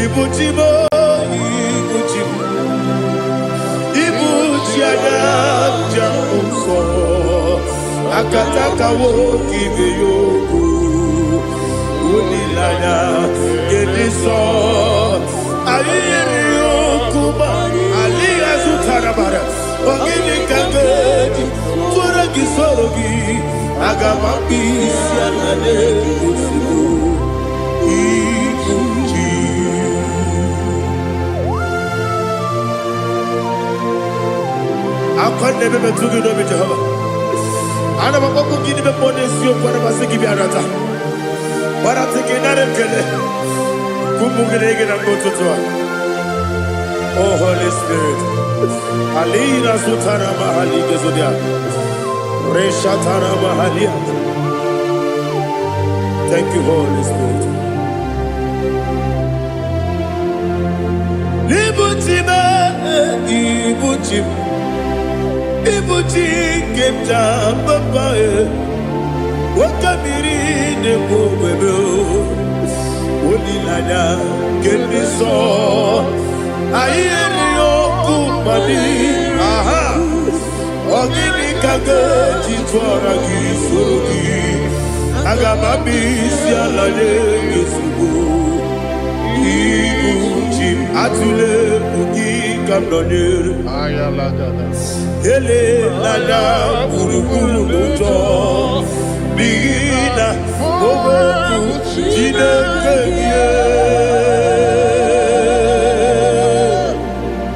Ibuchibo, Ibuchibo, Ibuchiada, Jamuso, Akataka woki beyoku, Unilaya, Gediso, Ayiriyokuba, Aliya Zutarabara, Ogini Kagedi, Turagi Sorogi, Agamapi, Sianade, I can't never be too good over Jehovah. I never go give the money to you for the Masiki Biarata. But I'm taking that and get it. Kumugregin and go to Tua. Oh, Holy Spirit. Alina Sutana Mahali Gezodia. Reshatana Mahalia. Thank you, Holy Spirit. Ibuchima, Ibuchim. Ibuchi kemja papa wakamiri de bobebe onilanya kemiso ayeni okumani aha ogini kage jitwara gisorogi agamabi sialale yesugo Ibuchi atule bugi kamdonyer ayalagada ele lada buruburu moto bigina oboku jinekeye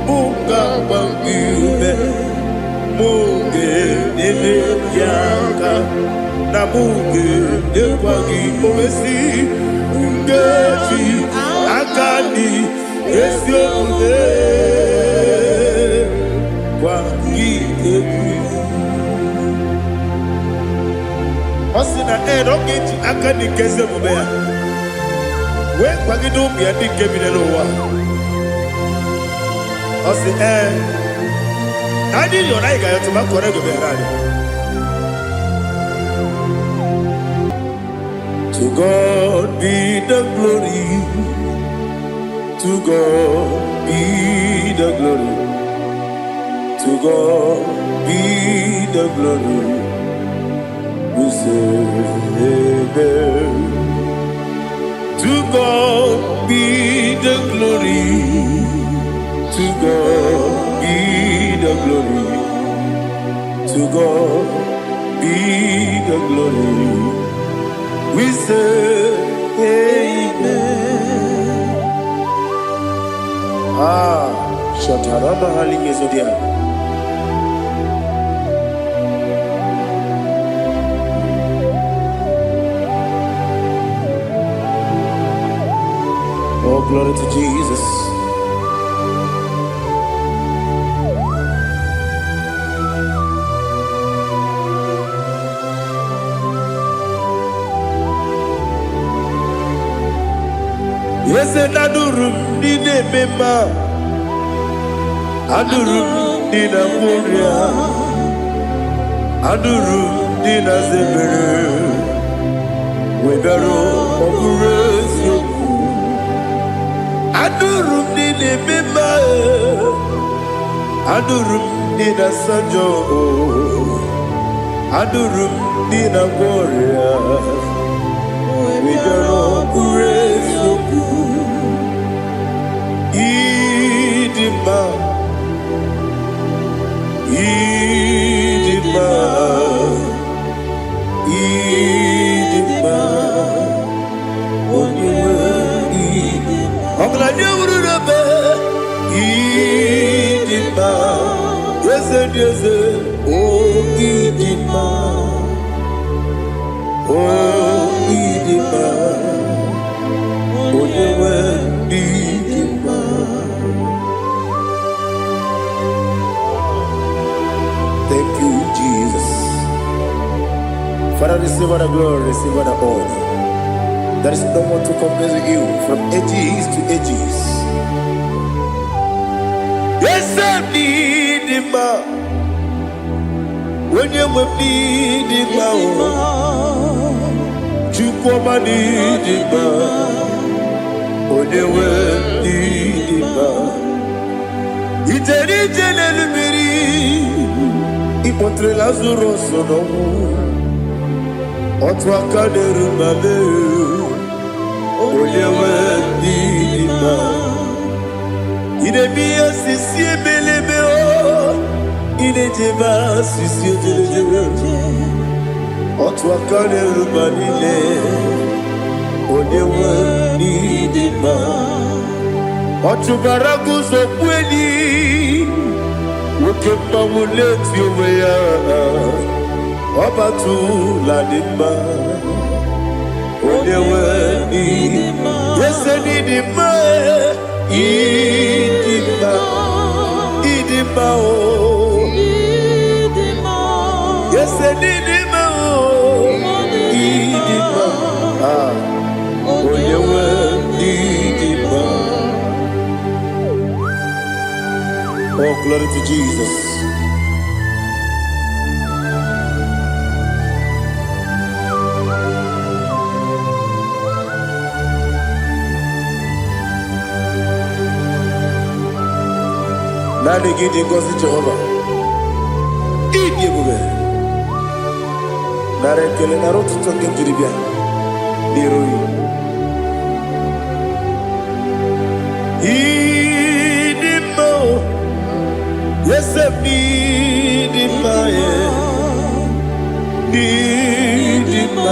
munga bangibe munge nene yanka na munge nekwagi omesi ngeji akani esiode Osina don't get akani keze mubea. We kwagido bia di kebine no wa. Osi adi yo na iga yo tuma kore go berani. To God be the glory. To God be the glory. To God be the glory. We say amen. To God be the glory. To God be the glory. To God be the glory. We say amen. Shataraba Halingezodia. Oh, glory to Jesus. Yes, and Adurum did a member. Adurum did a warrior. Adurum did a zebra. We better operate you. Adurum did a member. Adurum did a sanjo. Adurum did a warrior. We better operate you. Idima, Idima, Idima, Idima, yes, yes, oh, Idima, oh, Idima, oh, Idima. Thank you, Jesus. Father, receive all the glory, receive all the honor. There is no one to compare with you from ages to ages. Yes, I need him. When you need him, you come and need him. When you contra Lazarus no otwa kaderu male oyewe dima ine biya sisi belebe o ine jeba sisi jebe otwa kaderu male oyewe dima otubaragu so kweli Ukemba muleti uweya Wabatu la dima Unewe idima Yese nidima Idima Idima o Yese nidima o Idima Unewe idima Oh, glory to Jesus. Nani gidi ngozi Jehovah. Idi bube. Nare kele naro tutonge jiribia. Niroi. Idi mo. Yes, I need in my need in my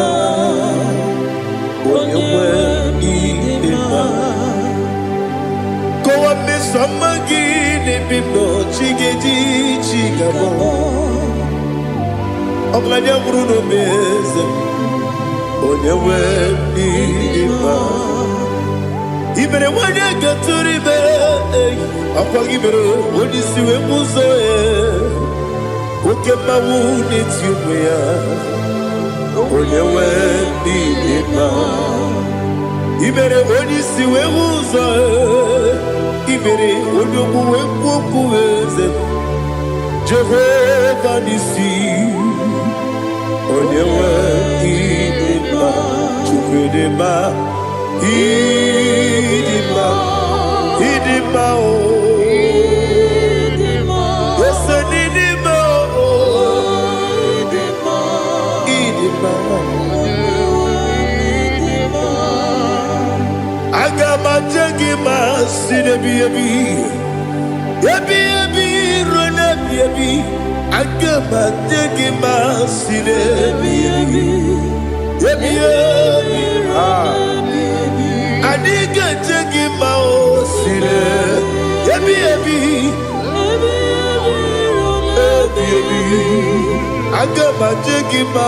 when you were need in my go up me some again if you know chigedi chigabo Oglania Bruno Meze when you were need in my even when you get to the bed Akwagibero, when you see a muso, Ukema wound it's you, when you went in Ibere, when you see a muso, Ibere, when you go Jehovah Nissi, when you went in Chukudema, Idima, Agama jagima sine biyabi rona biyabi Agama jagima sine biyabi Adiga jagima sine biyabi Agama jagima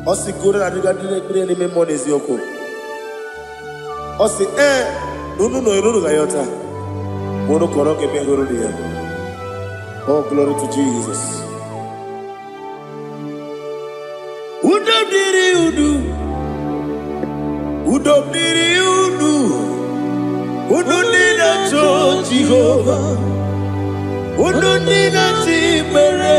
Osi gura na diga dire me monezi yoko. Osi nunu no iruru gayota. Mono koroke me guru dia. Oh, glory to Jesus. Udo diri udu. Udo nina to Jehovah. Udo nina tibere.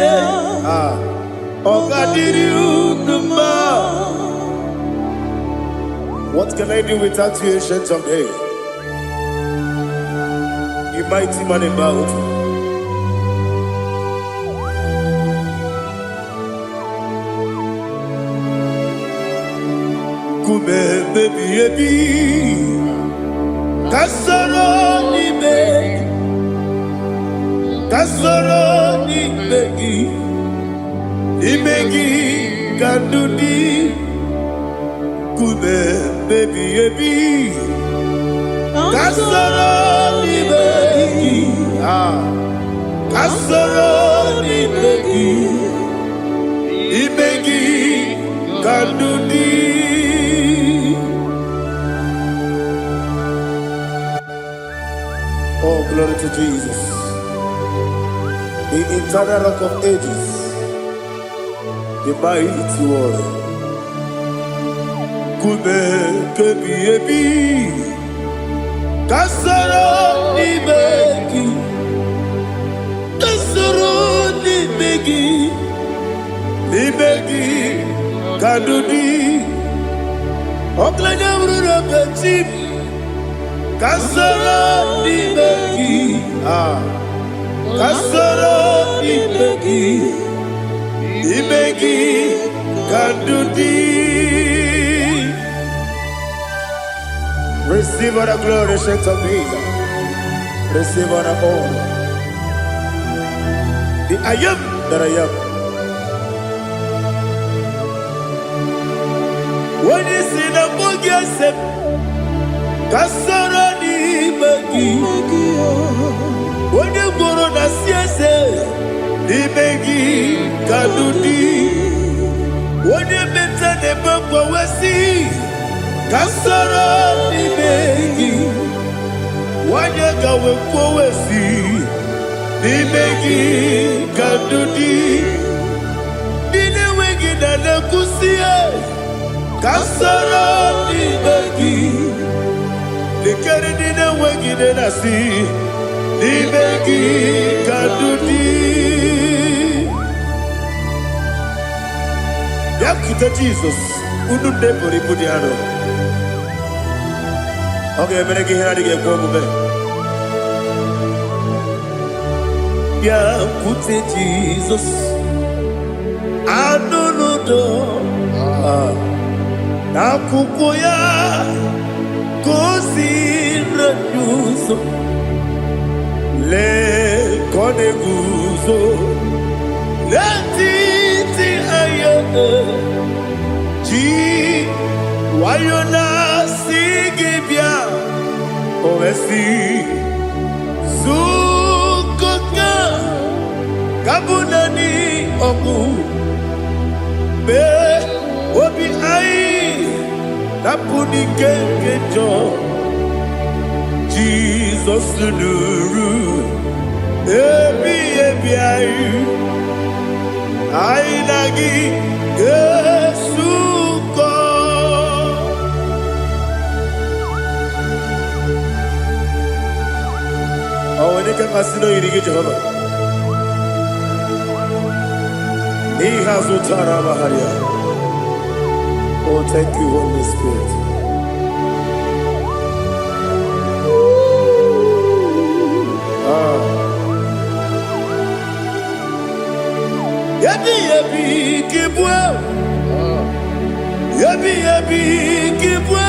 What can I do without you, ancient of days? You mighty man in battle. Kume baby, kasoro ni begi. Imegi kandudi kume baby kasoro ni begi kasoro ni begi imegi kandudi Oh, glory to Jesus, the eternal rock of ages, the mighty one. Kube kebi kasoro ni begi kadudi oklanya ururo petit kasoro ni begi kasoro imegi kandudi. Receive all the glory, strength of Jesus. Receive all the honor. The I am that I am. When you see the book, you say, kasoro imegi. When you go on the siese, imegi kandudi. When you mention the book, we see. Kasoro imegi. Wanya gawe kwesi nimegi kadudi dine wegi na nakusie kasoro nimegi likari dine wegi na nasi nimegi kadudi yakita Jesus unu depori pudiano. Okay, I'm going to get go move. Yeah, put it Jesus. I don't know. Na kukoya kosi na yuso le kone guzo le titi ayane ji wayona sigibia oesi sukoka kabunani oku be obi ai napuni kekejo Jesus nuru ebi ai nagi Yesuko. Oh, when you can masino irigi Jehovah. He has utara baharia. Oh, thank you, Holy Spirit. Yabi kibwa. Yabi kibwa.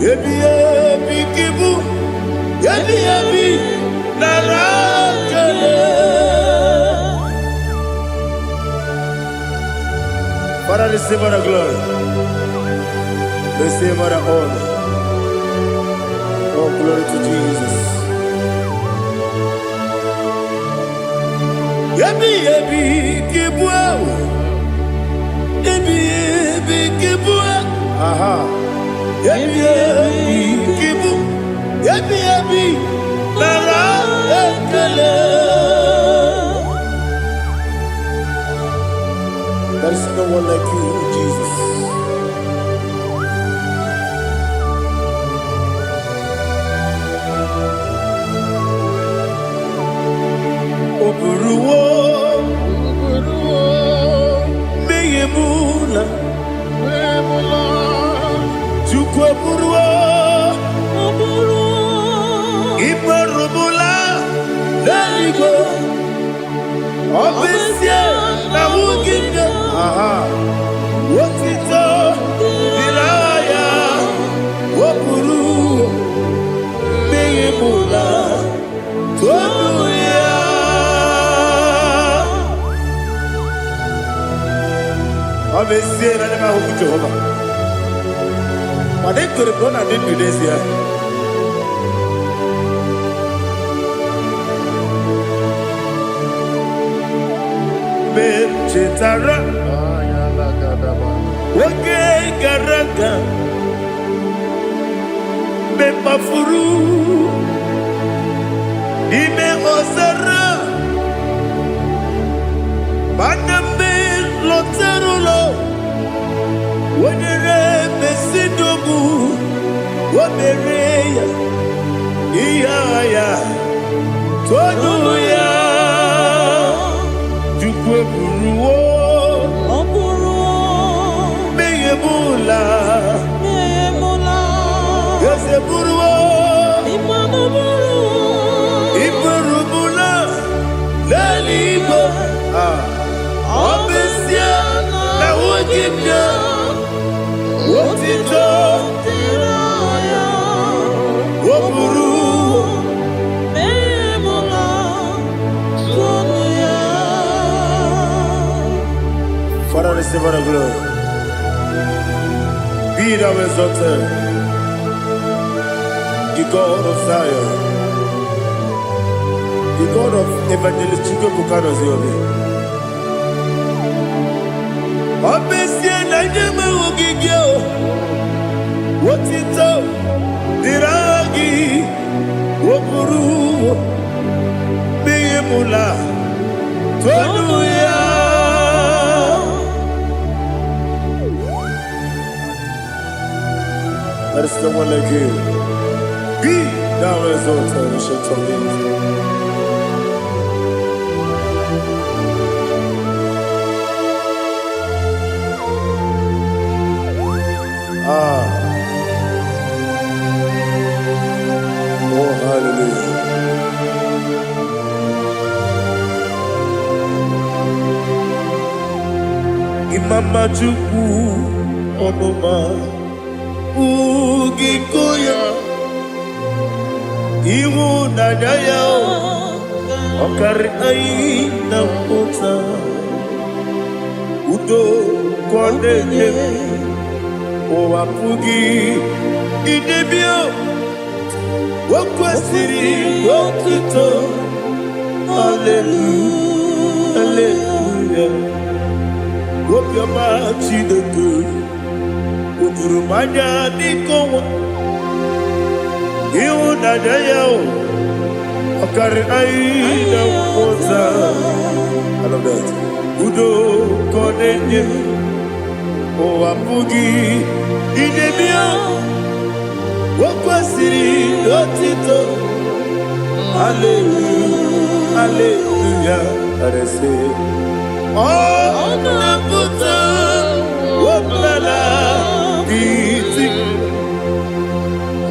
Yabi kibu. Yabi narakale. Father, receive our glory. Receive our honor. Oh, glory to Jesus. Yabi kibwa. Yabi kibwa. Aha. Yabi kibu. Yabi narakale. There is no one like you, Jesus. Oburuwo, meyemula, chukweburuwo, ibarubula, leligo, obesia na wuginga. Aha. Wotito diraya wopuru meyemula tonuya. Obesia na nema huku Jehovah. Made kore bona din Indonesia. Chetara Wage Garaka Bepafuru Ime Osara Baname Loterulo Wenere Besidobu Wabereya Iyaya Tonuya Jukweburuwo Meyemula Yeseburuwo Iburubu receive all the glory. Be thou exalted, the God of Zion, the God of Evangelist Chico Bukano Ziobi. Obviously, I never will give you what it is. Diragi, Wokuru, Beyemula, Tonuya. There is no one like you. Be thou exalted, ancient of days. Oh, hallelujah. Imama Chukwu Onoma Ugikoya Iwu Nadaya Okari Aina Kota Udo Kondeye Owapugi Idebio Wakwasiri Wakito Hallelujah Hallelujah Wopiama Chideku Udurumanya Nikowa Iwu Nadaya Okari Aina Kota I love that Udo Kondeye Owapugi Idebio Wakwasiri Otito Hallelujah Hallelujah I say Oh Naputa Waklala Biti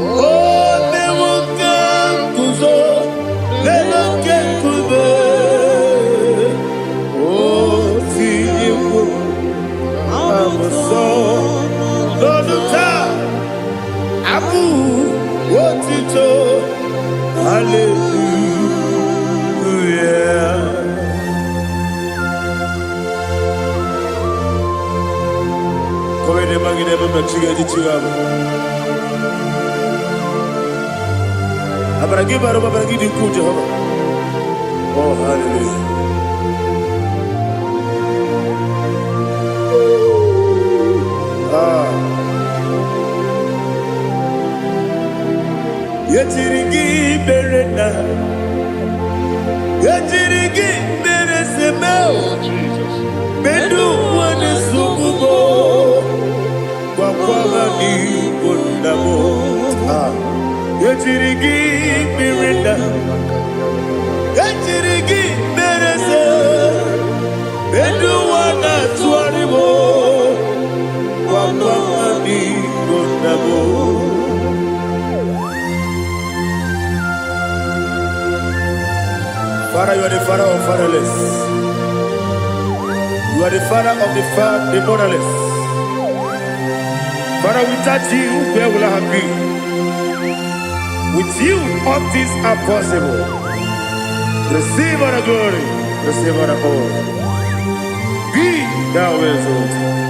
Oh Newoka Kuzo Leloke Kube Oh Tiyiwo Amoso Loduta Abu Wotito Hallelujah Come ne magine baba chiga di chiga Abaragi baro babaragi di ku Jehovah Oh hallelujah Yachirigi berena Yachirigi beresemeo Bedu wane sukubo Kwa ni kundamo Yachirigi berena Yachirigi berese Bedu wana tuaribo Kwa ni kundamo Father, you are the father of fatherless. You are the father of the motherless. Father, without you, where will I have been? With you, all things are possible. Receive all the glory, receive all the honor. Be thou exalted.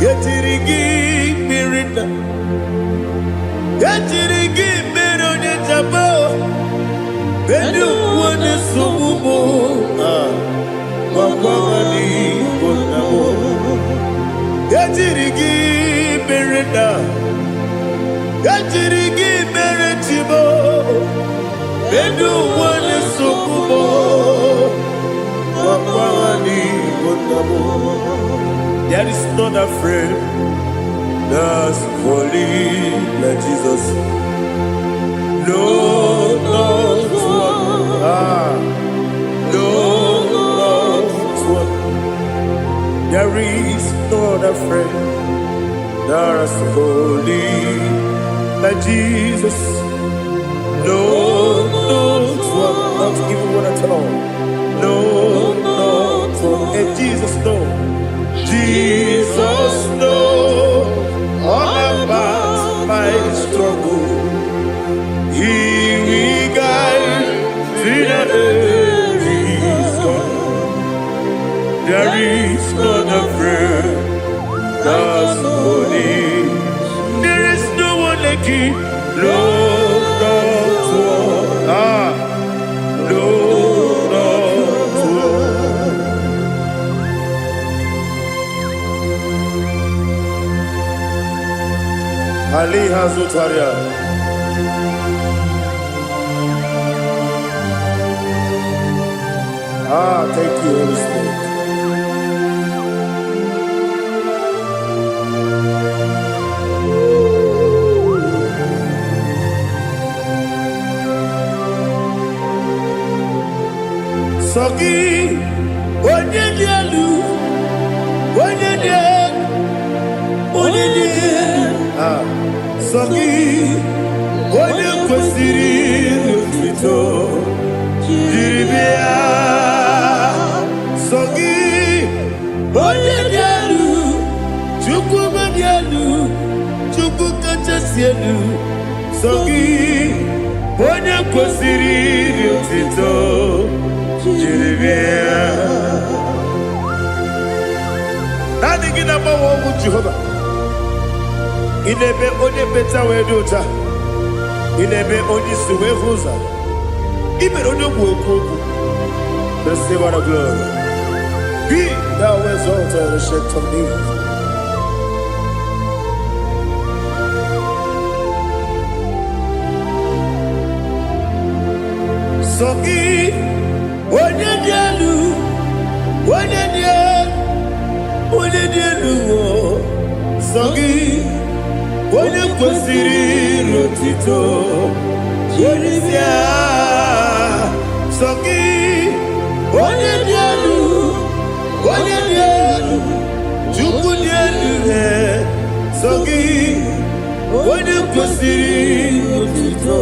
Yetirigi mirina, yetirigi mirone jabo, bedu wane sumumo, wakwani konamo. Yetirigi mirina, yetirigi miretibo, bedu wane sumumo, wakwani konamo. There is not a friend that's holy like Jesus. No, not one. No, not one. There is not a friend that's holy like Jesus. No, not one. Not even one at all. No, not one. And Jesus knows. Jesus knows all about my struggle. He will guide me to the end. Ali Hazutaria. Thank you, Holy Spirit. Sogi, onye dielu, onye dielu, onye dielu. Sogi, onye kwesịrị otuto, jiri bịa. Sogi, onye dielu, Chukwu dielu, Chukwu kachasị elu. Sogi, onye kwesịrị otuto. Nothing in about what Jehovah. In a bit only better way to ta. In a bit only Suwe Rosa. Even on your work, the Savior of glory. Be thou exalted and shed of me. Sogi. Onye dielu, onye dielu, Sogi, onye kwesịrị otuto, jiri bịa. Sogi, onye dielu, Chukwu dielu, Sogi, onye kwesịrị otuto,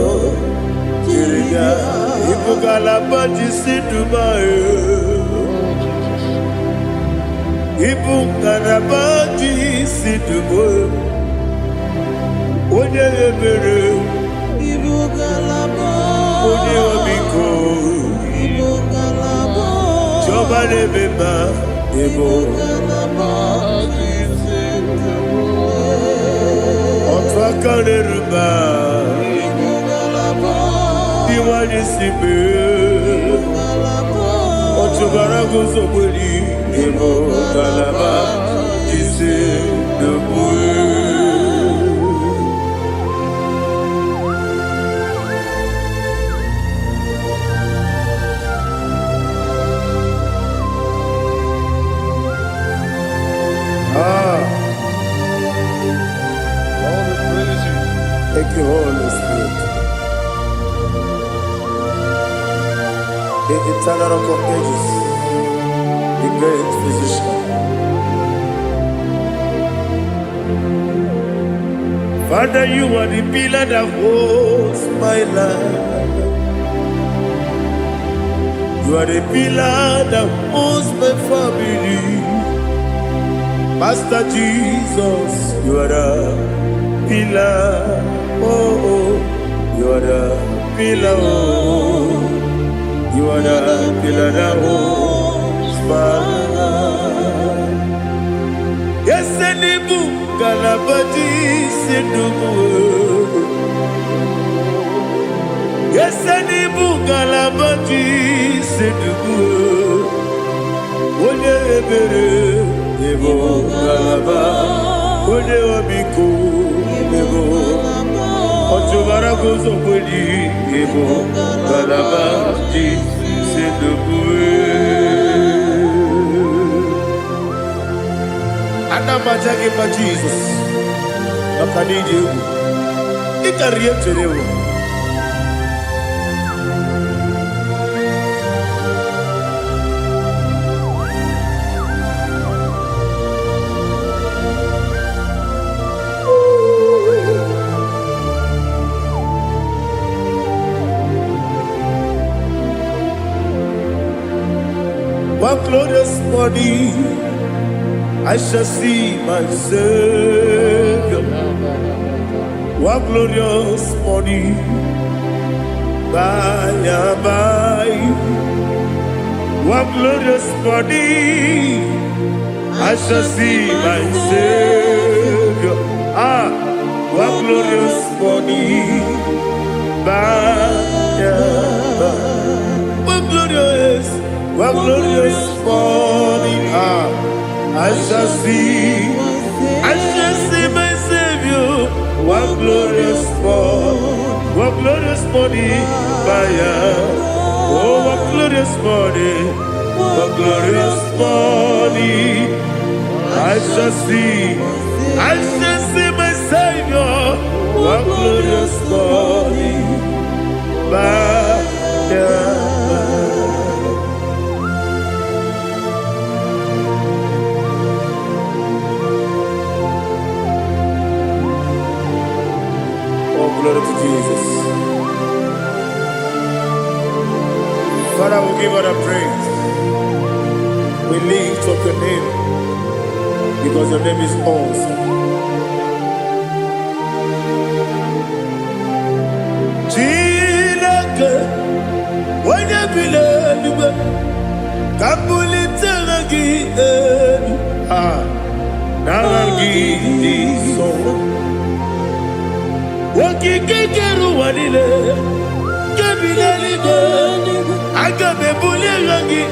jiri bịa. Ibugalaba Dubai. Ibugalaba Dubai. Onye ebere. Ibugalaba. Onye omiko. Ibugalaba. Joba lebeba. Ibugalaba Dubai. Otwakalerba. Iwani sibe, Otubara gozo boli, Ebo kalaba, Jise debue. All the praise you. Thank you, Holy Spirit. The eternal rock of ages, the great physician. Father, you are the pillar that holds my life. You are the pillar that holds my family. Master Jesus, you are the pillar. Oh, you are the pillar. Oh. You are the pillar that holds my life. Yes, Enibu Galabati Sidubu. Yes, Enibu Galabati Sidubu. Onye ebere, Ebo Galaba. Onye obiku, Ebo. Otubara gozo boli, Ebo Galaba. Anamajagi ma Jesus, Makaniji, Ikariyeterewo. One glorious morning, I shall see my Savior. One glorious morning, by and by. One glorious morning, I shall see my Savior. One glorious morning, by and by. One glorious morning, I shall see my Savior. One glorious morning, what glorious morning, oh, what glorious morning, what glorious morning. I shall see my Savior, what glorious morning, Oh, glory to Jesus. Father, we give all the praise. We lift up your name because your name is awesome. Chilake, when you believe, Kapulitagi, Naragi, so. Wakikekeru wanile, kebileligo, agabe bulirangi,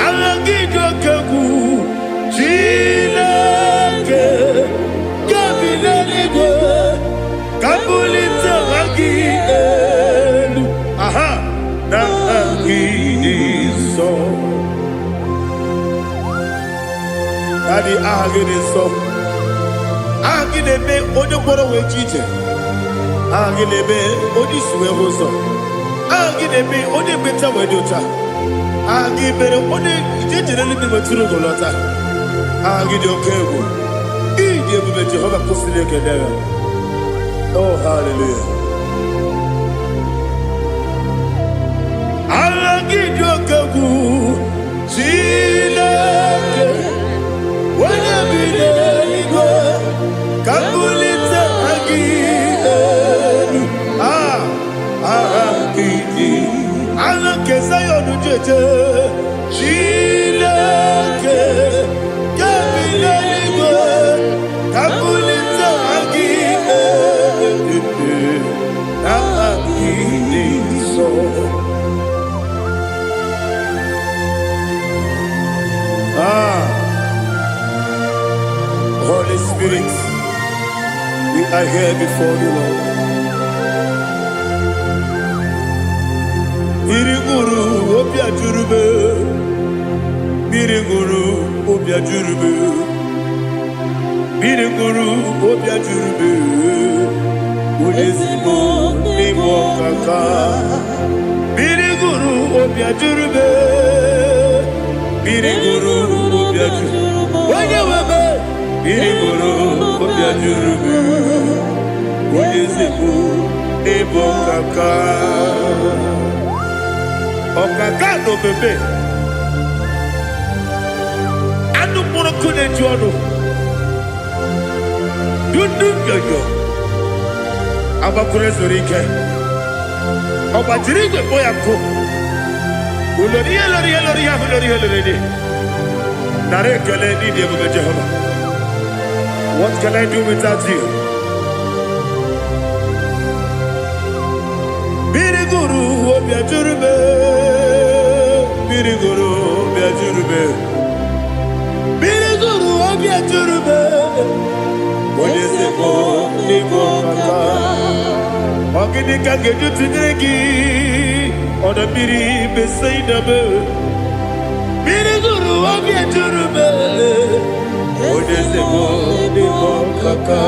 Arangi dokagu, Chilake, kebileligo, kabulita rangi, Naragi so. Daddy, agide so. Agide be ojo boro we chiche. Agide be oji suwe hoso. Agide be oji beta we dota. Agide be oji jejere libi meturu golota. Agide okego. Ije bube Jehova kusile kedera. Oh, hallelujah. Agide okego. Chilake. When you believe, Kapulita again. Kesayon Jeje, Chilake, Kapilanigo, Kapulita again. So. Holy Spirit, we are here before you, Lord. Biriguru obia jurube, Biriguru obia jurube, Biriguru obia jurube, Udesibo nimo kaka, Biriguru obia jurube, Biriguru obia jurube, Wanyawebe. Biriguru obia jurube, Udesibo nimo kaka. Okaka no bebe. Anu mono kune jono. Dundu yoyo. Abakure zorike. Obajirige boyako. Uloriya. Nare kele ni de Jehovah. What can I do without you? Biriguru obia jurube, Biriguru obia jurube, Biriguru obia jurube. Odesebo nimo kaka, ogini kageju tinegi, oda biri besainabe. Biriguru obia jurube, Odesebo nimo kaka,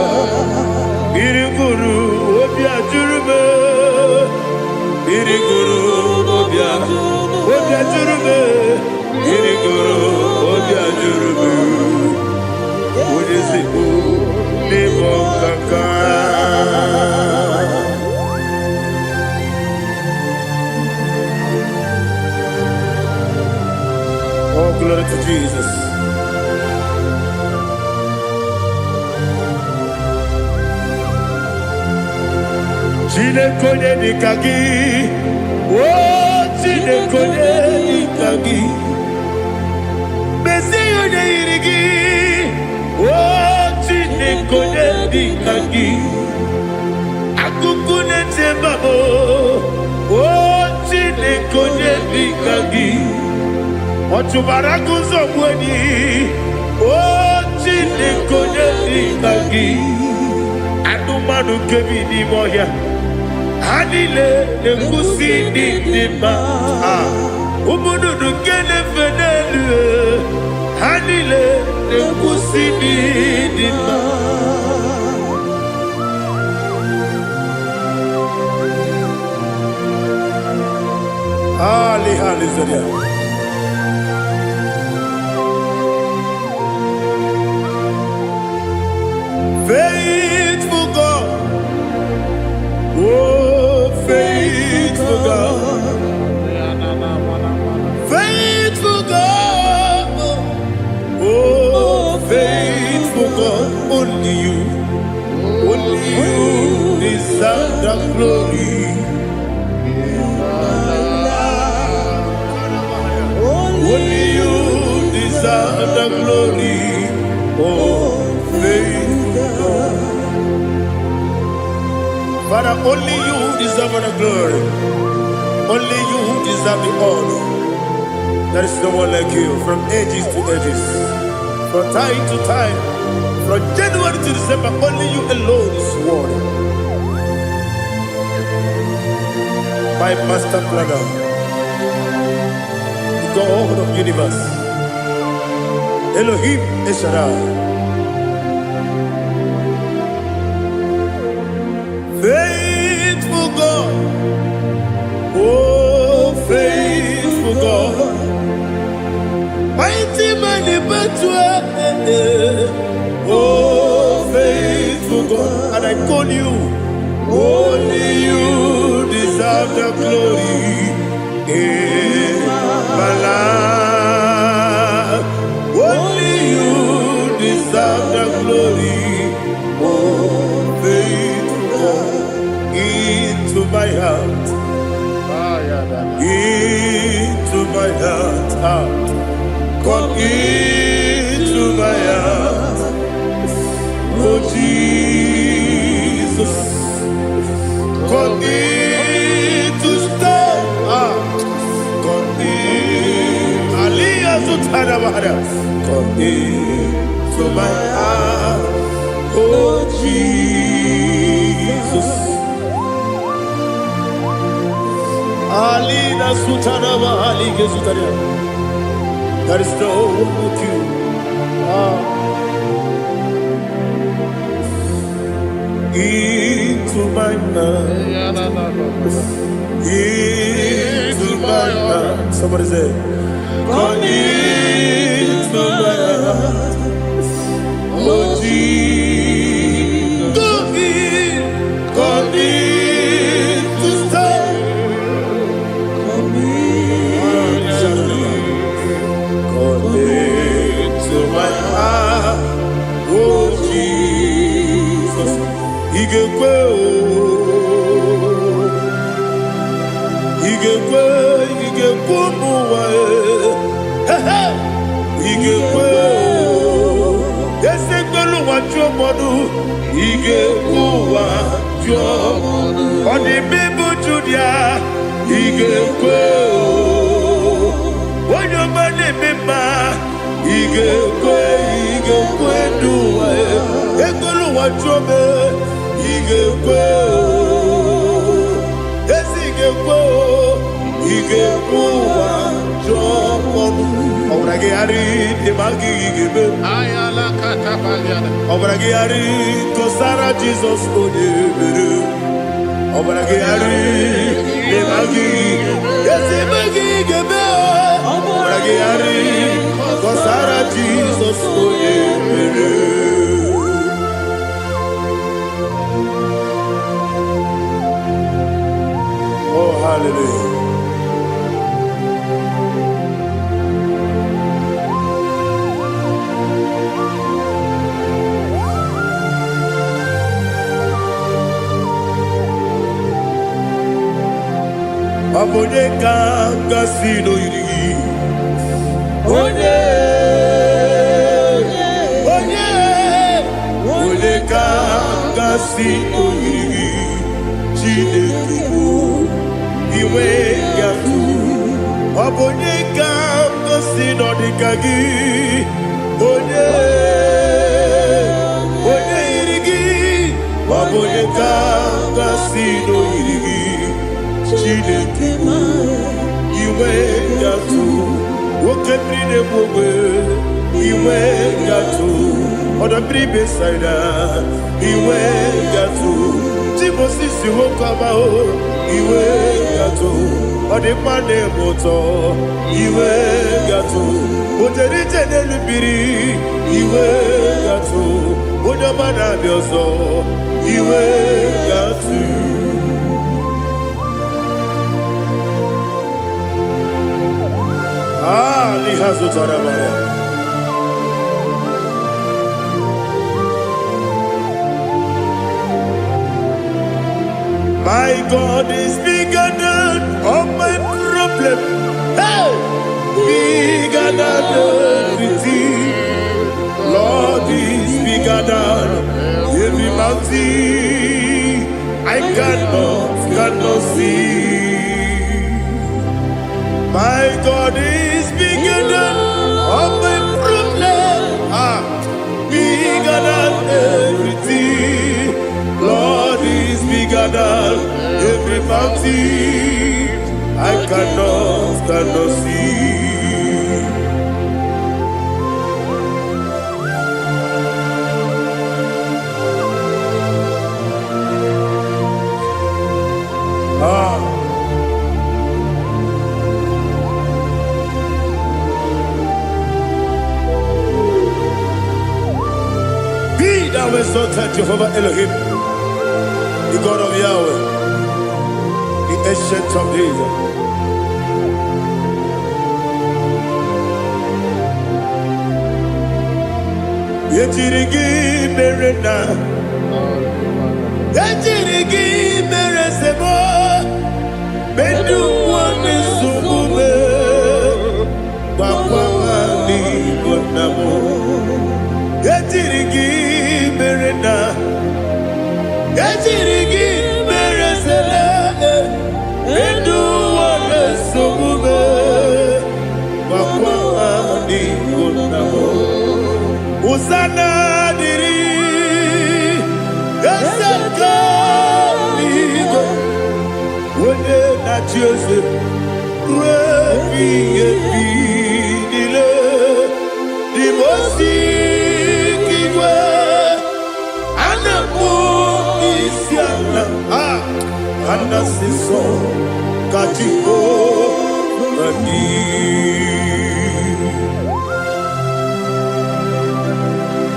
Biriguru obia jurube. Biriguru obia jurube, Biriguru obia jurube, Udesibo nimo kaka. Oh, glory to Jesus. Chinekonye nikagi, oh chinekonye nikagi, Mesiyo ne irigi, oh chinekonye nikagi, Akukune tembabo, oh chinekonye nikagi, Otubaraku zomweni, oh Chinekonye Ikagi Anumanu Kebi Nimoya Hanile Nekusi Nidima Umudu Nukene Fenelu Hanile Nekusi Nidima Ali Zodia. Faithful God, oh faithful God, faithful God, oh faithful God, only you deserve the glory. Only you deserve the glory, oh faithful God. Father, only you deserve the glory. Only you deserve the honor. There is no one like you, from ages to ages, from time to time, from January to December. Only you alone is worthy. My master planner, God of universe, Elohim Eshadai, faithful God, oh faithful God, mighty man in battle, oh faithful God, and I call you, only you deserve the glory. My life, only you deserve the glory. Oh, faithful God, into my heart, into my heart, come into my heart. Oh Jesus, come in to stay. Come into my heart, oh Jesus. Alina Sutanaba Alige Sutaria. There is no one like you. Into my heart, into my heart. Somebody say, come into my heart, oh Jesus. Come in to stay. Come into my heart, oh Jesus. Igekwe, muwa. Igekwe, esegbelu wa jomodu. Igekwe wa jomodu. Oni bibu Judia. Igekwe, wanyomane mema. Igekwe duwa. Egbelu wa jome. Igekwe, esigekwe. Igekwe wa jomodu. Obragi ari demagi igebe. Ayala katapaliana. Obragi ari kosara Jesus onebere. Obragi ari demagi esimagi igebe. Obragi ari kosara Jesus onebere. Oh hallelujah. Abone kanga sino yiri. Onye kanga sino yiri. Chineke iwe yatu. Abone kanga sino dikagi. Onye Oboneka Gasino Iri Chineke Iwe Gatu Okemrine Bobe Iwe Gatu Oda Bribe Saida Iwe Gatu Timosisi Wokabao Iwe Gatu Odimane Moto Iwe Gatu Oterite Nelubiri Iwe Gatu Odamana Bioso Iwe Gatu Lihazo Tarabaya. My God is bigger than all my problem. Hey! Bigger than everything. Lord is bigger than every mountain. I cannot see. My God is bigger than all my problems. Bigger than everything. Lord is bigger than every mountain. I cannot see. Thou exalted Jehovah Elohim, the God of Yahweh, the ancient of days. Yetirigi merena, yetirigi meresemo, bedu wane sumube, bakwamani bonamo. Yetirigi merena, yetirigi meresele, bedu wane sumube, bakwamani bonamo. Usana diri, esaka ligo, wone na Joseph, rebi dile, di mosi kiwe, anamu isiana, anasiso katiko mani.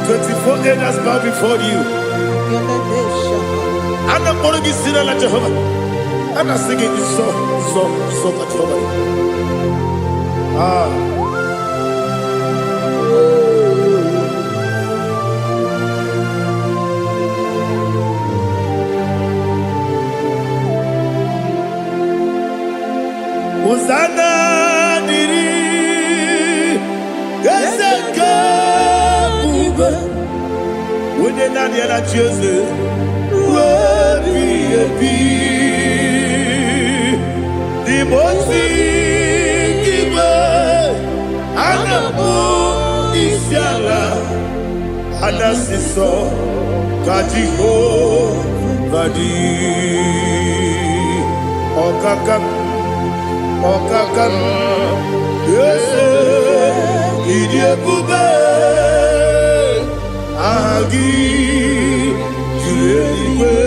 24 elders bow before you. And I'm going to be singing like Jehovah. And I'm singing this song like Jehovah. Hosanna diri, Eseka. When you're not yet at Joseph, the most giver, and the moon is yala, and the sister, Kajiho, Vadi, Okakam, yes, Idiot Bube. Agi jueliwe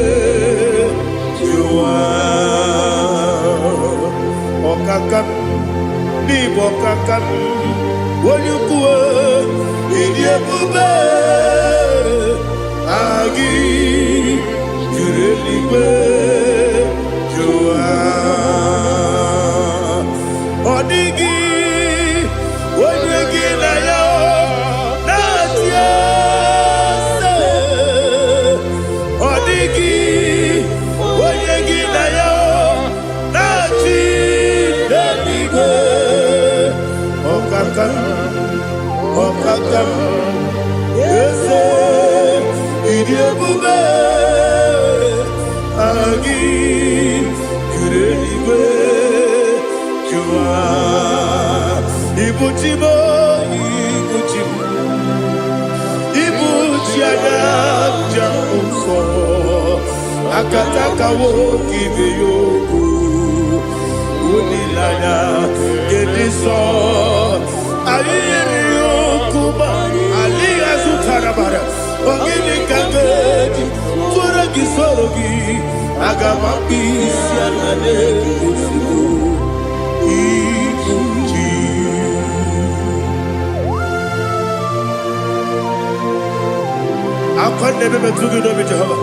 jua okakam ni bokakam wonyukue idiebube agi jueliwe jua odigi wonyegi na yo natia Okakam, yes, idiebube, agi, kureliwe, jua, ibuchimo, ibuchiana, jamso, akataka woki beyoku unilanya gediso ayiri yokuba aliya zutarabara ogini kangeti fura gisorogi agamapi sianane kusibu ikuji akwande bebe tugi no bi Jehova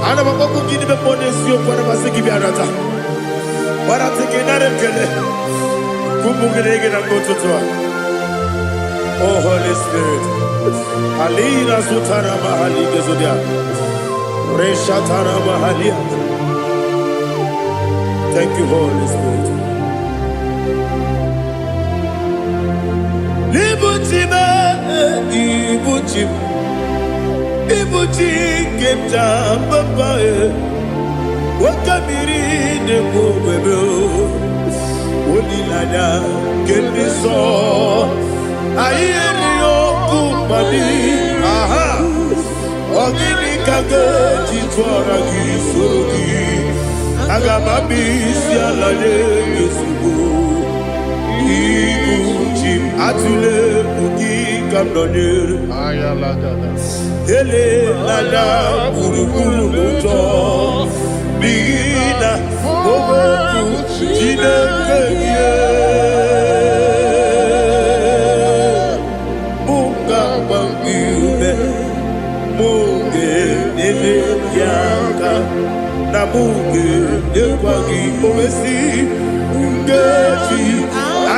ana bakoko gini be bone sio kwa na basiki bi arata bara tike nare kele kumugirege na mtoto oh Holy Spirit alina sutara mahali gezodia resha tara mahali. Thank you Holy Spirit. Libutime ibutim ibuti kemta papa wakamiri de bobebe onilanya kendiso ayeri okumani aha ogini kage titwara gisorogi agamabi sialale yesugo ibuti atule bugi kamdonir ayala dada ele lala buruburu moto bina ogoku jinekeye munga bangiune munge nene yaka na munge nekwagi omesi ngeji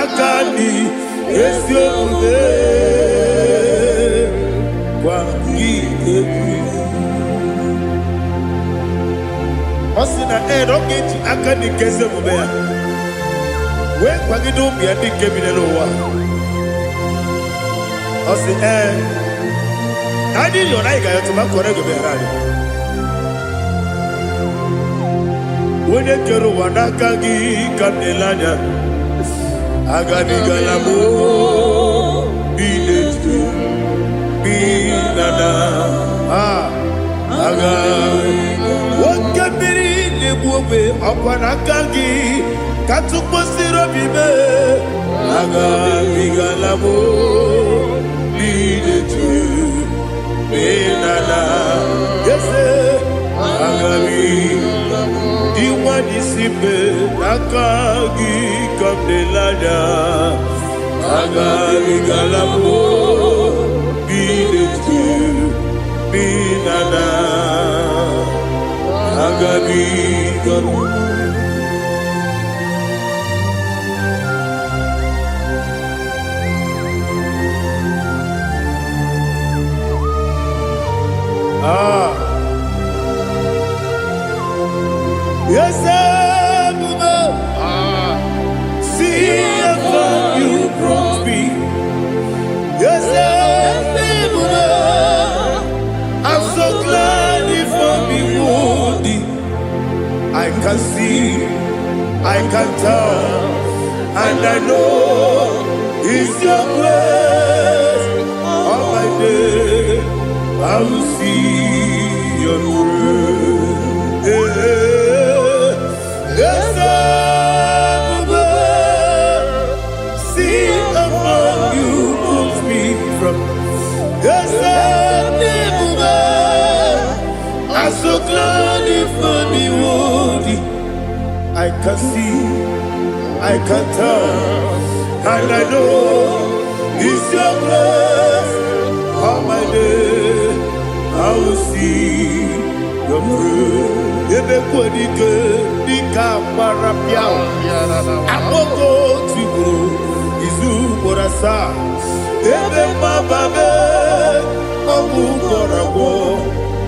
akani esione Osina rogeji akani keze mubea we kwagido bia di kebinelo wa osi nadi yo na igayo to makore go be rari wone kero wanaka gi kanelanya agadi galamo biletu binana aga wakabiri lebuwe akwanakagi katuposiro bibe aga bigalamo biletu binana yese aga diwani sipe nakagi kamdelanya aga bigalamo biletu binana agabi garu yes see how you brought me. Yes I'm so glad if me woody. I can see, I can tell, and I know it's your grace. All my day I will see your grace. Yes, see among you moves me from. Yes, I'm so glad if me woody. I can see, I can tell, and I know it's your grace. All my day I will see your grace. Ebe kodike dika marapia. Amoko tibro izu borasa. Ebe mababe obu korago.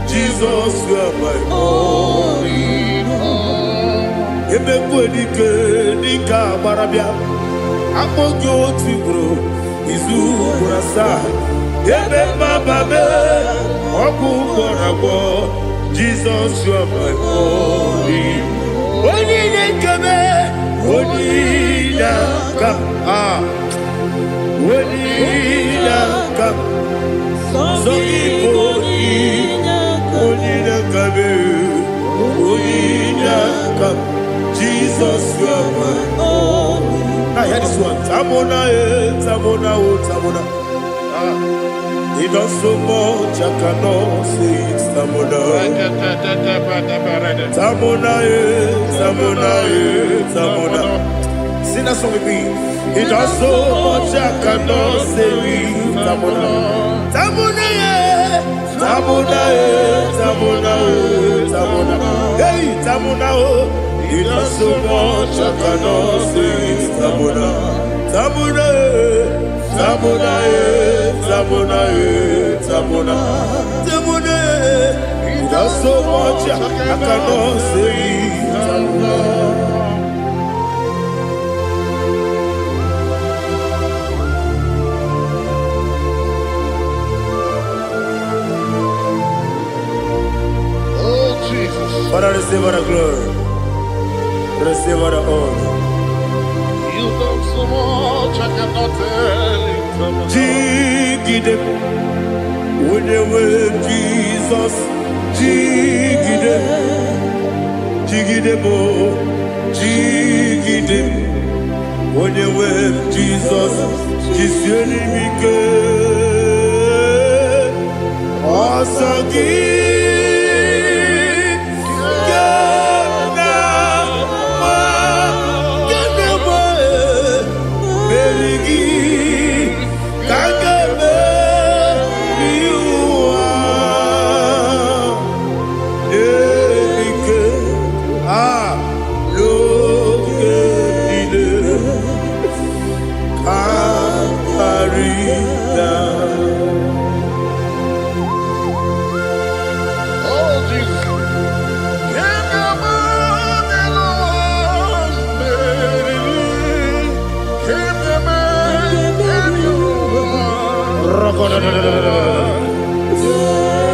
Jesus, you are my only home. Ebe kodike dika marapia. Amoko tibro izu borasa. Ebe mababe obu korago. Jesus, you are my only. Only kame, only come, only come. So only kame. Jesus, you are my own. Now hear this one. Tamona, Tamona, Tamona. He does so much, I cannot say it. Tamona. Tamona, Tamona, Tamona. Sing that song with me. He does so much, I cannot say it. Tamona. Tamona, Tamona, Tamona, Tamona. Hey, Tamona, he does so much, I cannot say it. Tamona. Tamona, Tamona, Tamona, Tamona, Tamona. He does so much, I cannot say it. Tamona. Father, receive all the glory. Receive all the honor. You done so much, I cannot tell it. Jigidem, when you were Jesus, Jigidem, Jigidem, Jigidem, when you were Jesus, Jisyenimike, Asagi.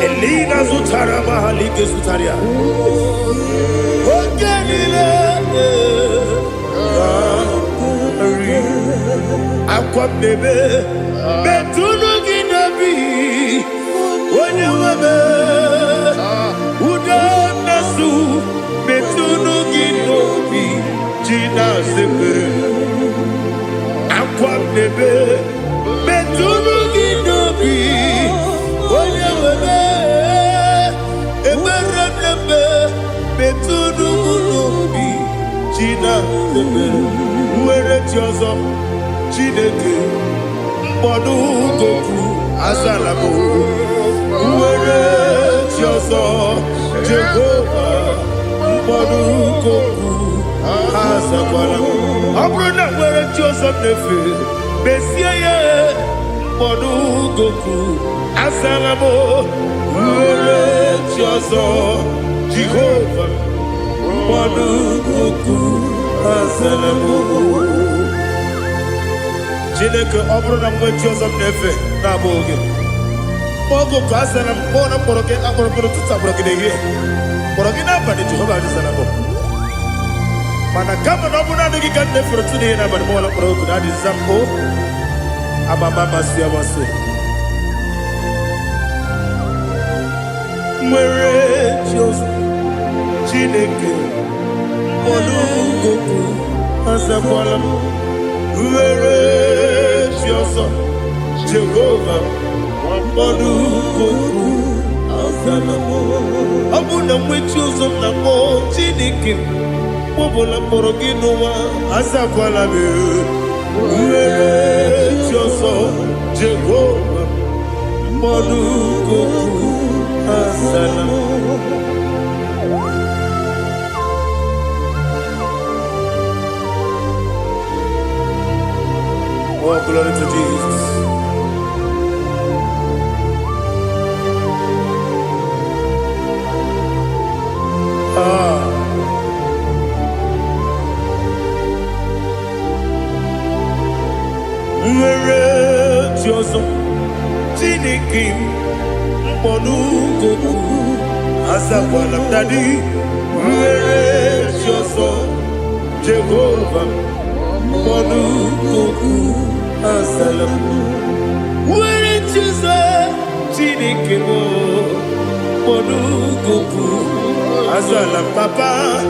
Elina Zutara Mahalike Zutaria. Ogenile Aqua bebe Betunu Ginabi Onye webe Uda Nasu Betunu Ginobi Jina Zepere Aqua bebe Betunu Ginobi Onye webe Eberebe Betunu Ginobi Jina Zepere Uwere Tiozo Chineke Mbodu Goku Azalabo Uwere Tiozo Jehovah Mbodu Goku Azalabo Abrona Uwere Tiozo Nefe Besiye Mbodu Goku Azalabo Uwere Tiozo Jehovah Mbodu Goku Azalabo Chineke ọ bụrụ na mgbe Jizọs na-efe na-abụ oge ogo ka a sara mkpọ na mkpọrọ gị akpọrọ mkpọrọ tutu akpọrọ gị n'ehihie mkpọrọ gị n'abalị Jehova adịzara bụ mana kama na ọ bụrụ na adịghị ka nne fere tụ n'ihe n'abalị mụọla mkpọrọ oku na adịza mpụ amama amasị amasị nwere Jizọs Chineke mkpọrọ oku azakwala m Uwere Tiozo Jehovah Mbodu Goku Azalamo Abuna mwechi uzo na mo Chineke Mbobola mkpọrọ gị n'ụwa Azakwala m Uwere Tiozo Jehovah Mbodu Goku Azalamo Oh, glory to Jesus. Nwere Tiozo Chineke Mbodu Goku Azakwala m Daddy Nwere Tiozo Jehovah Mbodu Goku Azalamo Nwere Tiozo Chineke Mbodu Goku Azalam Papa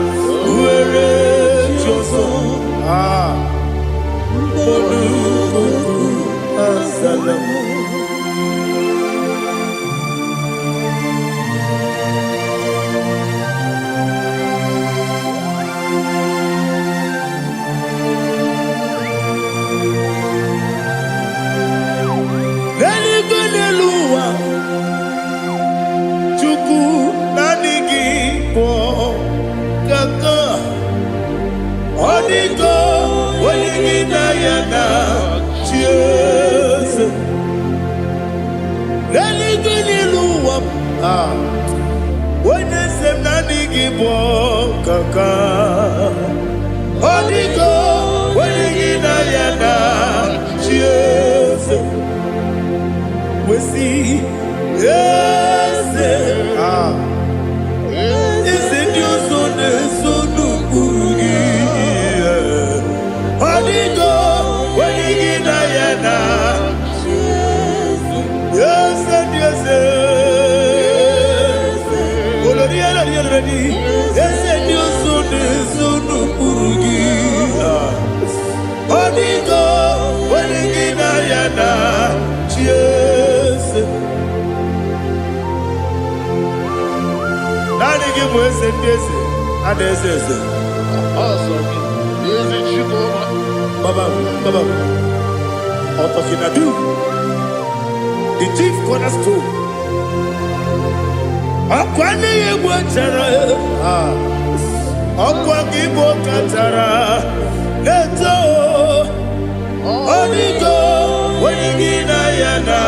The chief cornerstone. Akwane Igbo chara, akwa Igbo kachara, leto, onigo, wenigina yana,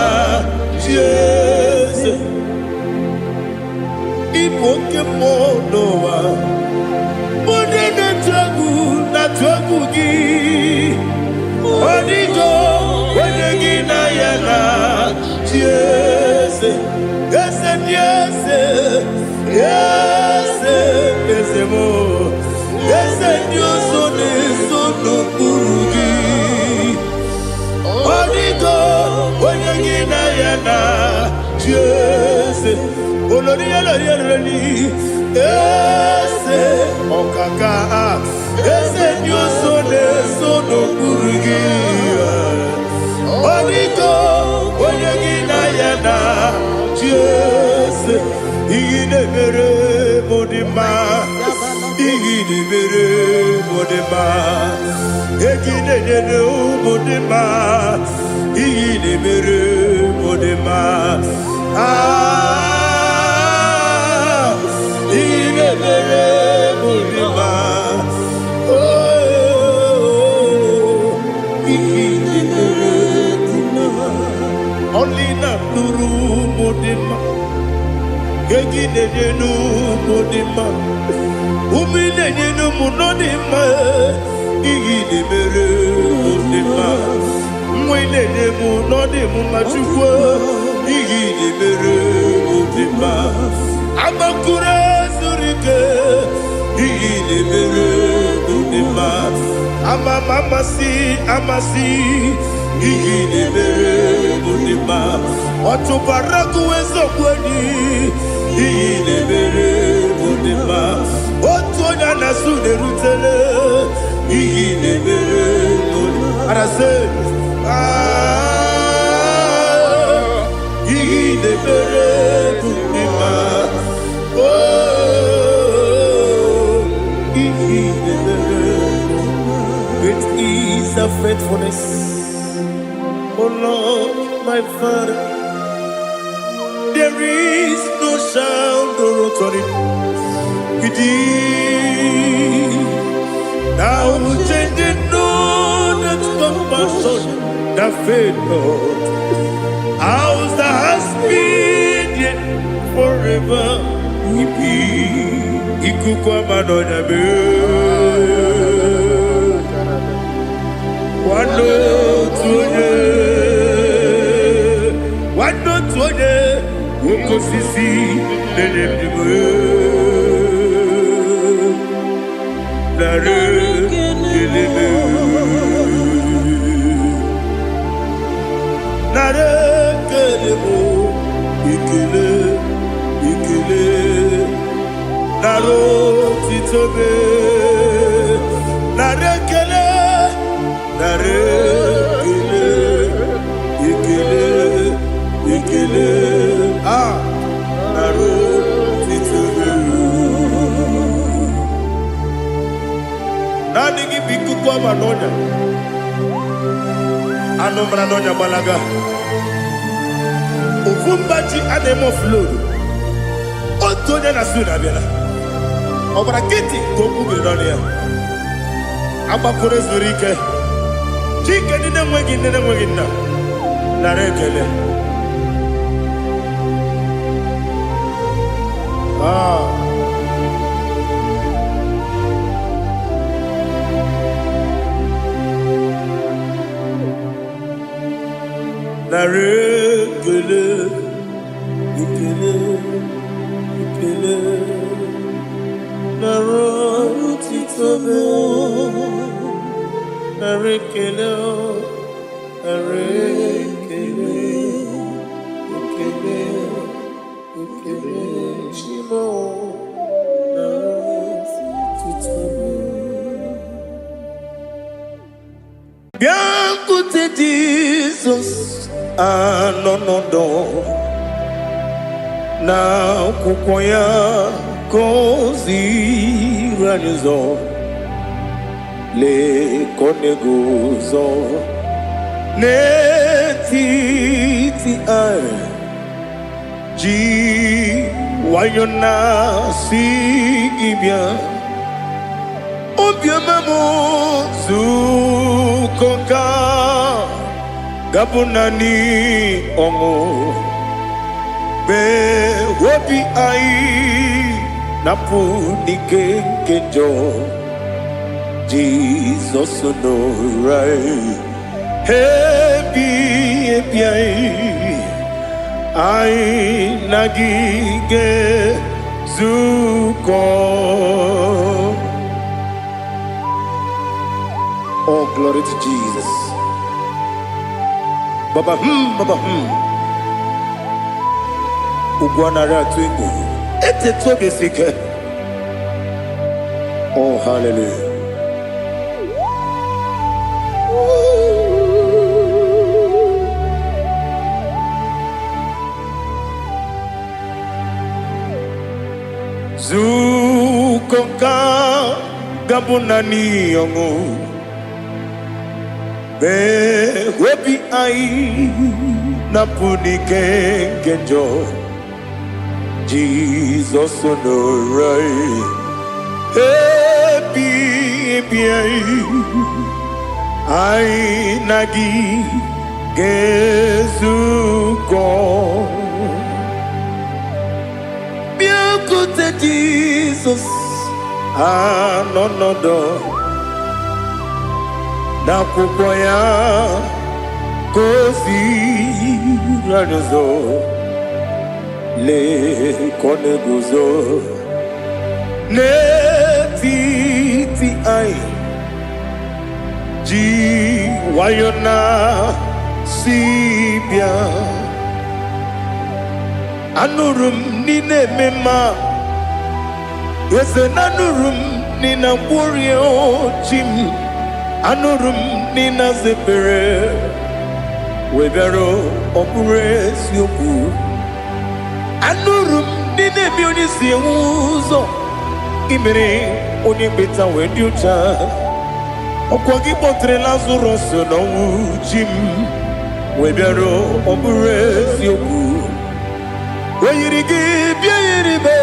Jesus. Igbo kemo noa, mone na tragu gi, onigo, wenigina yana, Jesus. Yes, yes, yes, yes, mo. Yes, Dios son no kurugi. Onigo, onagina yana, yes. Olori olori. Yes, okaka. Yes, Dios son no kurugi. Onigo, onagina yana. Yes, igide mere modima, igide mere modima, igide mere modima, igide mere modima. Ah, igide mere modima. Oh, igide mere modima. Only not nuru modima, gegine jenu modima, umine jenu munodima, igide mere modima, mwine jenu nodimu machukwa, igide mere modima, amakure surike, igide mere modima, amasi. Igide mere modima, otubaraku ezokweni. Igide mere modima, otonya nasude rutele. Igide mere modima, arase. Igide mere modima, oh, igide mere. Great is the faithfulness. Oh Lord, my Father, there is no sound or authority. Now changing no that compassion, that faith, Lord. Ours that has been yet forever we be. Ikukwa manonya be. Wano tuye. Wano tuye. Woko sisi. Nenebdiwe. Nare. Kelebe. Nare. Kelebo. Ikele. Ikele. Naro. Titobe. Nare. Kele. no brano nya balaga. Ufumbaji ademo flood. Otonya na suna bela. Obra kiti goku bedonia. Abakure zurike. Chike nene mwegi na. Narekele. Narekele. Ikele. Narotitobe. Narekele. Chimo. Bianco te Jesus, no. Na kukoya kozi ranizo le koneguzo ne titi ai ji wayona si ibia obiamamo zukoka gabunani omo be wobi ai napu nikenjo Jesus no right happy ai nagige zuko. Oh, glory to Jesus. Baba Ugwanara twingu. Ete tobe sike. Oh, hallelujah. Zukoka gabunani yongu. Be webi ai napuni kenjo Jesus no right happy ai nagi gezuko biakute Jesus no na kukoya kozi ranizo le koneguzo ne titi ai ji wayona sibia anurum nine mema yese nanurum nina warrior jim anurum nina zepere webero opure sioku anurum nina bioni siuzo imere oni beta wediucha okwagi potre lazarus no jim webero opure sioku weyirigi biayiribe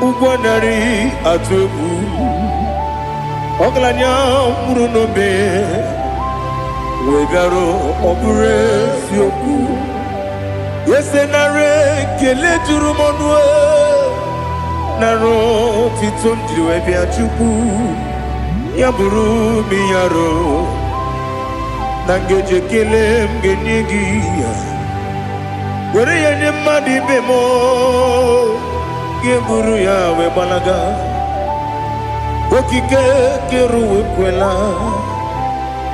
ugwanari atubu Oglanya murunobe wegaro obure sioku yesenare kele jurumonwe naro titondriwe biachuku yaburu miyaro nangeje kele mgenyigia were yenye madi bemo yeburu yawe balaga okike keruwe kwela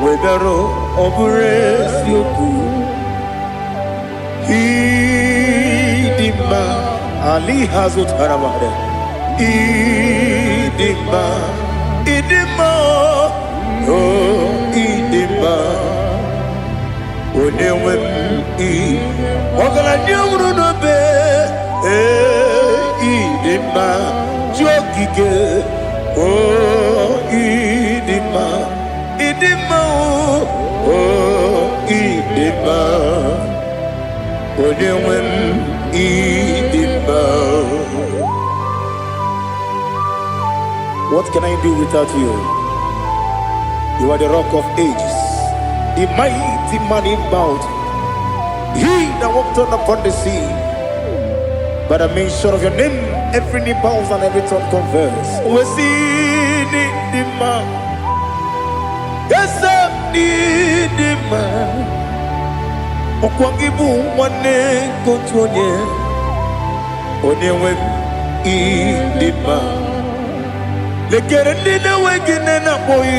wegaro obure sioku idima ali hazut haramade idima oh idima onewem ogala nyamru no be idima jokike oh idima idima oh idima onewem idima. What can I do without you? You are the rock of ages, the mighty man in battle, he that walked on upon the sea. By the mention of your name, every knee bows and every tongue confess. We see the man. Yes, the man. Okwangibu wane kotonye. Onewe idima. Lekere nina wengine na boy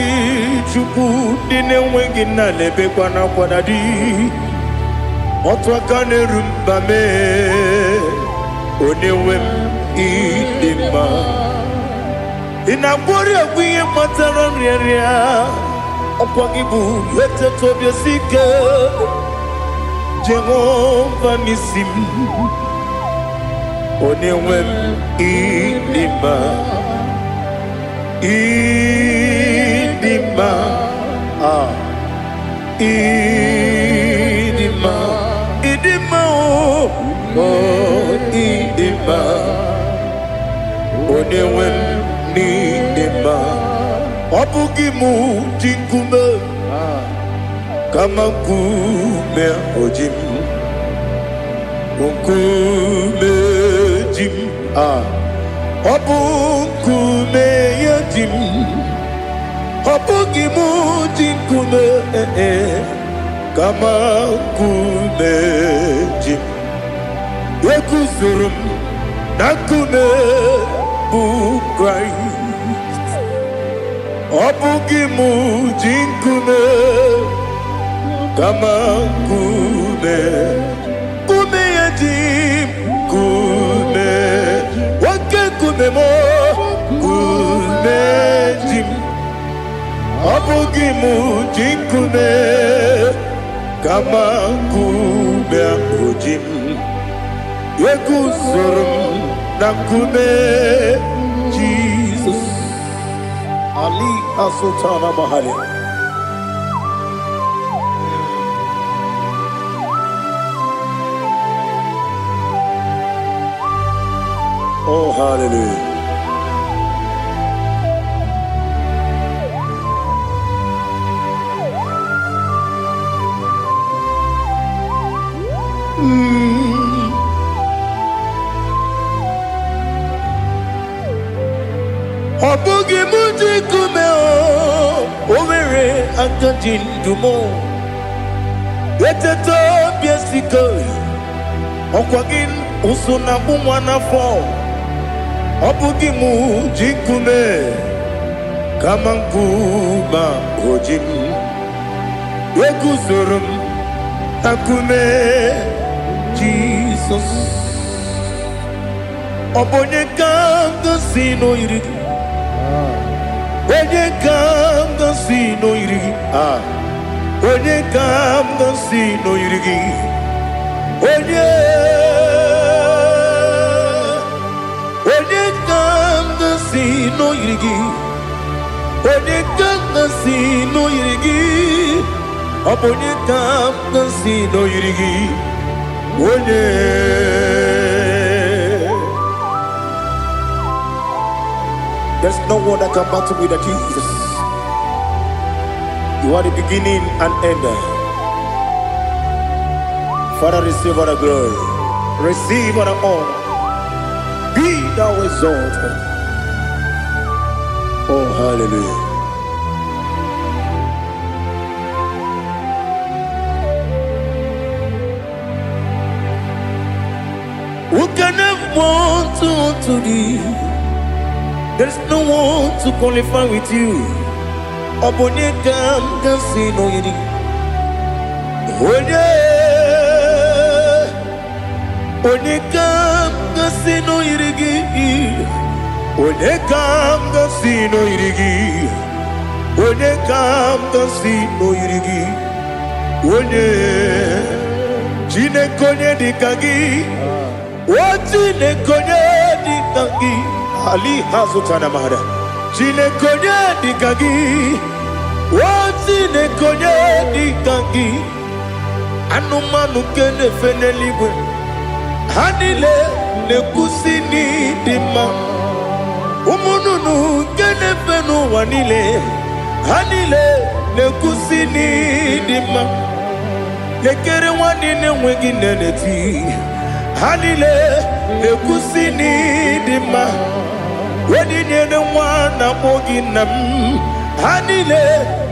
chuku nina wengine lebe kwa na kwa dadi. Otwakane rumba me. Onewem idima. Inabori agwiye matara nyeria. Okwangibu yete tobye sike. Jehova nisim. Onewem idima. Idima. Idima. Idima oh idima. Onewem idima. Obugimu jinkume. Kama kume ojim. Kume jim. Obukume yajim. Obugimu jinkume kama kume jim. Yekuzurum nakume bu Christ. Obugimu jinkume kama kume yajim kume wake kume mo kume jim. Obugimu jinkume kama kume ojim. Yekuzurum nakume Jesus. Ali Asultana Mahali. Oh, hallelujah. Obugi muji kume o owere akajin dumo. Yeteto biesiko okwagin usuna bumwana fo. Obugi muji kume kama nkuma ojim. Yekuzurum akume Jesus. Obonye kanga sino irigi. Onye kanga sino irigi. Onye kanga sino irigi. Onye kanga sino irigi. Onye kanga sino irigi. Onye kanga sino irigi. Onye. There's no one that can battle with Jesus. You are the beginning and end. Father, receive all the glory. Receive all the honor. Be thou exalted. Oh, hallelujah. Who can have one to thee? There's no one to qualify with you. Obonye kam kasino yidi. Onye kam kasino yidi. Onye kam kasino yidi. Onye kam kasino yidi. Onye chine konye dikagi. Chine konye dikagi. Ali Hazutana Mahada. Chile Konya Dikagi. What Chineke onye dị ka gị anụmanụ nke na-efe n'eluigwe ha niile na-ekwusi n'ịdị mma ụmụ nnụnụ nke na-efe n'ụwa niile ha niile na-ekwusi n'ịdị mma ekere nwanne na-enweghị nne n'eti ha niile na-ekwusi n'ịdị mma onyinye nwa na-akpọ gị nna m ha niile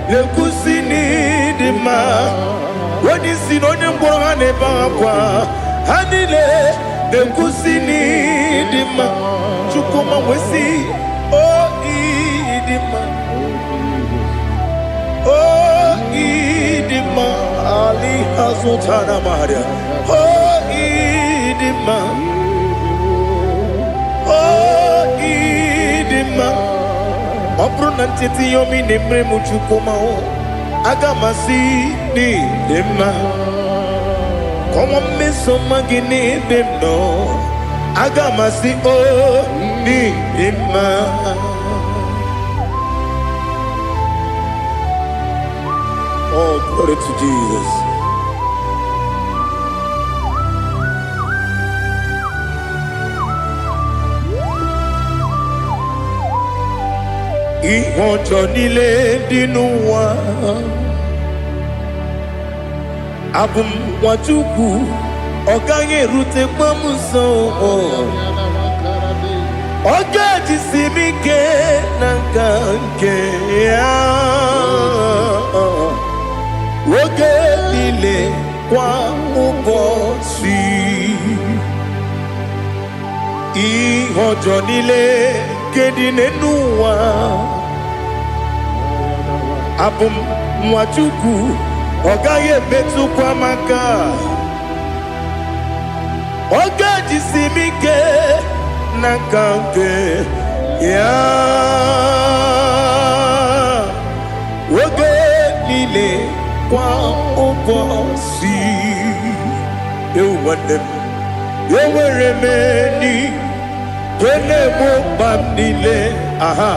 na-ekwusi n'ịdị mma onye isi na onye mkpọrọ ha na-ebe akwa ha niile na-ekwusi n'ịdị mma Chukwuma nwesi o ịdị mma o ịdị mma ali azụtara Maria o ịdị mma o ịdị mma ọ bụrụ na ntete yomi na-emere m Chukwuma aga m asị n'ịdị mma kọnwa mmeso mma gị n'ebe m nọ aga m asị o n'ịdị mma oh glory to Jesus. Ihe ọjọọ niile dị n'ụwa abụ m nwa Chukwu ọ gaghị erutekwa m nso ọ ga-ejisi m ike na nka nke ya oge niile kwa ụbọchị ihe ọjọọ niile nke dị n'ụwa abụ m nwa Chukwu ọ gaghị emetụkwa m aka ọ ga-ejisi m ike na nka nke ya oge niile kwa ụbọchị ewu nwanne m enwere m enyi na-egbu mkpa m niile aha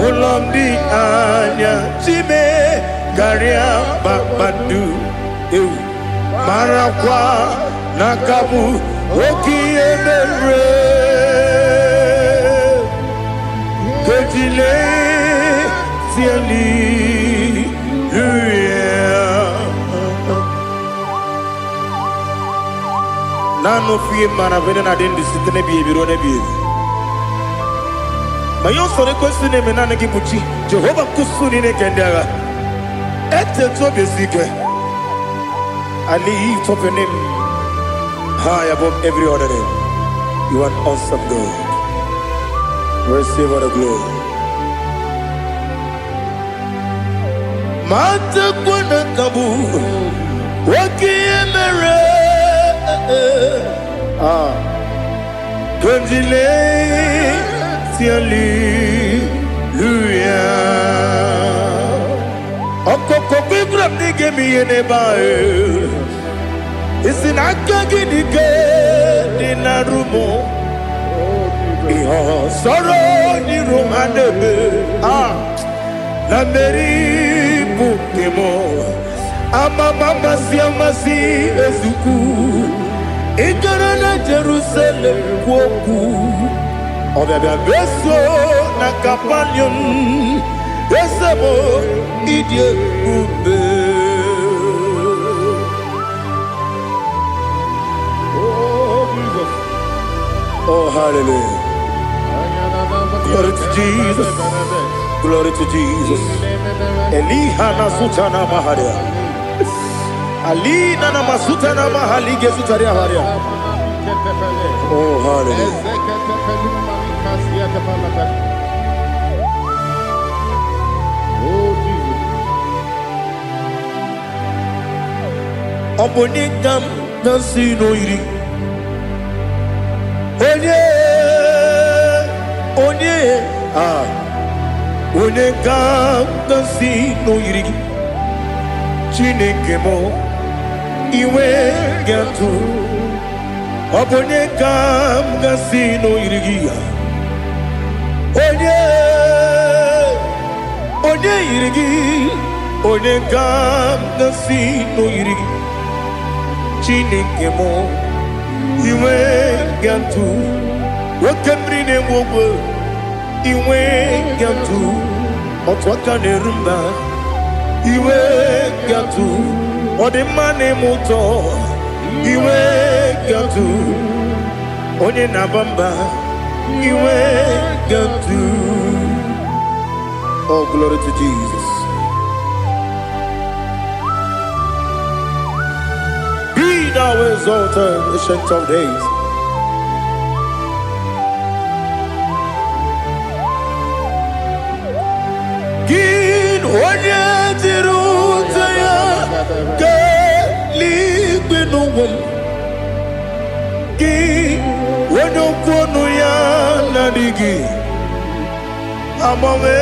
ụlọ m dị anya chime karịa kpakpando ewu marakwa n'aka m oke ihe mere kejile tieli nanu fie mana vene na den disitene bi ebiro ne bi ma yo sore kwesi ne menana gi buchi Jehova kusuni ne kendaga ete to besike I lift up your name high above every other name. You are an awesome God. Receive all the glory. Mata kuna kabu wakiemere Kanjile tiali luya Okoko bibram nige miyene bae Isinaka gidike dinarumo Iho soro ni romanebe La meri bukemo Ama mama siamasi ezuku Ikarana Jerusalem kwoku Obebe beso na kapanion Esebo idye ube Oh, hallelujah. Glory to Jesus. Glory to Jesus. Elihana sutana maharia. Alina na masutana mahali gesutaria haria. Oh, hallelujah. Oh, Jesus. Obonikam nasino iri. Onye ga-agasi n'oyiri gị Chineke m iwe ga-atụ ọ bụ onye ga-agasi n'oyiri gị onye yiri gị onye kam nasi no yiri Chineke mo iwe gantu wakemri ne wogo iwe gantu otwaka ne rumba iwe gantu odemane moto iwe gantu onye nabamba iwe gantu. Oh, glory to Jesus. Be thou exalted, ancient of days. Gin onye tirutaya ke ligbinowel. Gin onye kwonu ya nadigi amame.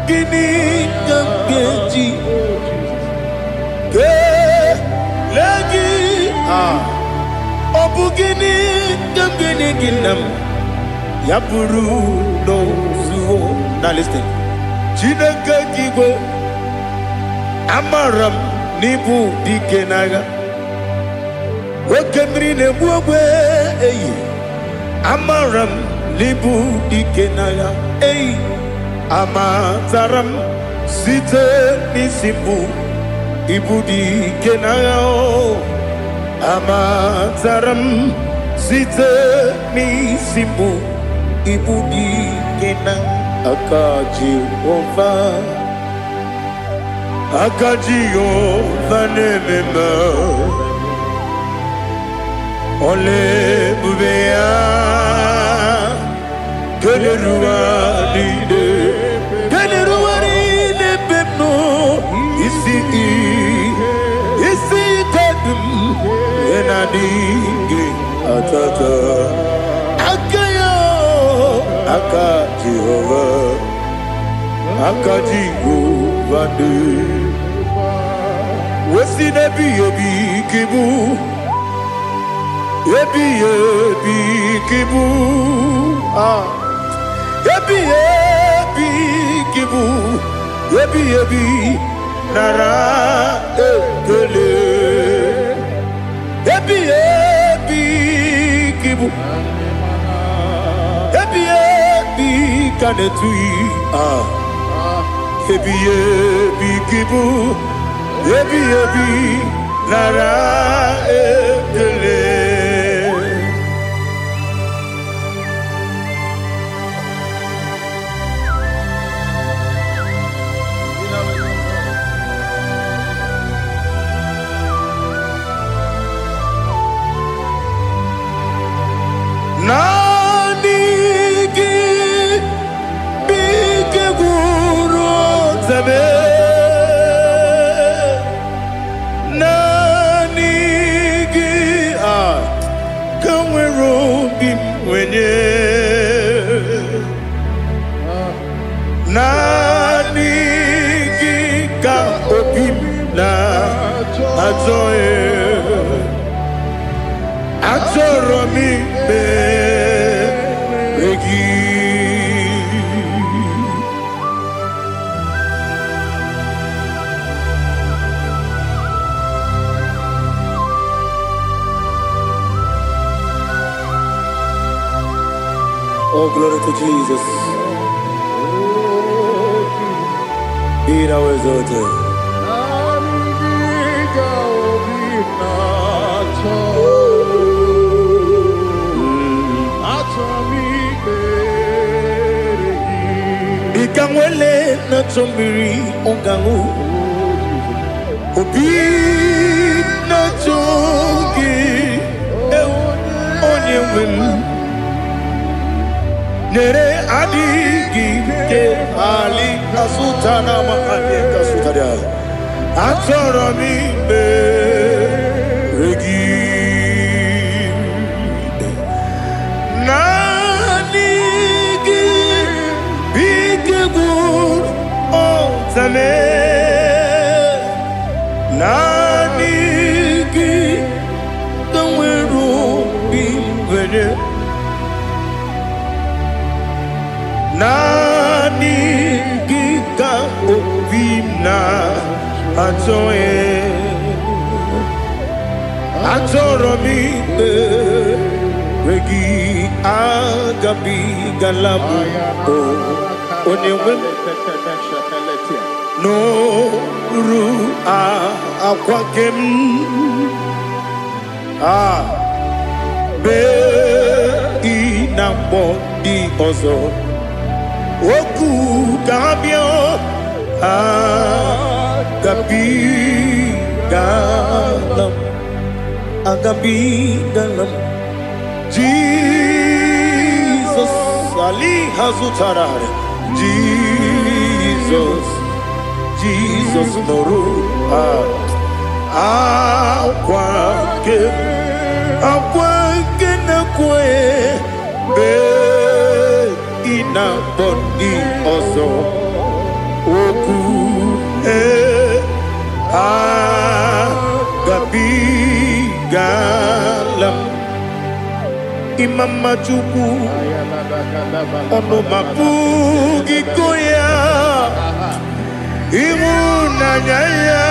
Gini kamgeji ke lagi obu gini kamgeni ginam yapuru no zuo. Now listen. Chineke kigwe amaram nibu dikenaga wakemri ne buogwe eyi amaram nibu dikenaga eyi amataram site nisimbu ibudi kenao amataram site nisimbu ibudi kena akaji ova nemema ole bubea Geleruaride bebno isi kadum enadinge atata akayo akaji ovade wesi nebi ebi kibu ebi kibu Ebi kibu, ebi nara ekele. Ebi kibu, ebi kanetui. Ebi kibu, ebi nara ekele. Nanigi bige guru zabe nanigi kamwero bimwenye nanigi ka obim na azoe Atoromi begi Oh, glory to Jesus. Be thou exalted. Ikamwele na chombiri ongangu Obi na chogi onye wem Nere adigi ke ali kasutana mahane kasutaria Atoromi regi Zame nanigi kamweru bimwenye nanigi Ajoye Ajoromi Regi Agabi Galabu Onewem No Ru Akwakem Be Inambo Di Ozo Oku Gabio Agabi Galam Agabi Galam Jesus Ali Hazutarare Jesus Noru Akwake na kwe Be ina boni ozo Oku Gabi Galam Imam Majuku Ono Mapugi Koya Imuna Nyaya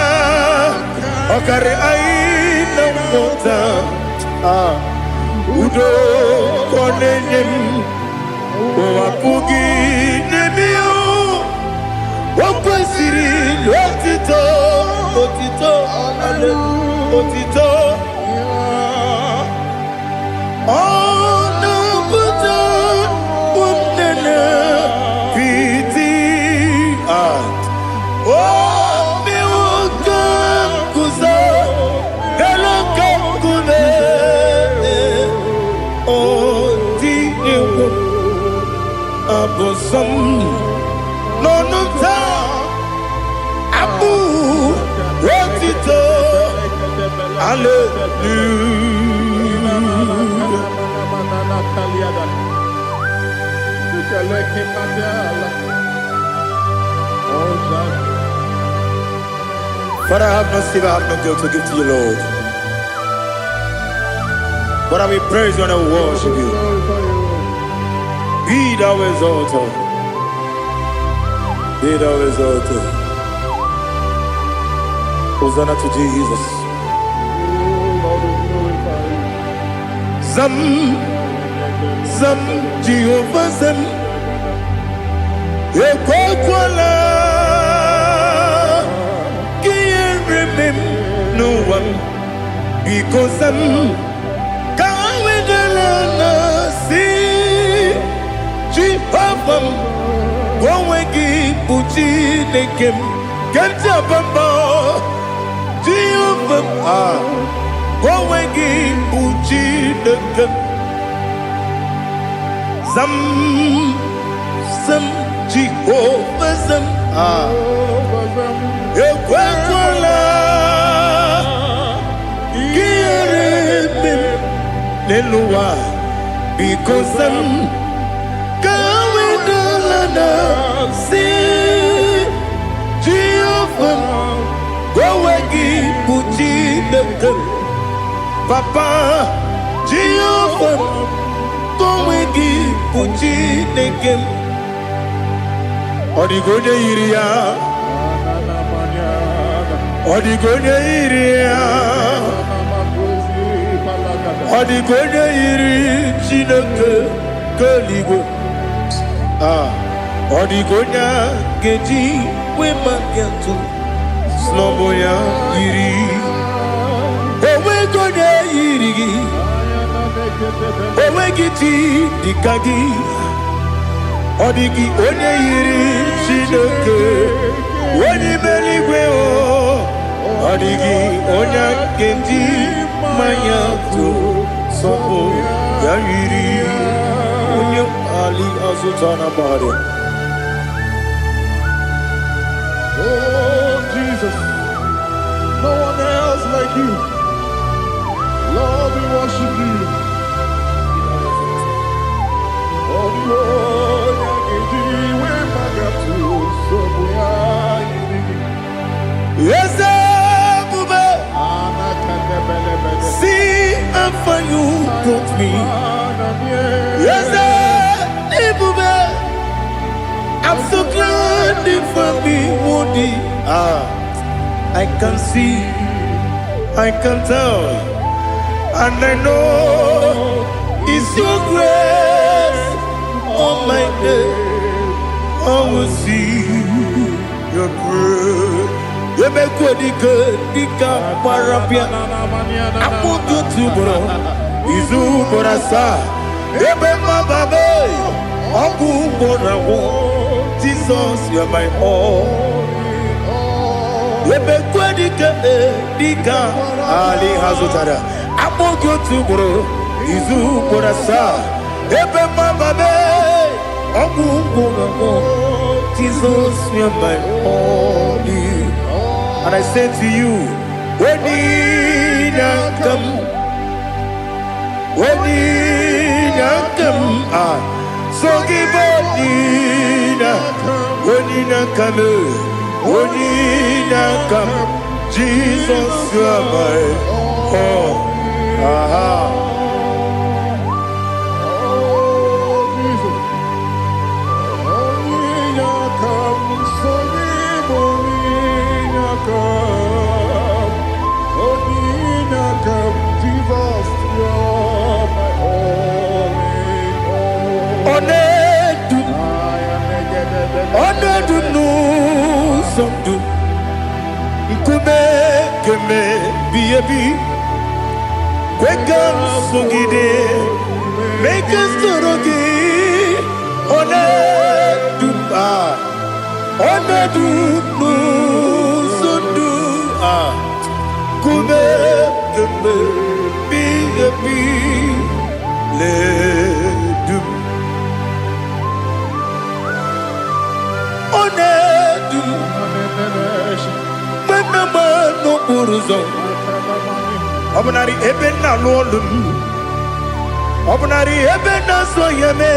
Okare Aina Mota Udo Konenyem Wapugi Nemio Wakwasiri Lotito Otito Otito Ono Buto Umnene Piti Oh Miwoka Kuzo Eloka Kune Oh Tinewo Abosom Nonuta Abu Rotito Father, I have no silver, I have no gold to give to you, Lord. But I will praise you and I will worship you. Be thou exalted. Be thou exalted. Hosanna to Jesus. Zam Jehovah Zam Ekwakwala Can't remember no one because Zam Kawedalana see Jehovah Gwawegi Buchi Nekem Kentabamba Jehovah Gwawegi Buchi Nekem Zam Jehovah Zam Ekwakwala Kieremem Neluwa because Zam Kawedalana see Jehovah Gwawegi Buchi Nekem Papa Jehovah Gwawegi Buchi Nekem Odigonye Iria Odigonye Iria Odigonye Iri Chineke Keligwe Odigonya Geji Wemagentu Sloboya Iri Owegonye Iri Owegiti Dikagi Odigi onye yiri Chineke Onye meligwe o Odigi onye kendi manya to Sopo ya yiri Onye Ali Azutana Bari. Oh Jesus, no one else like you. Lord, we worship you. Oh Lord, yes, Bube. See how far you brought me. Yes, Bube. I'm so glad you found me, Woody. I can see, I can tell, and I know it's your grace. On my day, I will see your grace. You make good, dika parapia. Apo tu bro, izu borasa. Ebe mababe, aku borawo. Jesus, you are my all. Ebe good, dika ali hazutara. Apo tu bro, izu borasa. Ebe mababe, aku borawo. Jesus, you are my all. And I say to you, when you come, so give up, when you come, Jesus, you are my all. Keme biyebi kwekam sugide make us torogi one du sundu kume keme biyebi le du one du no uruzo obunari ebe na lolum obunari ebe na soyeme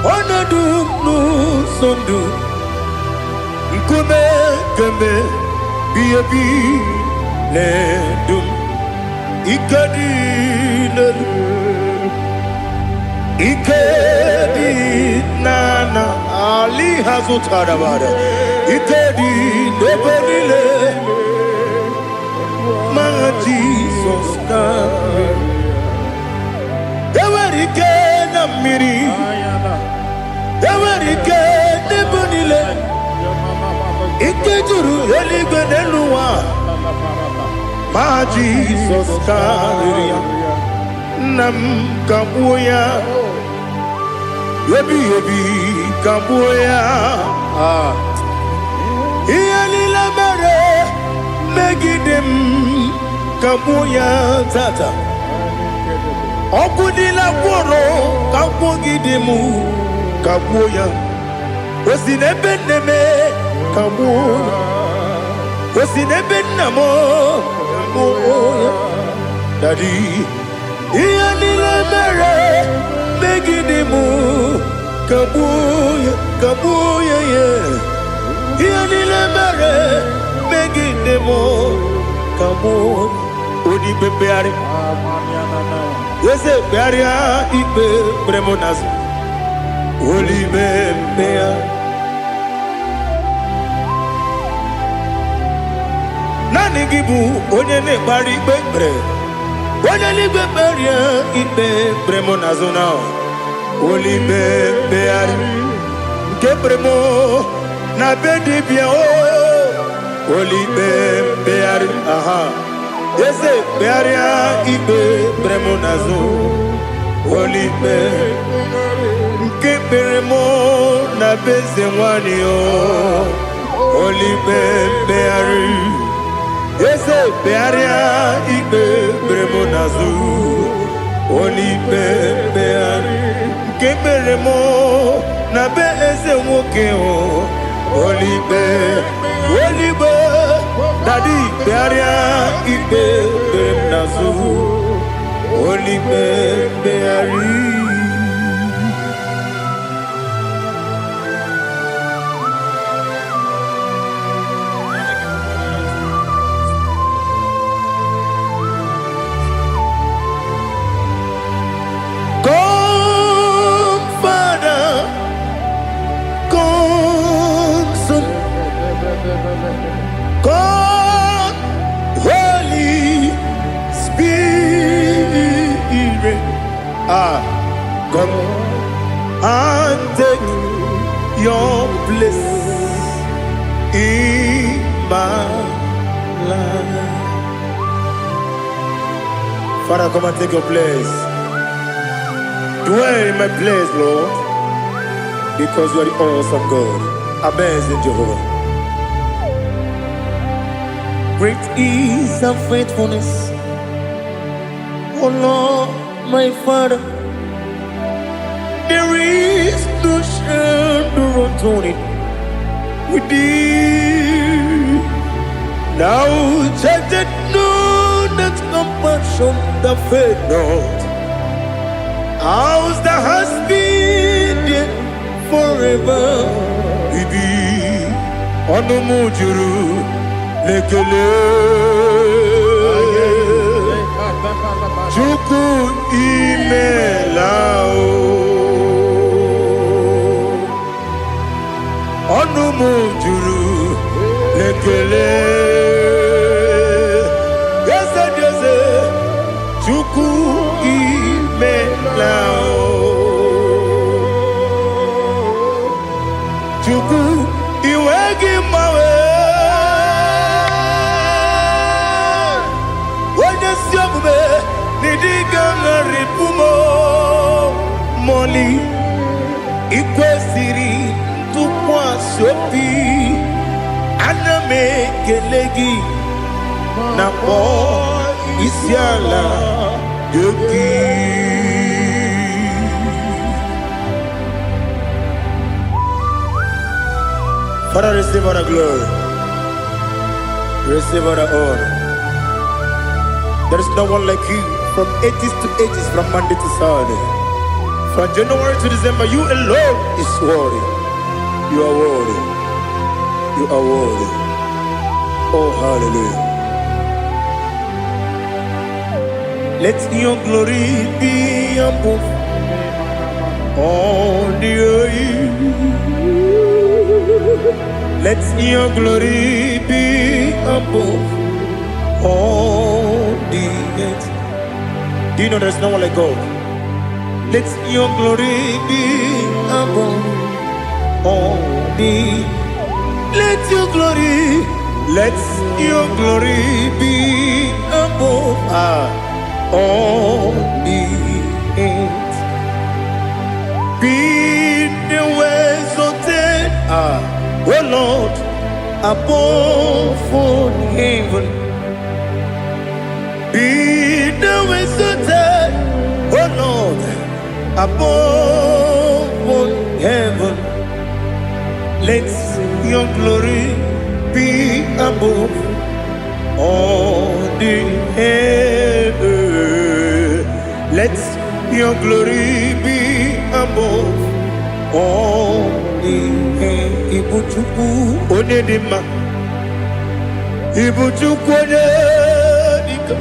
onedu nu sondu nkume keme biebi le dum ikadi nana ali hazutara bada ikedi nebelile ma Jesus kame ewerike na miri ewerike nebelile ikejuru eligwe neluwa ma Jesus kame nam kabuya Yebi kabuya Iyalila mere megidem kabuya tata Okudila kworo kabugidemu kabuya Osinebenneme kabuya Osinebennamo kabuya Daddy Iyalila mere megidemu kabuya yeah Iyalila mere megidemu kabuya Odi bebeari Yese bearia ibe bremonas Oli bebea Nani gibu onye ne bari bebre Onye ni beberia ibe bremonazona Oli bebeari Ke bremo na bedi bia Oli bebeari aha Yese bearia ibe bremonazo Olibe Nke beremo na beze wani Olibe beari Yese bearia ibe bremonazo Olibe beari Nke beremo na beze woke Olibe Daddy, bearia ibe nazu, oli beari. Come, Father, come. come and take your place in my life. Father, come and take your place. Dwell in my place, Lord, because you are the awesome God. Amazing Jehovah. Great is thy faithfulness, oh Lord, my Father. There is no shadow of turning with thee. Now check that know that compassion that faith not. Ours that has been there forever. We be on the mujuru lekele. Chuku imelao. Onu mujuru lekele. Yese yese. Chuku imelao. Chuku iwegi mawe. Wanya siyakume nidiga ngaripumo. Moli ikwesiri tukwa sopi. Aname kelegi na po isiala yoki. Father, receive all the glory. Receive all the honor. There is no one like you from ages to ages, from Monday to Saturday. From January to December, you alone is worthy. You are worthy. You are worthy. Oh, hallelujah. Let your glory be above all the earth. Let your glory be above all the earth. Do you know there's no one like God? Let your glory be above all the. Let your glory be above all the earth. Be the ways of death, oh Lord, above all heaven. Be the ways of death, oh Lord, above all heaven. Let your glory be above all the heaven. Let your glory be above all the heaven. Ibuchuku onedima, Ibuchuku onedika,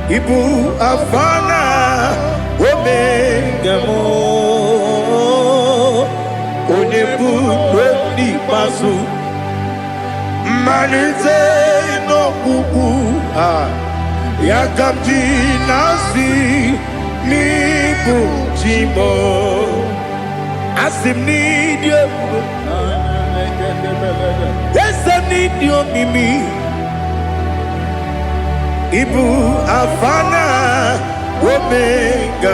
Ibu afana omega mo, onebu weni pasu, manite no kuku yakamji nasi nibu chimo. Asim need you. Yes, I need you, Mimi. Ibu afana omega.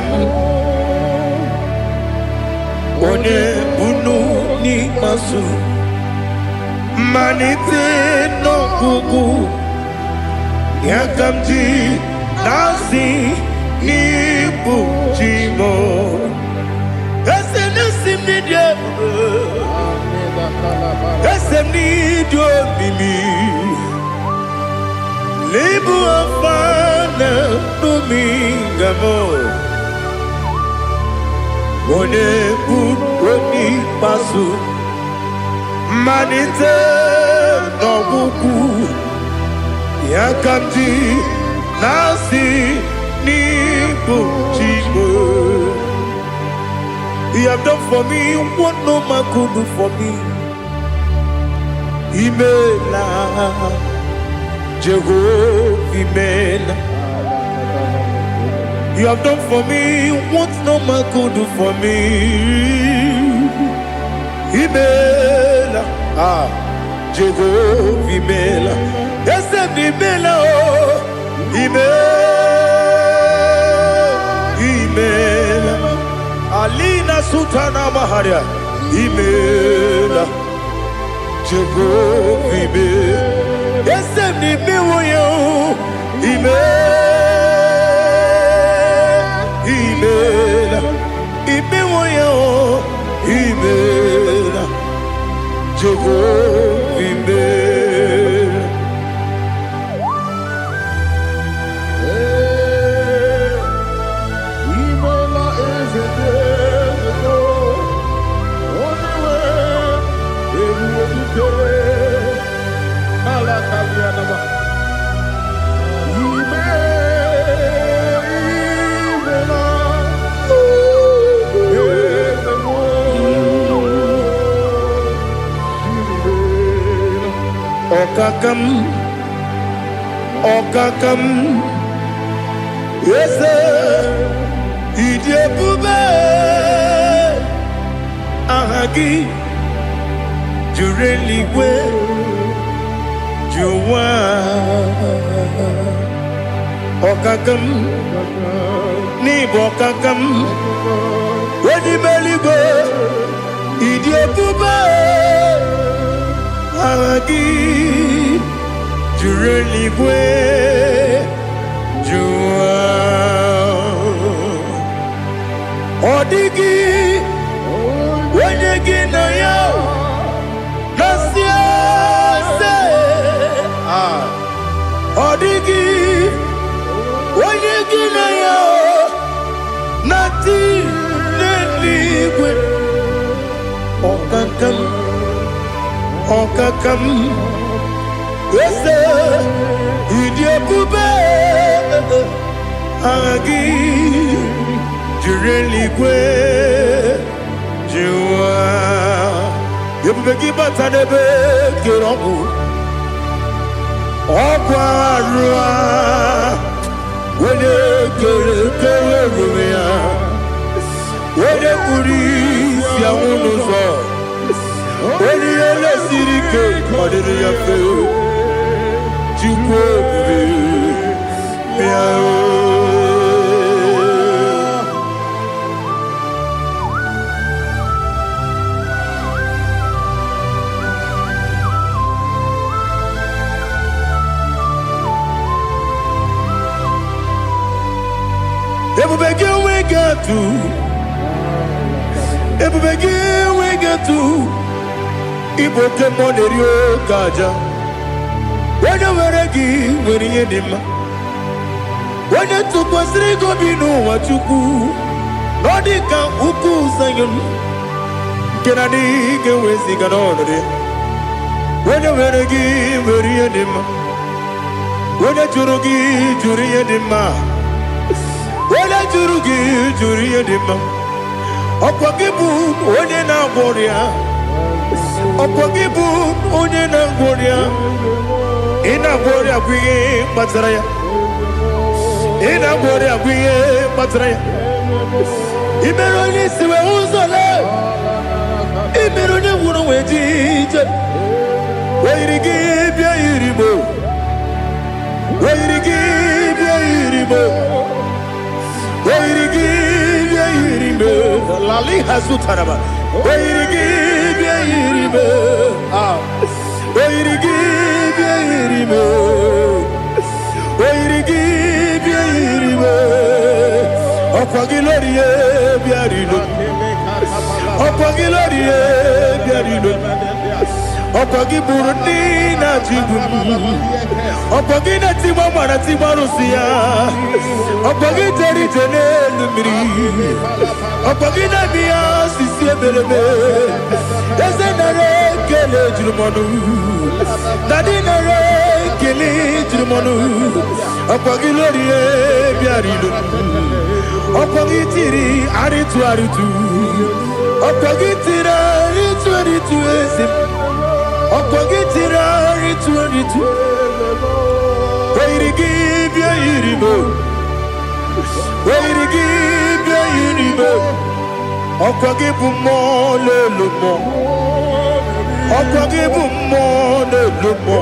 One bunu ni masu. Manite no kuku. Yakamji nasi nibu chimo. Esem need you. Esem need you, Mimi. Lebu afana numingamo. One buni pasu. Manite no buku. Yakamji nasi nibu chimo. He have done for me what no man could do for me. Imela, Jehovah, Imela. You have done for me what no man could do for me. Imela, Jehovah Imela, yes, Imela, Imela, Alina Sutana Maharia, Imela, Jehovah Imela, yes, Imela, Imela, Jehovah Imela. Imela is a day, only way, Alakalianaba. Okakam, yes, Idebube, Ahagi, Jureligwe, Juwa, Okakam, Nibokakam, Wedimeligo, Idebube, Ahagi, Jureligwe, Juwa, Odigi, Wenyegi na yo, Nasia se, Odigi, Wenyegi na yo, Nati neligwe, Okakam, Okakam. Yes, Idebube, Agi, Jureligwe, Juwa. You begin but I never get on. Okwarua, when you get when you police, Yamuno, when you see the cake, what did you feel? we get to Igbo kemonerio kaja. When you were a gay, when you did, when you took us, they go be no what you do. Nodika Uku Sayon Kennedy get with the Ganone. When you were a gay, when you did, when you Jurugi, Juria Dima, when you Jurugi, Juria Dima, Opagibu, Odena Boria, Opagibu, Odena Boria. Ina boria kuye matraya. Ina boria kuye matraya. Imeroni siwe uzole. Imeroni wuno wejije. Weirigi bia iribo. Weirigi bia iribo. Weirigi bia iribo. Lali hasutaraba. Weirigi bia iribo. Weirigi bia iribo. Weirigi bia iribo. Okwagilorie bia iribo. Okwagilorie bia iribo. Okwagiburundi na jibu. Okwagina timama na timarusia. Okwagiteri jene lumiri. Okwagina biya sisi ebelebe. Ezenare kele jirumonu. Nadinare kele jirumonu. Okwagilorie bia iribo. Okwagitiri aritu aritu. Okwagitira aritu aritu esim. Okwagitira aritu aritu. Weirigi bia iribo. Oirigibia yiribe. Okwagibu mo lelumo. Okwagibu mo lelumo.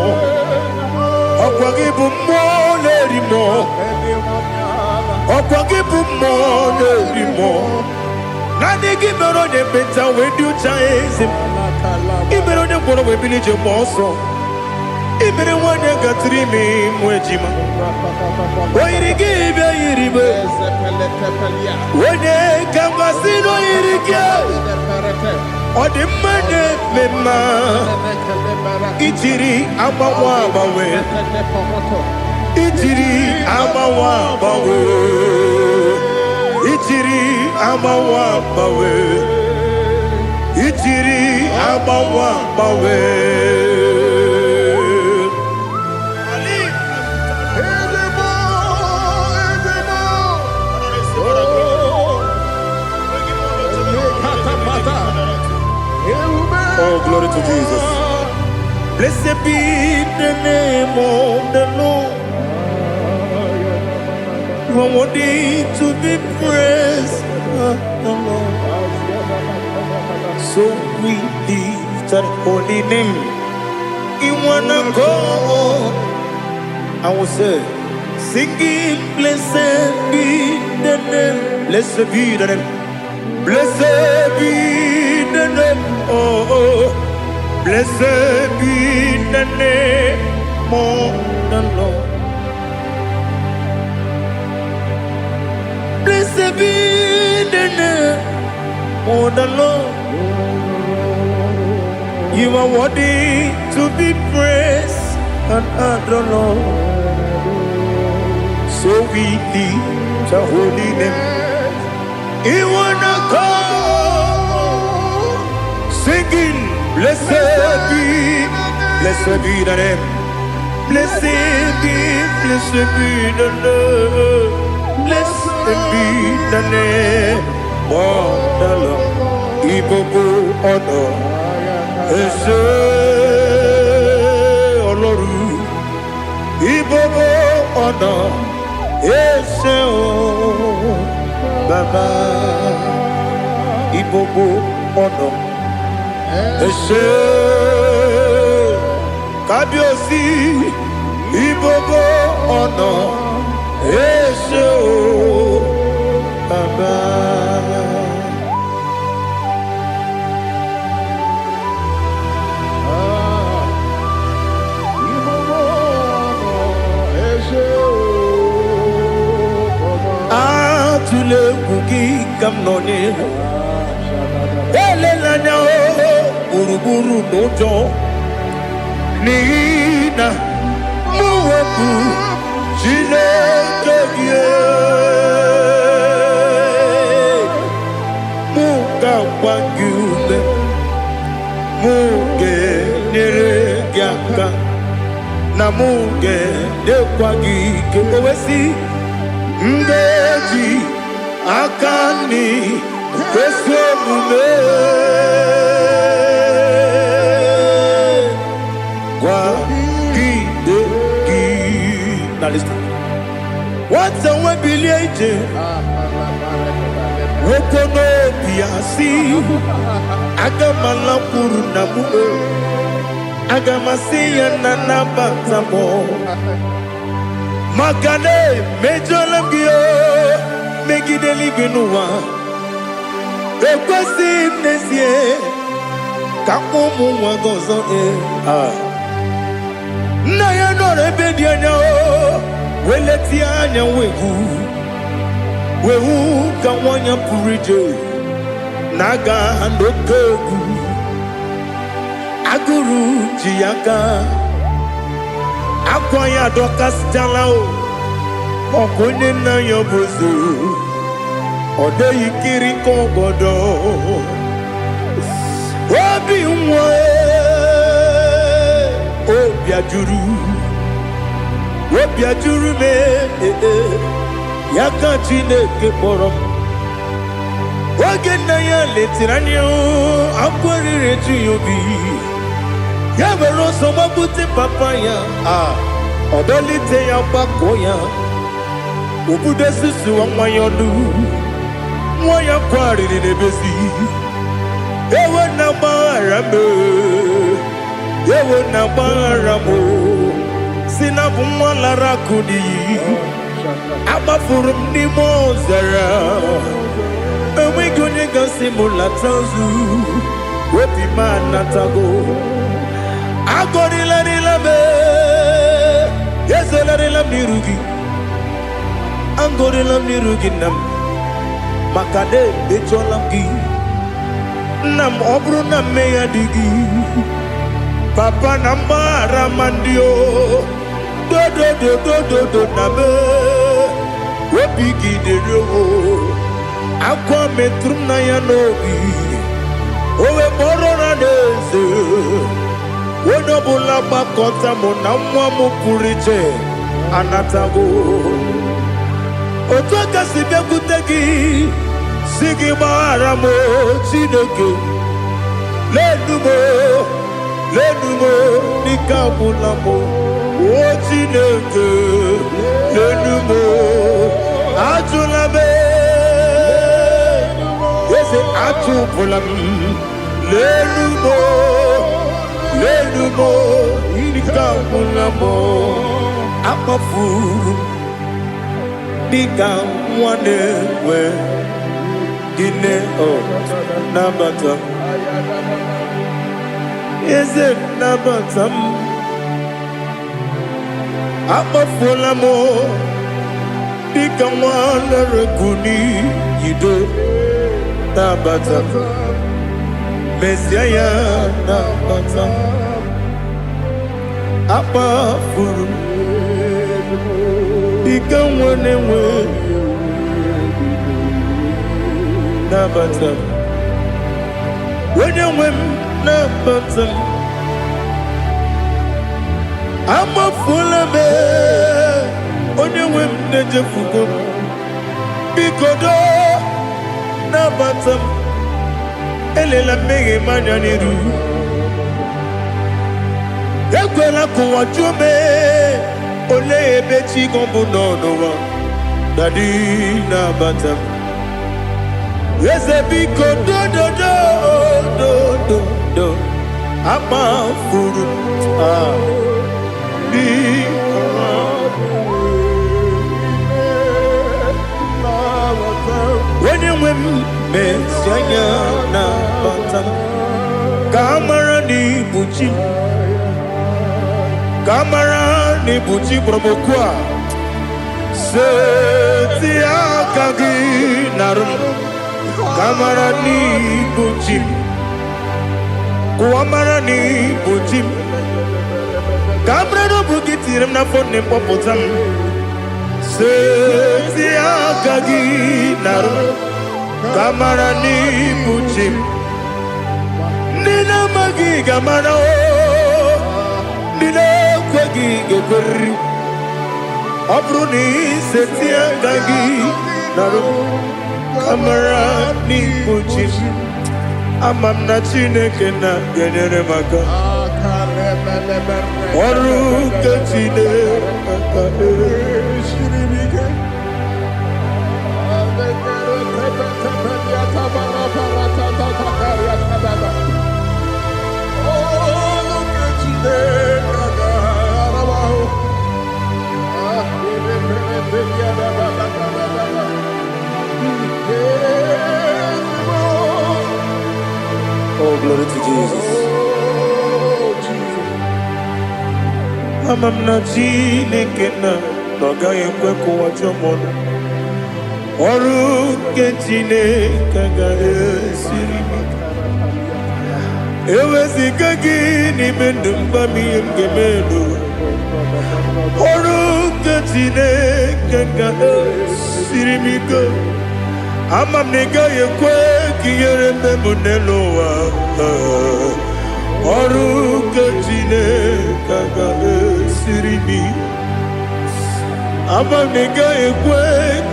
Okwagibu mo lerimo. Okwagibu mo lerimo. Nani gimero de beta we do chaizim. Imero de bono we bilije moso. Imere wane gatrimi mwejima. Oirigibia yiribe. Wene kamasino yirige. Odimane mema. Itiri amawa bawe. Itiri amawa bawe. Itiri amawa bawe. Itiri amawa bawe. Oh, glory to Jesus. Blessed be the name of the Lord. You are worthy to be praised. So we lift our holy name. You wanna go? I will say, singing, blessed be the name. Blessed be the name. Blessed be the name. Oh, blessed be the name of the Lord. Blessed be the name of the Lord. You are worthy to be praised and adored, Lord. So we lift your holy name. You wanna call, singing, blessed be the name. Blessed be the Lord. Blessed be the name of the Lord. Igbo honor. Ese Oloru. Igbo honor. Ese o Baba. Igbo honor. Ese Kabiosi. Igbo honor. Ese o Baba. Atule kuki kamnoni. Elelanya o uruburu nojo. Nina muweku. Chineke muka wangyume muge neregiaka na muge dekwagike owesi ngeji akani kwesomume kwa Now listen. What's the way biliaje? Wokono biasi. Agamala kurunamu. Agamasiya nanabatamo. Magane mejolamgio. Megideli binua. Ekwesi mnesie. Kamumu wagozo na ya no rebedianya o weleti anya wehu ka wanya purije naga ndokogu aguru jiyaka akwanya dokas jalao okonye na yobozo ode yikiri kogodo obi nwa Obiajuru me Yaka Chineke kpọrọ oge nna ya letiri anya akwarịrị eju ya obi ya were ọsọ gbapute papa ya ọdọlite ya gbakọ ya Ubude susu wa mwayonu Mwaya kwari ni nebezi Ewe na marame Ewe na maramo Sinabu mwala rakudi Abafurum ni mozara Ewe gonye gasi mula tanzu Wepi manatago Agorila nilabe Yezela nilam nirugi Angorila nirugi nam Makade becholamgi Nam obru nam meya digi Papa namara mandio Do do do do do do nabe Wepigi de rogo Akwa metrum na yanogi Owe moro na neze Wenobula bakota mo na mwa mo puriche Anatago Otoka sibe kutegi Sigi maramo Chineke Lenumo Nikabulamo O Chineke Lenumo Ajulabe Yese Ajupulam Lenumo Nikabulamo Amafu Nika mwane we Dine o Nabata Is it Nabatam Amafulamo Nika mwane rekuni Yido Nabata Messiah Nabata Amafuru Ika mwane we Nabatam When you win Nabatam I'm a full of it When you win Nejafugo Bikodo Nabatam Elela mege manyaniru Yakwela kuwa jume Ole ebechi gombu nonowa Dadi Nabatam Yes, a big do. I'm a fool. When you win, Messiah, Kamara ni Buchi. Kamara ni Buchi Promokwa. Setia Kagi Narum. Kamarani Buchim Kuamarani Buchim Kamrano Bukitiram na phone popotam Setia Kagi Naru Kamarani Buchim Nina Magi Gamana Nina Kwagi Gabri Abruni Setia Kagi Naru Kamarani Buchim Amamna Chineke na genere maka Oru Kachine Shiribike Oh, glory to Jesus. Amamna Chineke na noga yekwe kuwa chomono. Oru Chineke ga esiri. Ewezi kagi ni mendumba miyemgemenu. Oru Chineke ga esiri miko. Amam nega yekwe kiyere memuneloa Oru Chineke ga esiri. Amam nega yekwe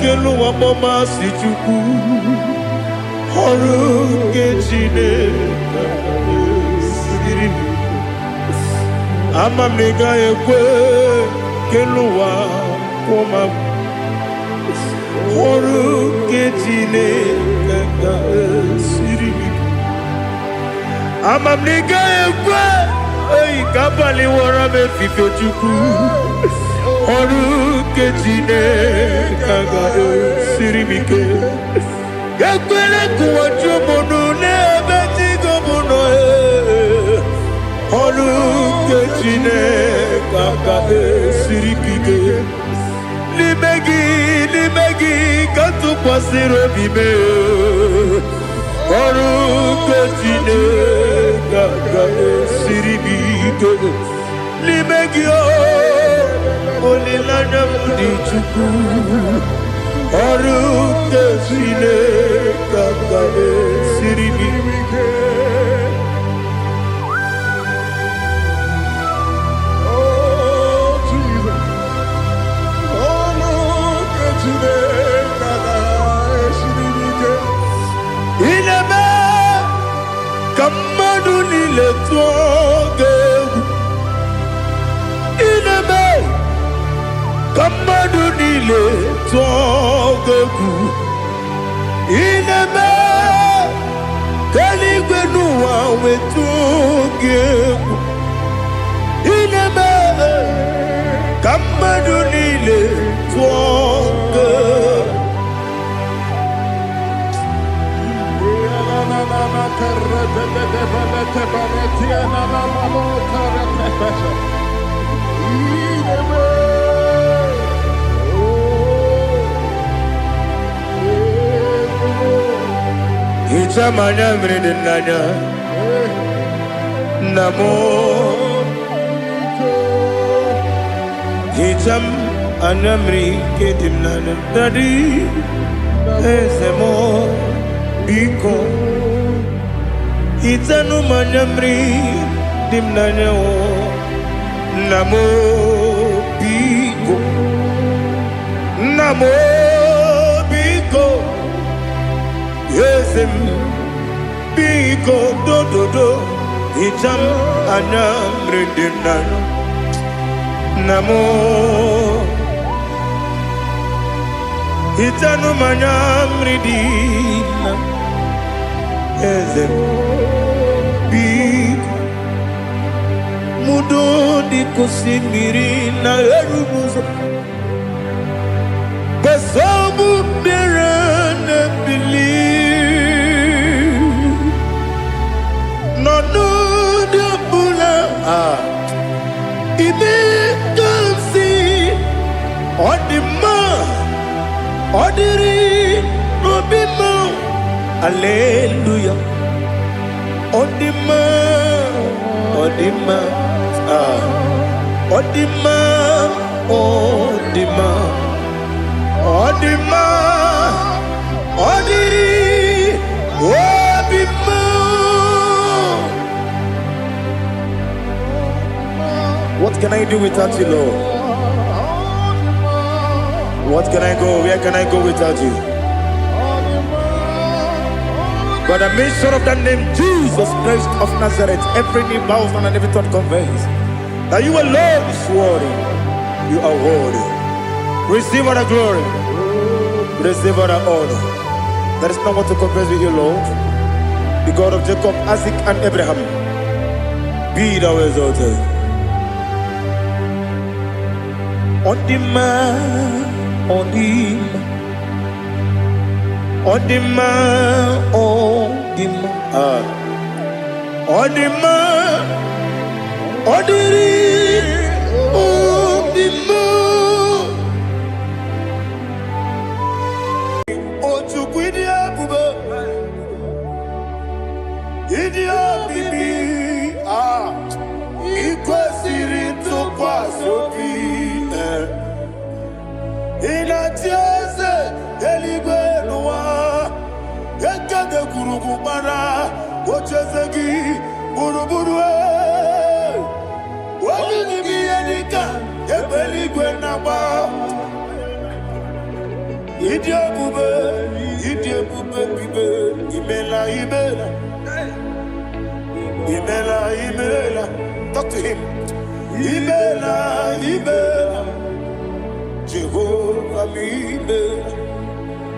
keluwa mama si chuku Oru Chineke ga esiri. Amam nega yekwe keluwa mama ọrụ nke Chineke ga-esiri ike. Ama m na ị gaghị ekwe oyi ka abalị wara m efife Chukwu. Ọrụ nke Chineke ga-esiri m ike. Ekwere kụwa chụmụnụ n'ebe Chigo bụ nọ. Ọrụ nke Chineke ga-esiri m ike. N'ime gị ka tụkwasịrị obi m. Ọrụ nke Chineke ga-esiri m ike. N'ime gị olileanya m dị Chukwu. Ọrụ nke Chineke ga-esiri m ike. Ineme ka mmadụ niile tụọ gị egwu. Ineme ka mmadụ niile tụọ gị egwu. Ineme ka eluigwe n'ụwa wee tụọ gị egwu. Ineme ka mmadụ niile tụọ gị egwu. Hicham anya mmiri dị n'anya nna m. Hicham anya mmiri nke dị m n'anya Daddy eze m biko. Hitanụ m anya mmiri dị m n'anya nna m biko. Nna m biko. Eze m biko dododo. Hicham anya mmiri dị m n'anya nna m. Hitanụ m anya mmiri dị na eze m biko. Mudo dị ka osimiri na erumuzo. Besobu mmiri na-ebili. N'ọnụ dị ọbụla ime ka m si ọ dị mma. Ọ dịrị n'obi m. Hallelujah. Ọ dị mma. Ọ dị mma. Ọ dị mma. Ọ dị mma. Ọ dị mma. Ọ dịrị obi m. What can I do without you, Lord? What can I go? Where can I go without you? By the mention of that name, Jesus Christ of Nazareth, every knee bows down and every tongue confesses that you alone is worthy. You are worthy. Receive all the glory. Receive all the honor. There is no one to compare with you, Lord. The God of Jacob, Isaac, and Abraham. Be thou exalted. On the man, on the man. On the man, on the man, on the man, on the man. Oh, to quit ya, booba. Idiot, baby. Equal Siri to Quasopi. In a tears, Eligwe. Ekade kurukubara, ochezegi, buruburu. Wali ni biyedika, ebeligwe naba. Idie bube bibe, imela. Talk to him. Imela. Jehovah mi imela.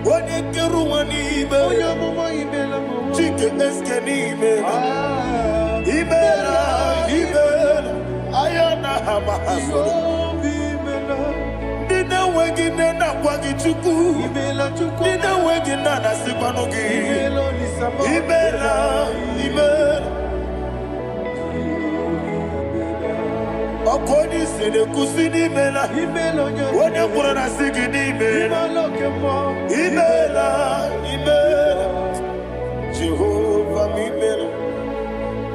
Onyekeruwa n'ime. Chike eske n'ime. Imela, imela. Ayana hamahasoro. Nina wegi nena kwagi chuku. Nina wegi nana sipanugi. Imela, imela. Okodi sede kusini mela. Wone kurana sigidi mela. Imela, imela. Jehovah imela.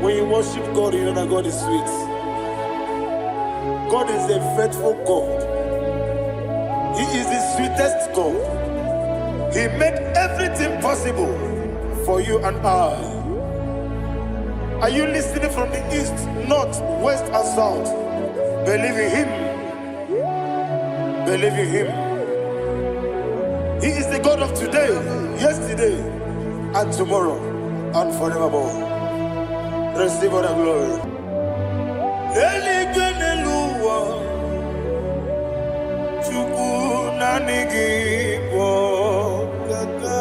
When you worship God, you know that God is sweet. God is a faithful God. He is the sweetest God. He made everything possible for you and I. Are you listening from the east, north, west, and south? Believe in Him. Believe in Him. He is the God of today, yesterday, and tomorrow, and forevermore. Receive all the glory. Eligeneluwa, Chukwu nanigi bokaka,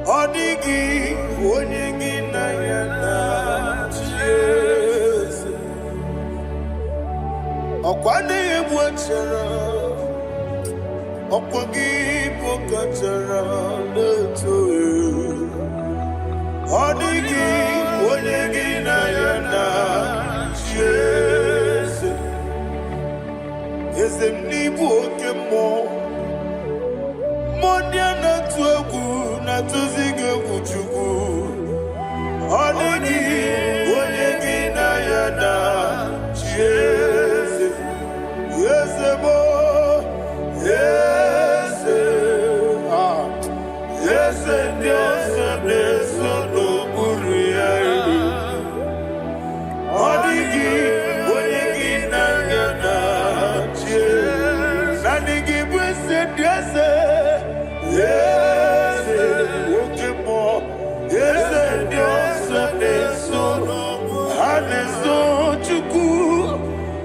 Odigi onyegi na yana Jesu. Okwane ebwachara, Okwagi bokachara letoe. Odigi onyegi na yana Jesu. Ezemnibu okemo. Modiana tuegu na tuzige kuchugu. Odigi onyegi na yana Jesu. Yesebo, yese, yese Dios neso no muriari. Odigi, onyegi na yana Jesu. Nanigi bwese Diose, yese, okemo, yese Dios neso no haneso chuku.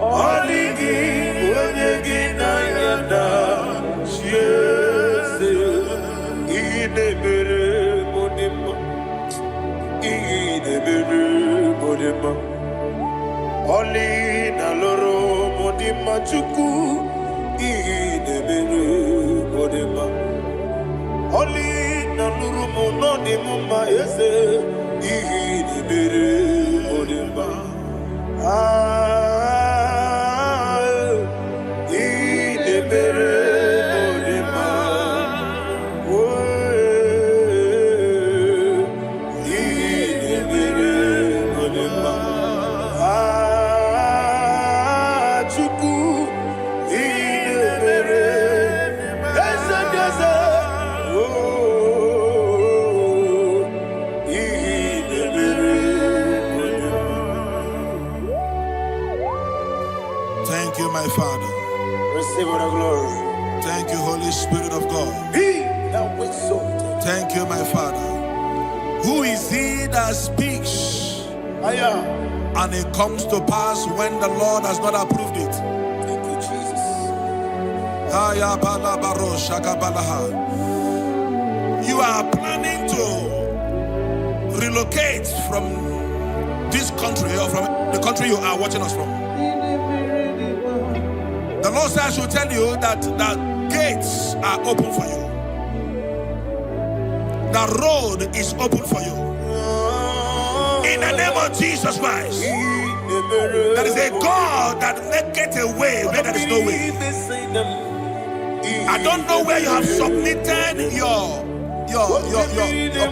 Odigi, onyegi na yana Jesu. Idebere modima, idebere modima. Oli na loro modima chuku. Idebere modima. Oli na luru monodi muma ese. Idebere modima. Idebere modima. Idebere modima. Chukwu idebere. Eze deze. Idebere modima. Thank you, my Father. Receive all the glory. Thank you, Holy Spirit of God. He that waits so. Thank you, my Father. Who is he that speaks Aya. and it comes to pass when the Lord has not approved it? Thank you, Jesus. Aya bala baro shaka balaha. You are planning to relocate from this country or from the country you are watching us from. The Lord says I should tell you that the gates are open for you. The road is open for you. In the name of Jesus Christ. There is a God that maketh a way where there is no way. I don't know where you have submitted your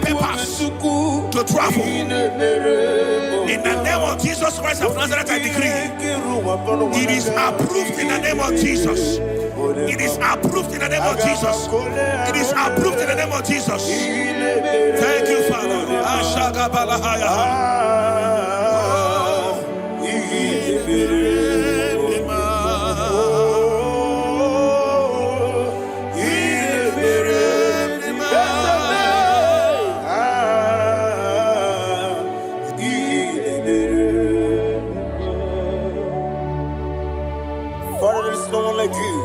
papers to travel. In the name of Jesus Christ of Nazareth, I decree it is approved in the name of Jesus. It is approved in the name of Jesus. It is approved in the name of Jesus. Thank you, Father. Father, there is no one like you.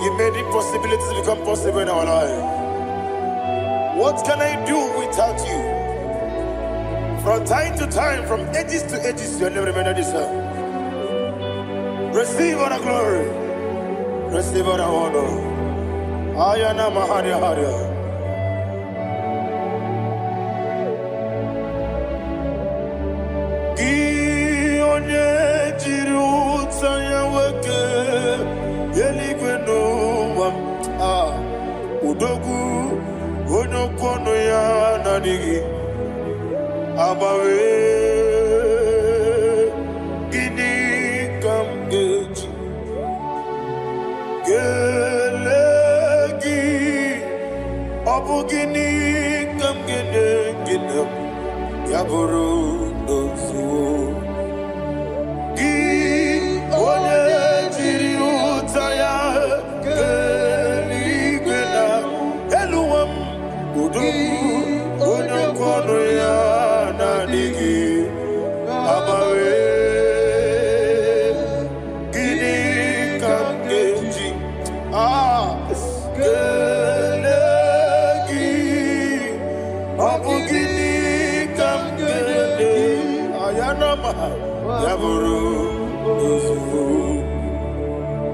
You made impossibilities become possible in our life. What can I do without you? From time to time, from ages to ages, you never remain the same. Receive all the glory. Receive all the honor. Ayana Maharia Haria. Udogu onokono ya nadigi abawe gini kamgeji gelegi abu gini kamgene ginem yaburu dosuo gi onye jiri utaya onokono ya nadigi abawe gini kamgeji gelegi abu gini kamgene ayanama yaburu ozufu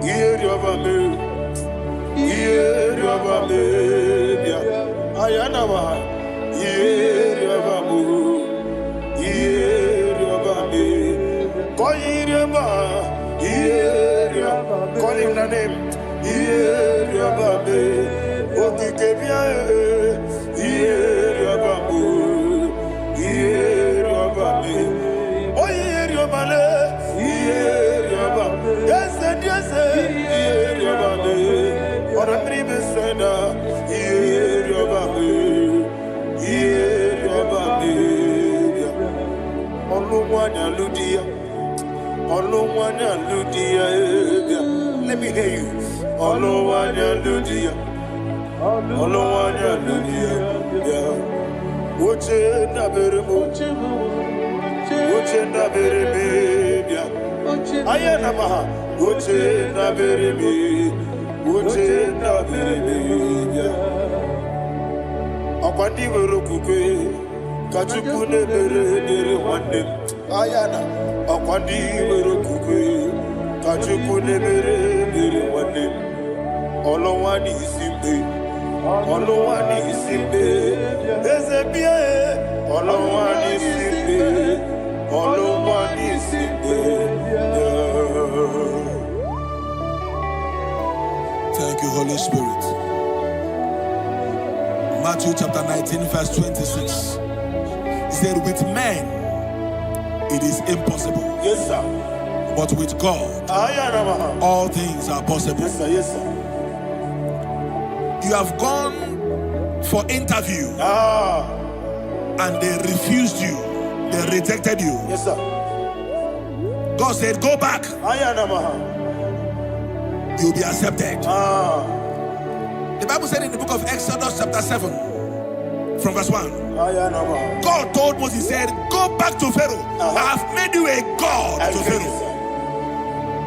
yeri obame bia ayanama yeri obamu yeri obame koyirema yeri call him the name yeri obame okikebia yeri obamu yeri obame oyeri obale yeri obame yes yeri obame ora tribe sena yeri obame let me hear you. Uche na bereme ayana maha uche na bereme akwandi werokukwe kachuku nebere dere wande ayana akwandi werokukwe kachuku nebere dere wande olowani isimbe ezebia olowani isimbe Thank you, Holy Spirit. Matthew chapter 19, verse 26. He said, with men it is impossible. Yes, sir. But with God, all things are possible. Yes, sir. Yes, sir. You have gone for interview and they refused you. They rejected you. Yes, sir. God said, go back. You'll be accepted. The Bible said in the book of Exodus chapter 7 from verse 1, God told Moses, he said, go back to Pharaoh. I have made you a God to Pharaoh.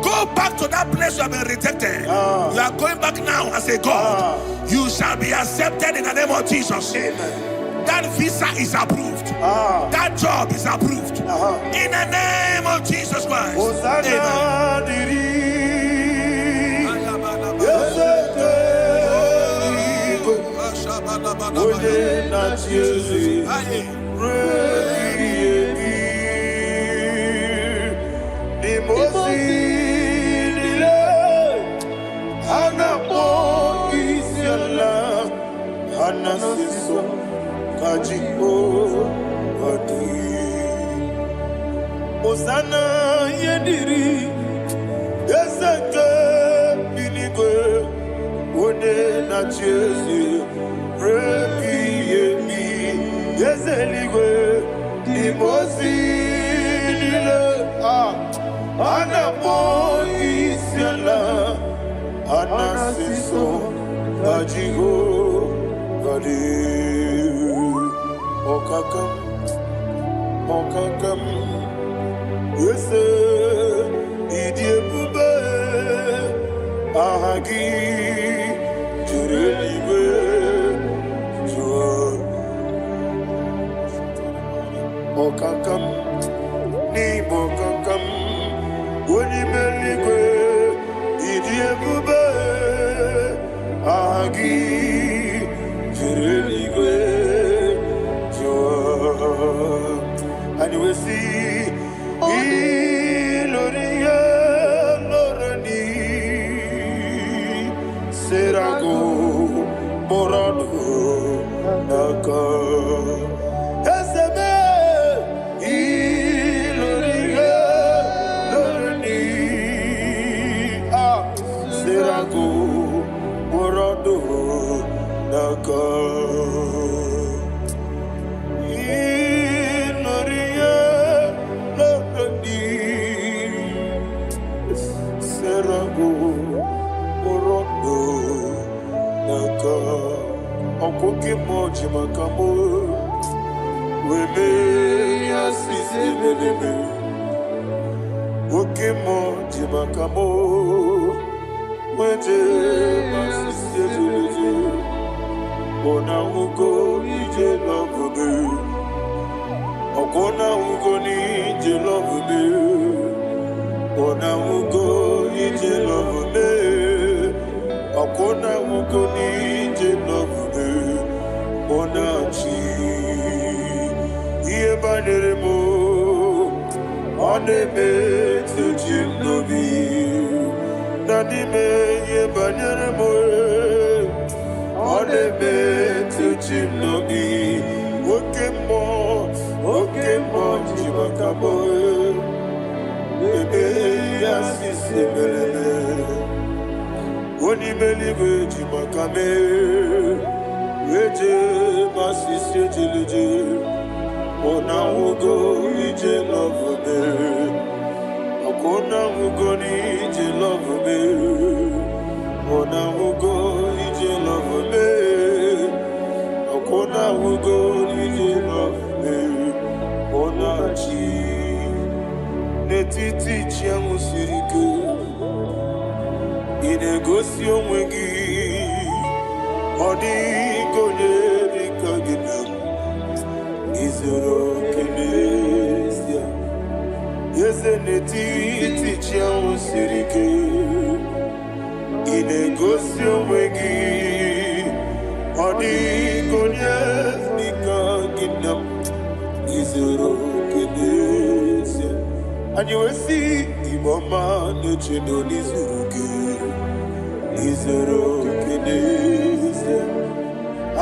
Go back to that place you have been rejected. You are going back now as a God. You shall be accepted in the name of Jesus. Amen. That visa is approved. That job is approved. In the name of Jesus Christ. Amen. Osana yediri ezeke binigwe ode na chezi repi yemi ezeligwe imosi nile anapo isiala anasiso ajigo gadi okakam Yese, idi ebube, ahagi. si iloria lorani serago morado naka eseme iloria lorani serago morado naka Okoke moji makamo wele asise leleme Oke moji makamo weje asise leleme Ona ugo ije love me Okona ugo ni ije love me Ona ugo ije love me Okona ugo ni ije love me Onachi Iye banere mo Onebe tuji nobi Nadime iye banere mo Onebe tuji nobi Oke mo jimakabo Ebe yasisi melele Oni believe jimakame Weje masisi jileje Ona ugo ije love me Akona ugo ni ije love me Ona ugo ije love me Akona ugo ije love me Ona chi Netiti chiamu sirike Inegosi onwegi Odigonye dikagina Izoro kenesia Yezeneti tichiamu sirike Inegosi onwegi Odigonye dikagina Izoro kenesia Anyiwesi imama nechino nizuruke Izoro kenesia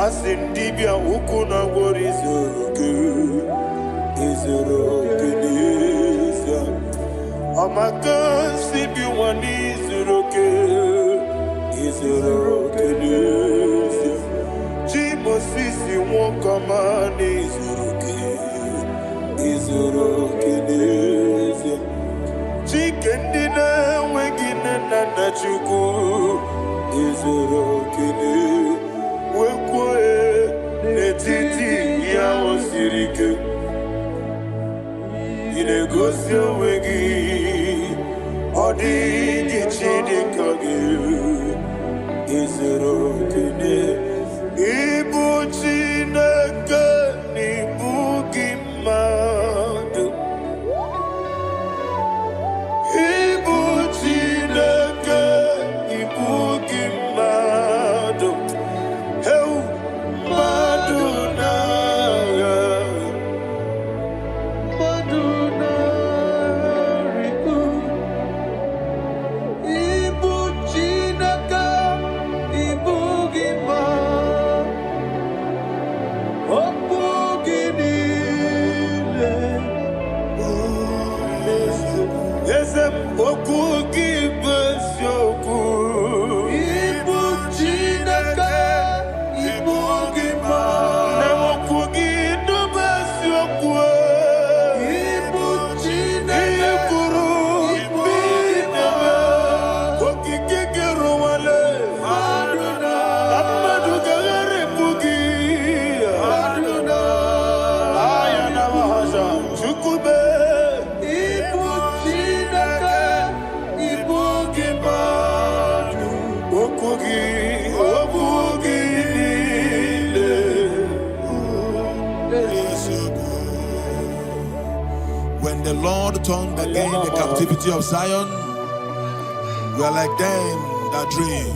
Asindibia ukuna gori Izoro kenesia Amakansi biwani Izoro kenesia Chimosisi wakamani Izoro kenesia Chikendina wegina nana chuku Izoro kenesia Wekwe netiti ya osirike Inegosi onwegi Odigi chidikage Izoro kenesia Ibu Chineke n'ibu gị mmadụ Ibu Chineke n'ibu gị mmadụ Heu mmadụ n'agha Mmadụ n'arịgo Ibu Chineke n'ibu gị mmadụ Okwu gị niile Eze m okwu gị bụ eziokwu Ibu Chineke ibu gị mmadụ Na okwu gị dube eziokwu Ibu Chineke ikwuru ibu gị mmadụ Okike gị rụwale mmadụ ga-agharịpụ gị Aya na mahasha Chukwube Ibu Chineke ibu gị mmadụ Okwu gị niile When the Lord turned again the captivity of Zion, we are like them that dream.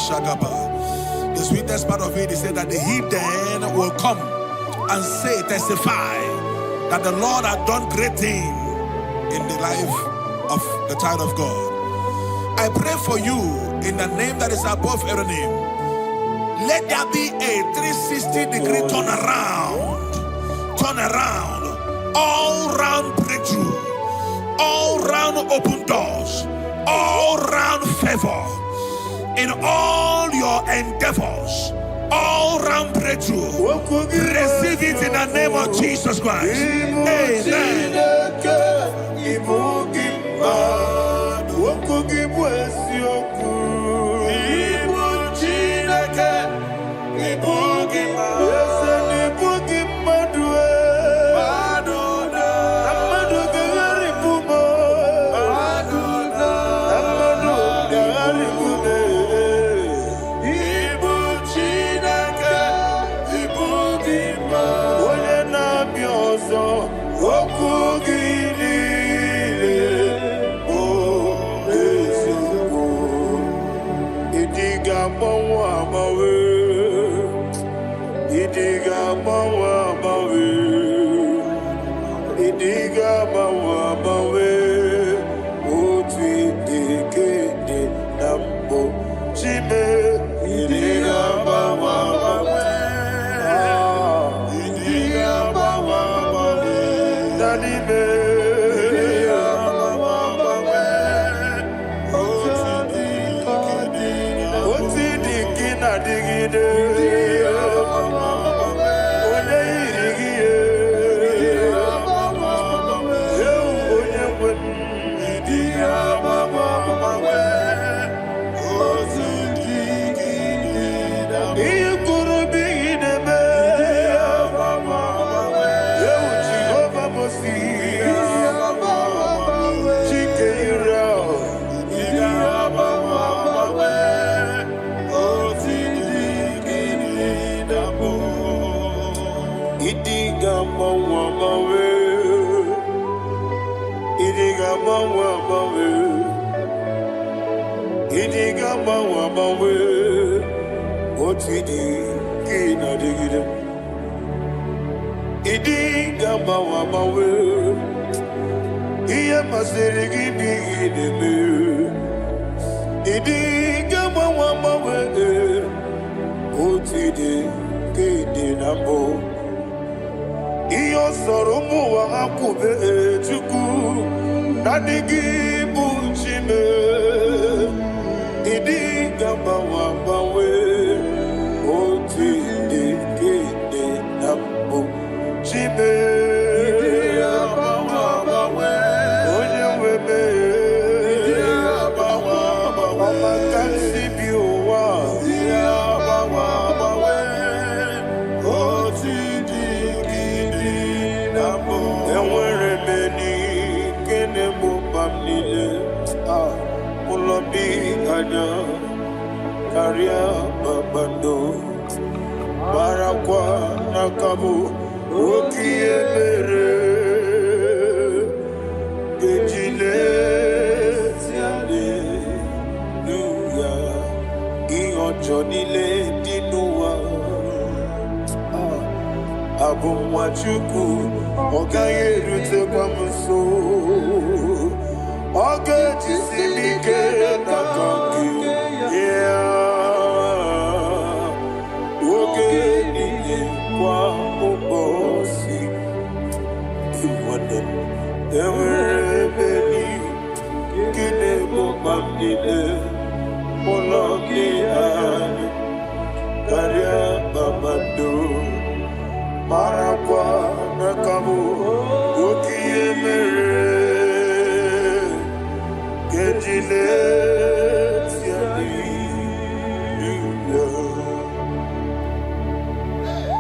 Shagaba. The sweetest part of it is said that the heathen will come and say, testify that the Lord had done great thing in the life of the child of God. I pray for you in the name that is above every name. Let there be a 360-degree turn around, all round breakthrough, all round open doors, all round favor in all your endeavors, all round breakthrough. Receive it in the name of Jesus Christ. Amen.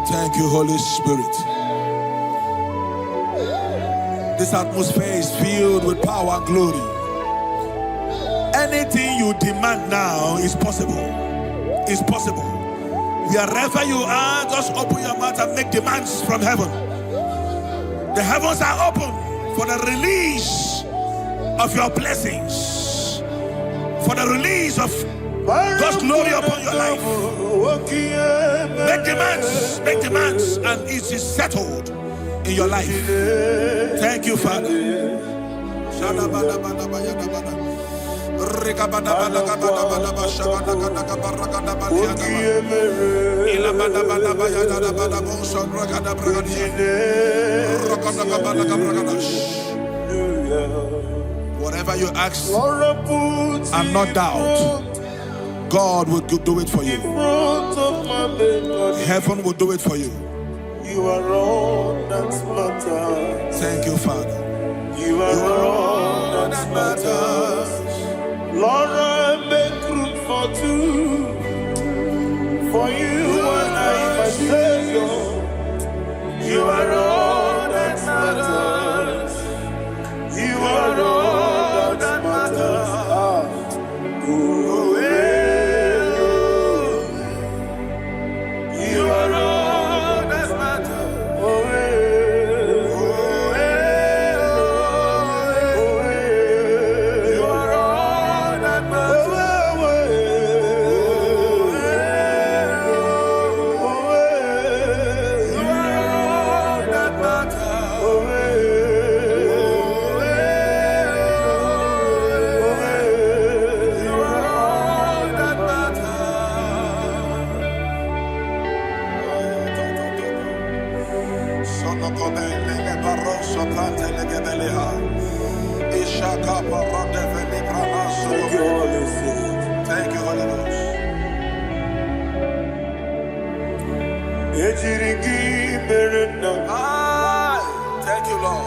Thank you, Holy Spirit. This atmosphere is filled with power and glory. Anything you demand now is possible. It's possible. Wherever you are, just open your mouth and make demands from heaven. The heavens are open for the release of your blessings, for the release of God's glory upon your life. Make demands, and it is settled in your life. Thank you, Father. Whatever you ask and not doubt, God will do it for you. Heaven will do it for you. You are all that matters. Thank you, Father. You are all that matters. Lord, I make room for two. For you and I, my Savior. You are all that matters. You are all that matters. You are all that matters. You are all that matters. Thank you, Holy Ghost. Thank you, Lord.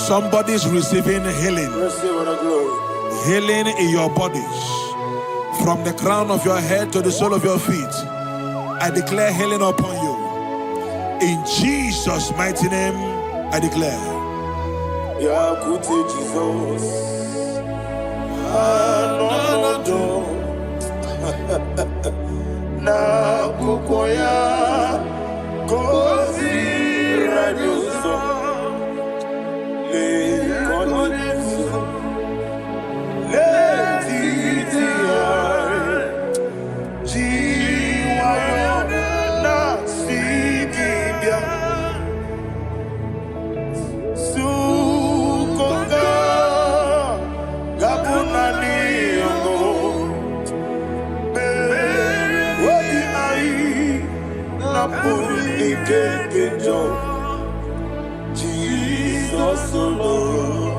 Somebody's receiving healing. Healing in your bodies. From the crown of your head to the sole of your feet. I declare healing upon you. In Jesus' mighty name, I declare. Jesus. Na kukoya kozi radioso le konitsu le titiare jiwayo na sigibia sukoga gabunani yongo Jesus alone,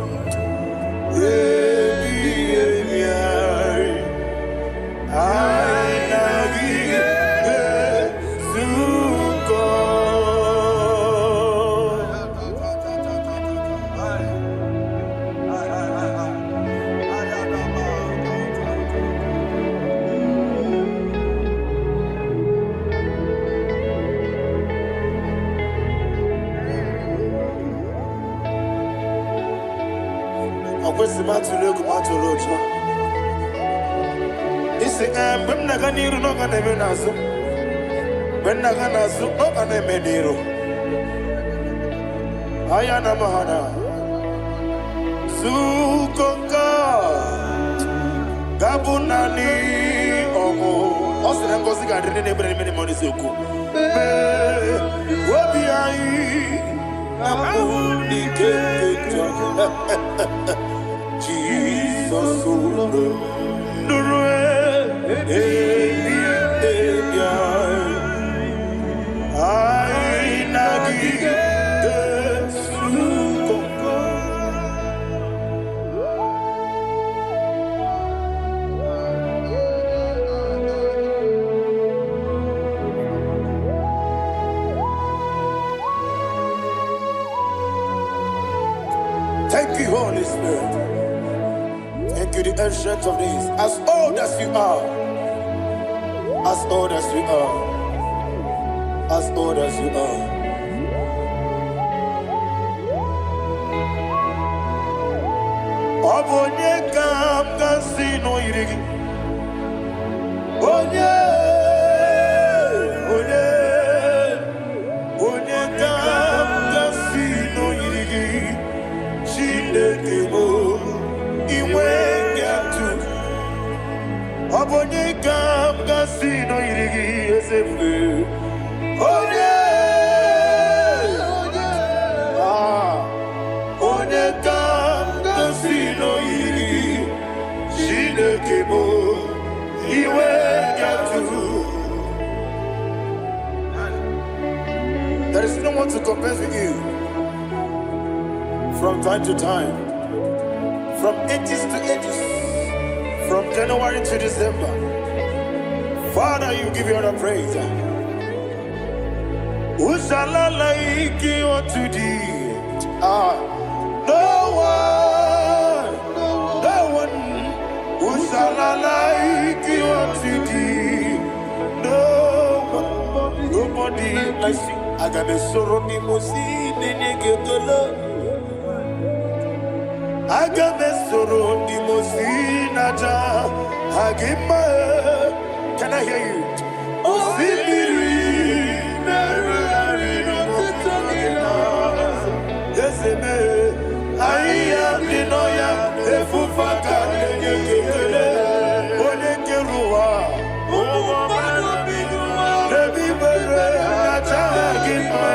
Ayana Mahana. Sukoka. Gabunani Omo. Osina Ngozi Gadri Nebre Mini Monisuku. Wabiai. Abuni Keketa. Jesus. Nurue. Thank you, Holy Spirit. Thank you, the ancient of days. As old as you are, as old as you are, as old as you are. Obonye kam kasino irigi. Onye kam kasino irigi. Shindekemo iwe gatu. Obonye kam kasino irigi esefu. Onye kam kasino irigi. Shindekemo iwe gatu. There is no one to compare with you. From time to time, from ages to ages, from January to December. Father, you give your praise. Who shall I like you unto thee? No one. Who shall I like you unto thee? No one. Nobody like you. I got a sorrow, Mimosi, Nenegetola. Agamesoro di Mosinata Hagima. Can I hear you? Osibiri Yeseme Aya Dinoya Efufaka Nekele Onekerua Nebibere Natagima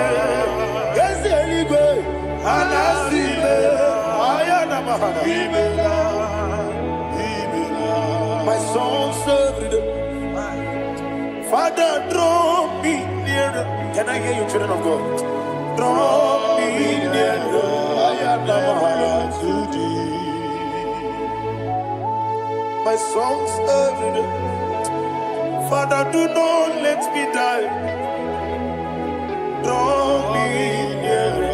Yeseligwe Anasime My soul served. Father, draw me nearer. Can I hear you, children of God? Draw me nearer. I am to thee. My soul served. Father, do not let me die. Draw me nearer.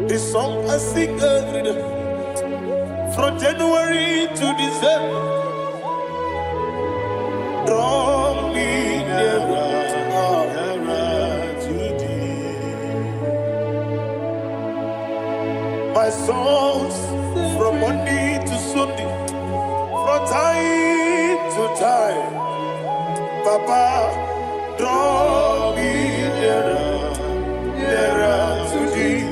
This song I sing every day, from January to December. Draw me nearer to thee. My songs from Monday to Sunday, from time to time. Papa, draw me nearer to thee.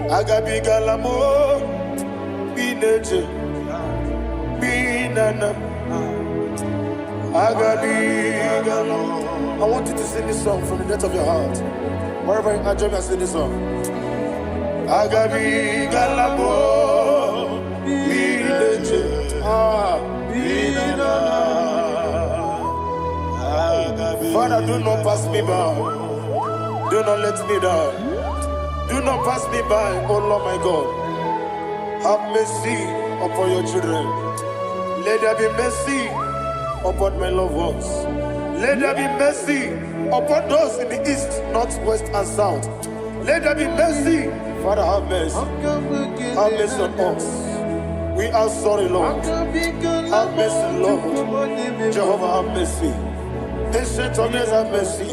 Agabi galamo, bineje, binana. Agabi galamo. I want you to sing this song from the depth of your heart. Wherever you are, join me and sing this song. Agabi galamo, bineje, binana. Father, do not pass me by. Do not let me down. Do not pass me by, oh Lord my God. Have mercy upon your children. Let there be mercy upon my loved ones. Let there be mercy upon those in the east, north, west, and south. Let there be mercy. Father, have mercy. Have mercy on us. We are sorry, Lord. Have mercy, Lord. Jehovah, have mercy. Ancient of days, have mercy.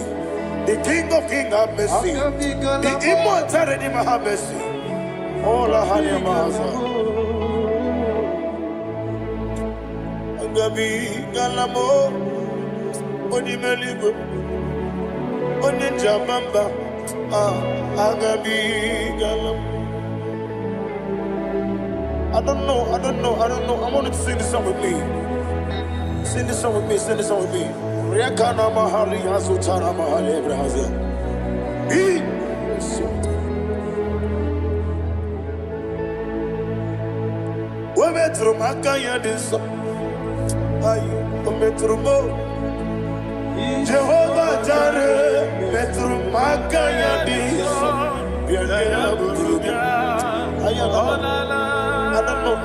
The King of Kings, have mercy. The immortal Redeemer, have mercy. Oh, la Hanyamaza. Agabi Galamo, Odimeligo. Oninja Bamba, Agabi Galam. I don't know. I want you to sing this song with me. Sing this song with me. Riakana Mahali Azutana Mahali Brazil. Metro Makaya this Metro Mo Jehovah Jare Metro Makaya this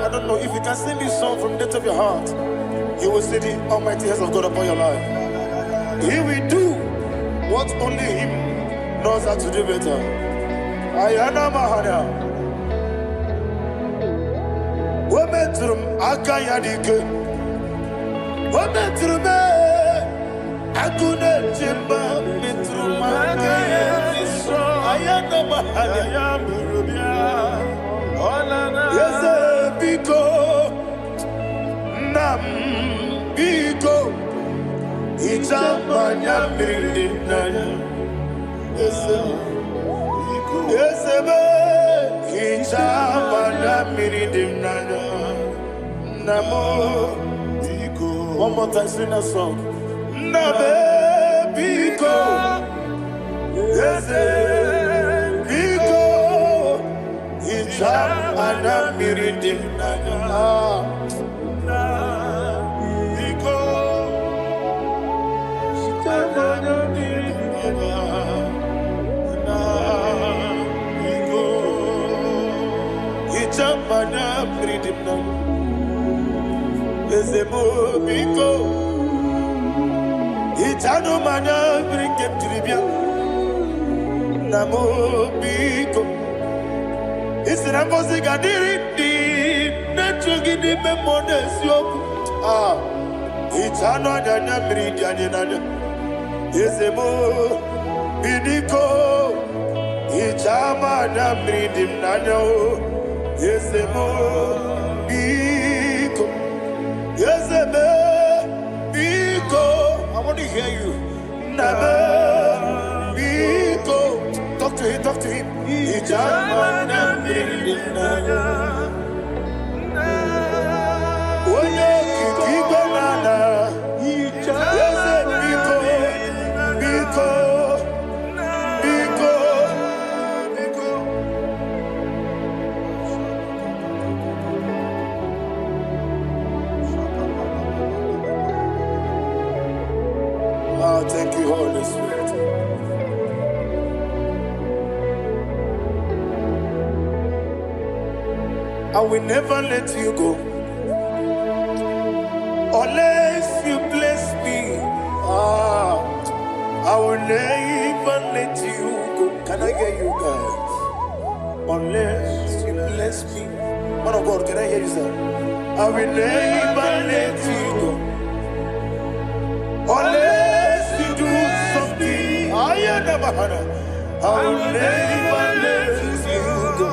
I don't know if you can sing this song from the depth of your heart, you will see the almighty hands of God upon your life. He will do what only Him knows how to do better. Ayana Mahana Wometrum Akayadike Wometrum Akuna Jimba Metrum Akayadiso Ayana Mahana Yes, Biko Nam Biko Itamanya Mirinaya Yes, Itamanya Mirinaya Namo Biko. One more time, sing that song. Nabe Biko Yes, Biko Itamanya Mirinaya Mana freedom now. Is a biko. Itano mana bring him to the bill. Namo biko. It's an ambassador di natural gidi memones yo. Itano dana meridian. Is a biko. Itama na meridim nano. Yes, Biko. Yes, Biko. I want to hear you. Nabe Biko. Talk to him. Ijamana Brinana. Oye Kikibanana. Yes, Biko. Thank you, Holy Spirit. I will never let you go unless you bless me. I will never let you go. Can I hear you guys? Unless you bless me. Man of God, can I hear you, sir? I will never let you go unless you do something. I will never let you go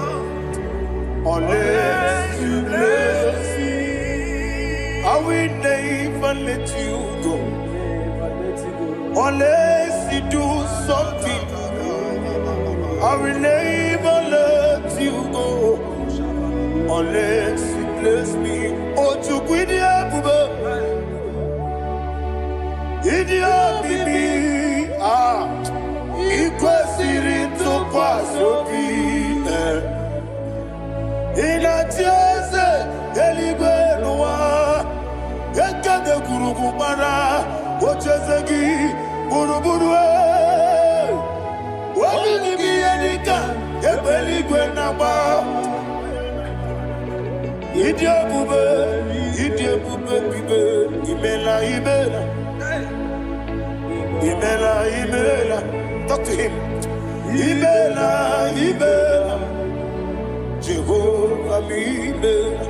unless you bless me. I will never let you go unless you do something. I will never let you go unless you bless me. Oh, to quit the Idiot bibi ikwesiri ntụkwasị inatieze eluigwe n'ụwa ekene kwuru gbara ocheze gị gburugburu obi gị ihe dịka ebe eluigwe na-agba ịdị ebube bibe imela Imela. Talk to him. Imela. Jehovah Imela.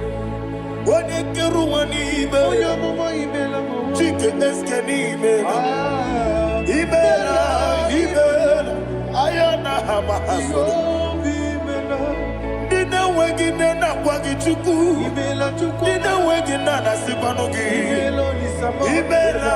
Wanekeruwani Imela. Chike eskeni Imela. Imela. Ayana hamahaso. Dina wegine na kwagi chuku. Dina wegine na sipanogi. Imela.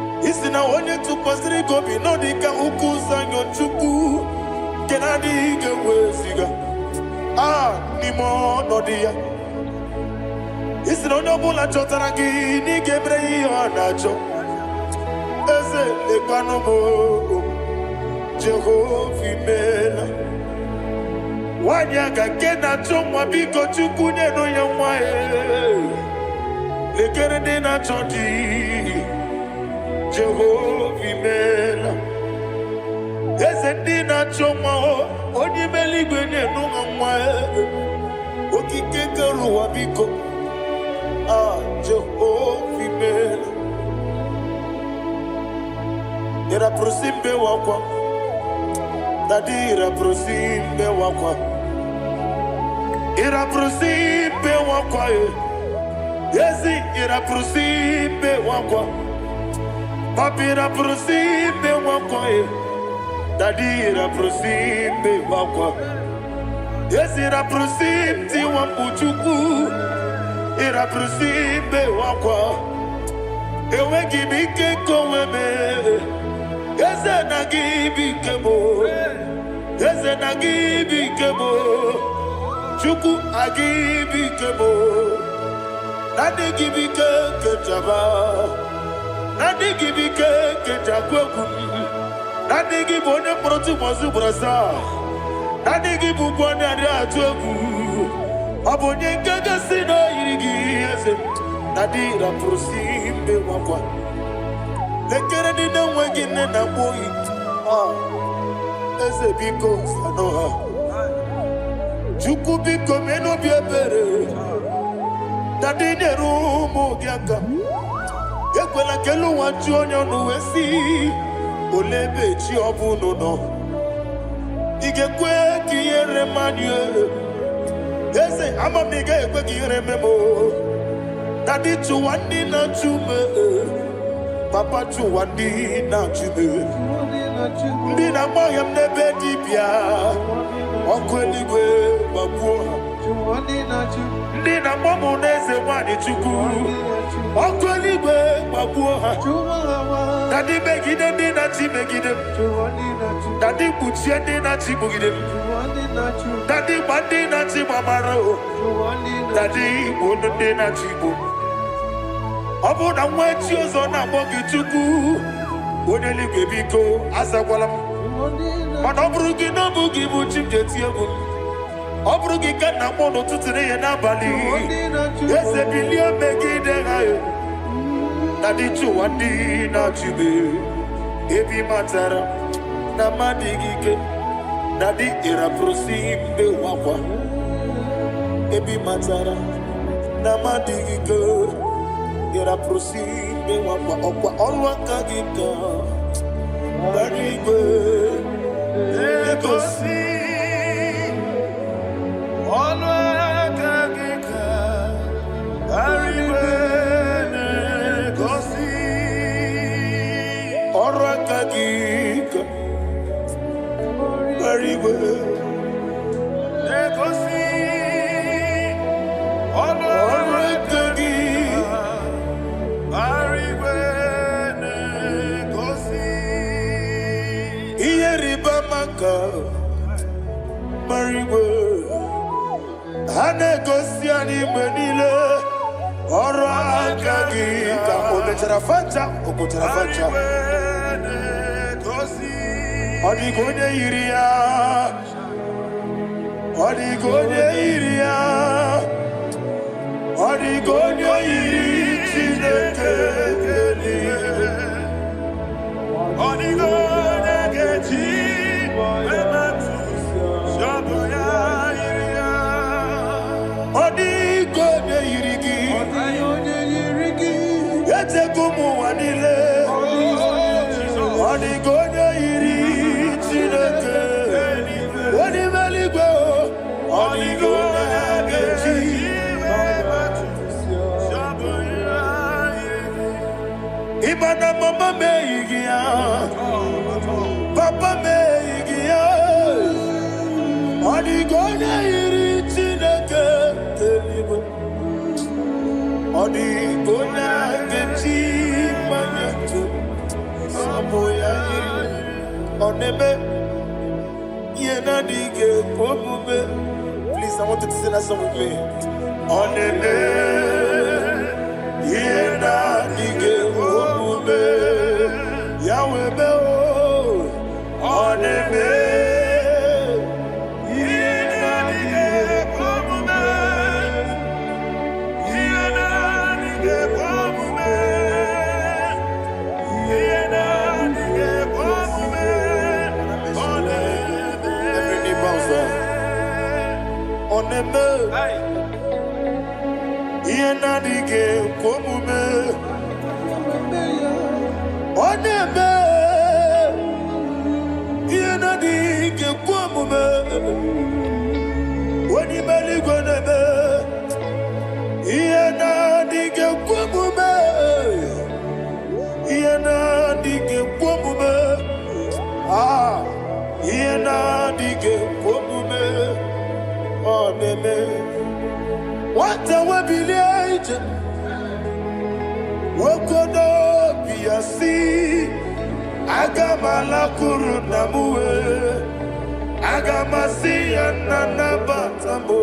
isi na onye tụkwasịrị gị obi nọ dịka ụkwụ ụzọ Chukwu nke na-adịghị eweziga n'ime ọnọdụ ya. Isi na onye ọbụla chọtara gị n'ịga emere ihe ọ na-achọ. Eze lekwanụ m, Jehova imeela. Nwanyị aga nke na-achọ nwa, biko Chukwu nyenụ ya nwa ya. Lekere ndị na-achọ di, Jehova imeela. Eze ndị na-achọ nwa, onye ime eluigwe nyenụ ha nwa ya. Okike kere ụwa biko, Jehova imeela. Ira prosimbe wakwa, Dadi ira prosimbe wakwa, ira prosimbe wakwa, Yesi ira prosimbe wakwa, Papi ira prosimbe wakwa, Dadi ira prosimbe wakwa, Yesi ira prosimti wambuchuku, ira prosimbe wakwa, Ewe gibike koweme. Eze na gibi kemo, Eze na gibi kemo, Chukwu agibi kemo, Nadi gibi ke jaba, Nadi gibi ke jagwegu, Nadi gibi one proti mazu brasa, Nadi gibi bwane ade atwegu, Abonye gaga sino irigi eze, Nadi ra prosimbe wakwa. Lekere di na wegine na boy, Eze biko sanoha, Chukwu biko meno biebere, Dadi neru mo giaka, Ekwela kelu wanchu onyo nuwesi, Olebe chi obu no, Igekwe kiyere manye, Eze ama miga ekwe kiyere memo, Dadi chuwandi na chume, Papa chuwandi na chube, ndi na moyam nebe dibia, okweligwe babuha, ndi na momu neze wani chuku, okweligwe babuha, Dadi begide ndi na chi begide, Dadi buchie ndi na chi bugide, Dadi bandi na chi mamaro, Dadi bunu ndi na chi bu. Obu na mwechi ozo na mogi Chukwu, onye ligwe biko azakwala m. Mana ọbụrụ gị na ọbụ gị bụ chi m jeti egwu m. Ọbụrụ gị ka na mụ n'ụtụtụ n'ihe n'abalị, eze bilie megide ha ya. Dadi chụwa ndị na-achụbe, ebi matara na mmadụ gị ike. Dadi ịrapụrụ si mbe wakwa, ebi matara na mmadụ gị ike. Ira prosimbe wakwa okwa olwa kagika Barigwe Negosi Olwa kagika Barigwe Negosi Olwa kagika Barigwe Negosi Olwa kagika Mariwe Hanegosi anime nile Oro akagi ka omechara facha okochara facha Odigonye iria Odigonye iria Odigonye iri Chineke Odigonye geji Odigonye yirigi, Yete gumu wanile. Odigonye yiri Chineke, Odimeligwe, Odigonye geji. Ibana mama meigia, Papa meigia. Odigonye yiri Chineke, Odigonye geji manyetu. Please, I want you to sing that song with me. Yahweh be what a webby Wokodo Piasi Agamala Kurunamue Agamasi Anana Batambo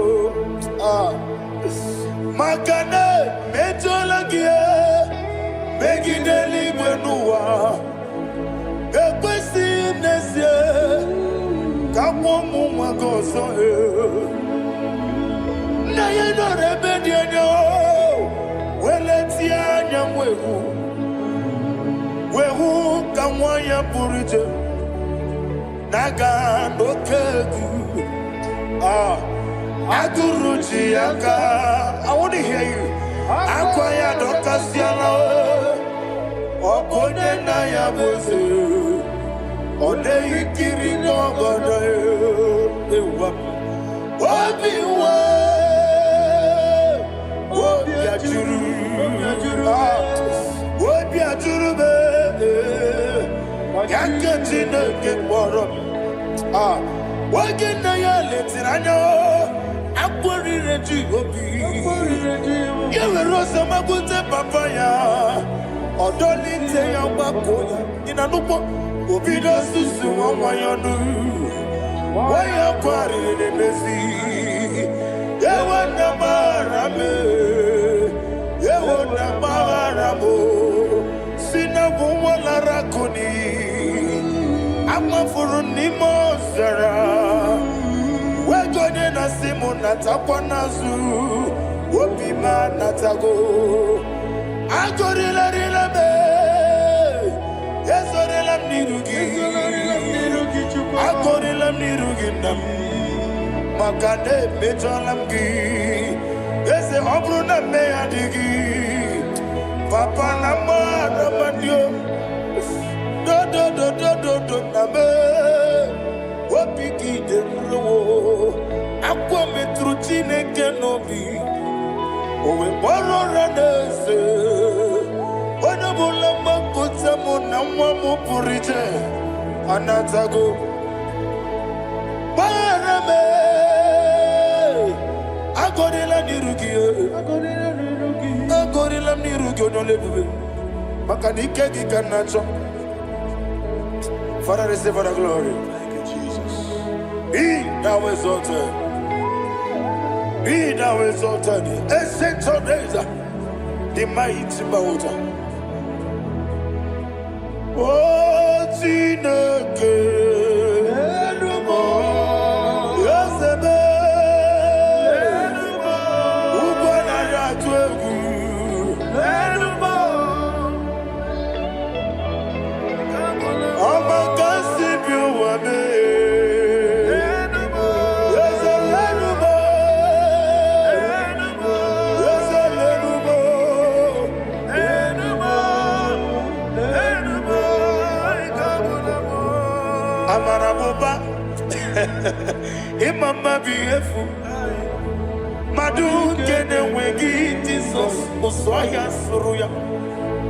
Makane Metolagia Megideli Benua Ekwesi Nesie Kamomu Magoso na ye no rebedi no weletia nyamwehu wehu kamwanya purije naga dokegu aguruji aka. I want to hear you. Akwaya dokasiala okonye na ya boze ode ikiri no godo ewa obiwa Obi ajuru be yaketine ke borom wagena ya letiranya akwori reji obi yewe rosa magunte papaya odoli te ya gbakoya inanupo obi do susu wanyanu waya kwari ne mezi yewe na marame Yehona Maharabo Sina Wala Rakoni Amafuruni Mozara Wegone na Simona Tapanazu Wopima Natago Agorila Rilabe Yesorila Nirugi Agorila Nirugi Nam Makane Mejolamgi Ese obruna me adigi Papa na ma mandio do na me Wopiki de ro Akwa metruchine kenobi Owe boro ranese Wana bula makota mo na mwamu purite Anatago Barame Agorila nirugi onolebube makanike gikanacho. Father, receive the glory. Thank you, Jesus. Be thou exalted. Be thou exalted. Ancient of days, the mighty mountain. Oh, Chineke. Imama biefu Madu kene wegi Jesus Usoya suruya.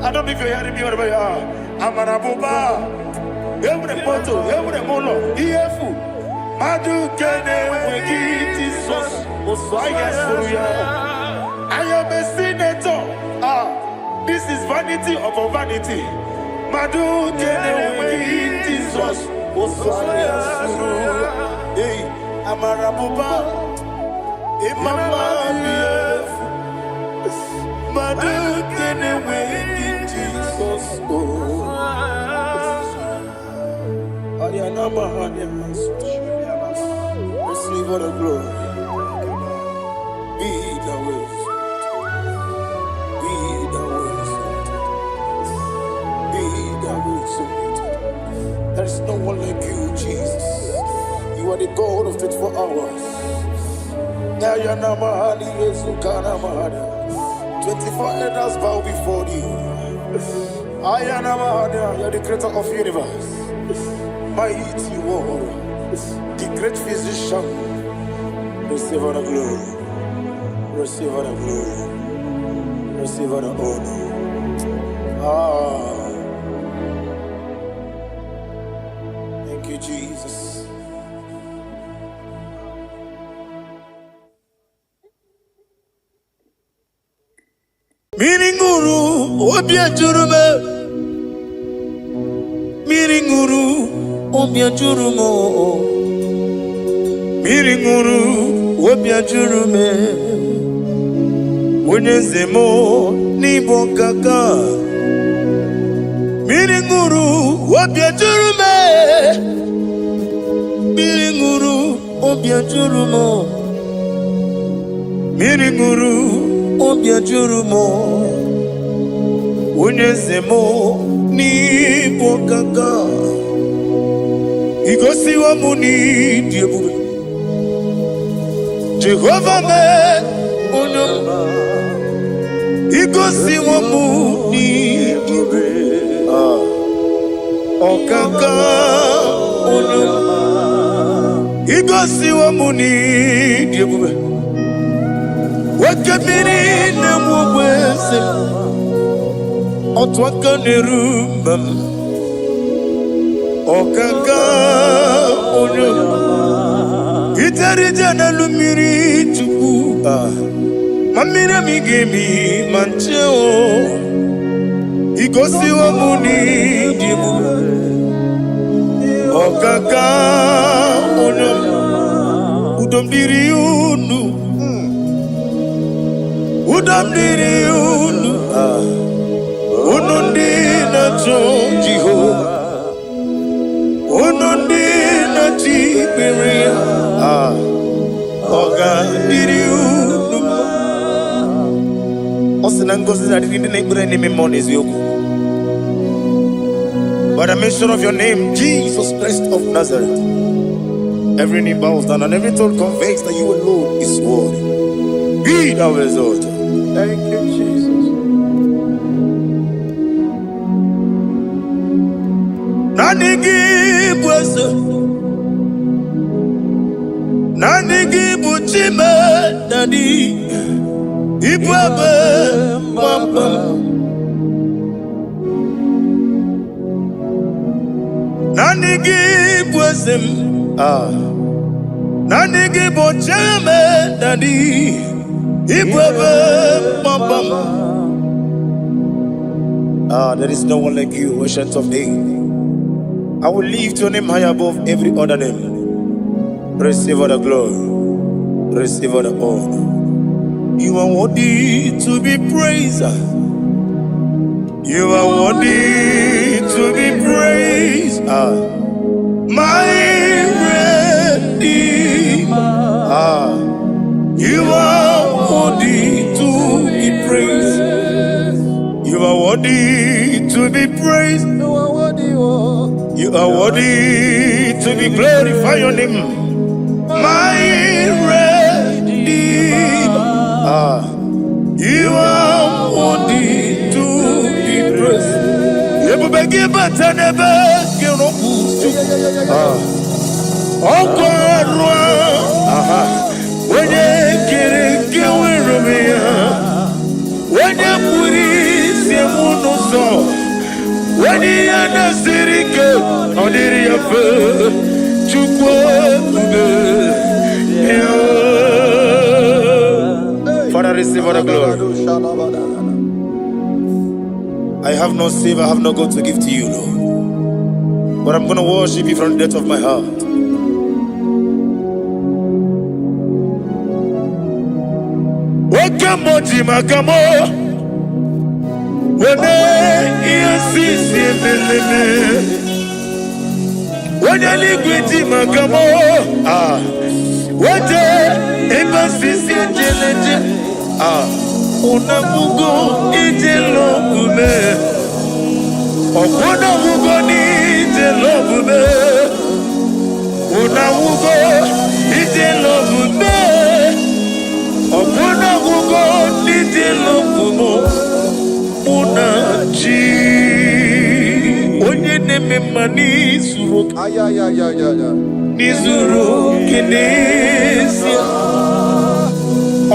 I don't know if you're hearing me wherever you are. Amarabuba Every poto, every molo Iefu Madu kene wegi Jesus Usoya suruya. I am a senator. This is vanity of a vanity. Madu kenewegi Jesus osaya suru. Hey, amarabuba imama bief. Madu kenewegi Jesus Ariana Mahanias. Receive all the glory. Be the ways. Be the ways. Be the ways. There is no one like you, Jesus. You are the God of 24 hours. 24 elders bow before you. You're the creator of the universe. Mighty warrior, the great physician. Receive all the glory. Receive all the glory. Receive all the honor. Thank you, Jesus. Miringuru, obiajurume. Miringuru, obiajurumo. Miringuru, obiajurume. Unyezemo, nibokaka. Miringuru, obiajurume. Miringuru, obiajurumo. Miringuru, obiajurumo. Unyezemo, nibokaka. Igosi wa muni diebube. Jehovah me unyoma. Igosi wa muni diebube. Okaka unyoma. Igosi wa muni diebube. Wakabiri na mwese. Otwaka nerumba. Okaka unyoma. Itarija na lumiri tuku. Mamira migemi mancheo. Igosi wa muni dibu. Okaka unyoma. Udomdiri unu. Udomdiri unu. Unundi na Jehovah. Unundi na Tiberia. Oga diri unu. Osinangosi na diri nebure ni memories yoku. By the mention of your name, Jesus Christ of Nazareth, every knee bows down and every tongue confesses that you alone is worthy. Be thou exalted. Thank you, Jesus. Nanigi bwese, nanigi buchime nani, ibwebe mwamba. Nanigi bwese, nanigi buchime nani, ibwebe mwamba. There is no one like you, ancient of days. I will lift your name high above every other name. Receive all the glory. Receive all the honor. You are worthy to be praised. You are worthy to be praised. My Redeemer. You are worthy to be praised. You are worthy to be praised. You are worthy to be glorified your name. My Redeemer. You are worthy to be praised. You beg but never get up. Oh God, when you get away from me, when you put it, so when you are the city girl, on the river, Father, receive all the glory. I I have no silver, I have no gold to give to you, Lord. But I'm going to worship you from the depth of my heart. Wakamo jimakamo Wene yasisi meleme Wanya ligwe jimakamo Wate ebasisi jeleje Unamugo ijelogume Unamugo ni ijelogume Unamugo ijelogume Unamugo ijelogume Unachi Onye neme mani suru Nizuru kinesia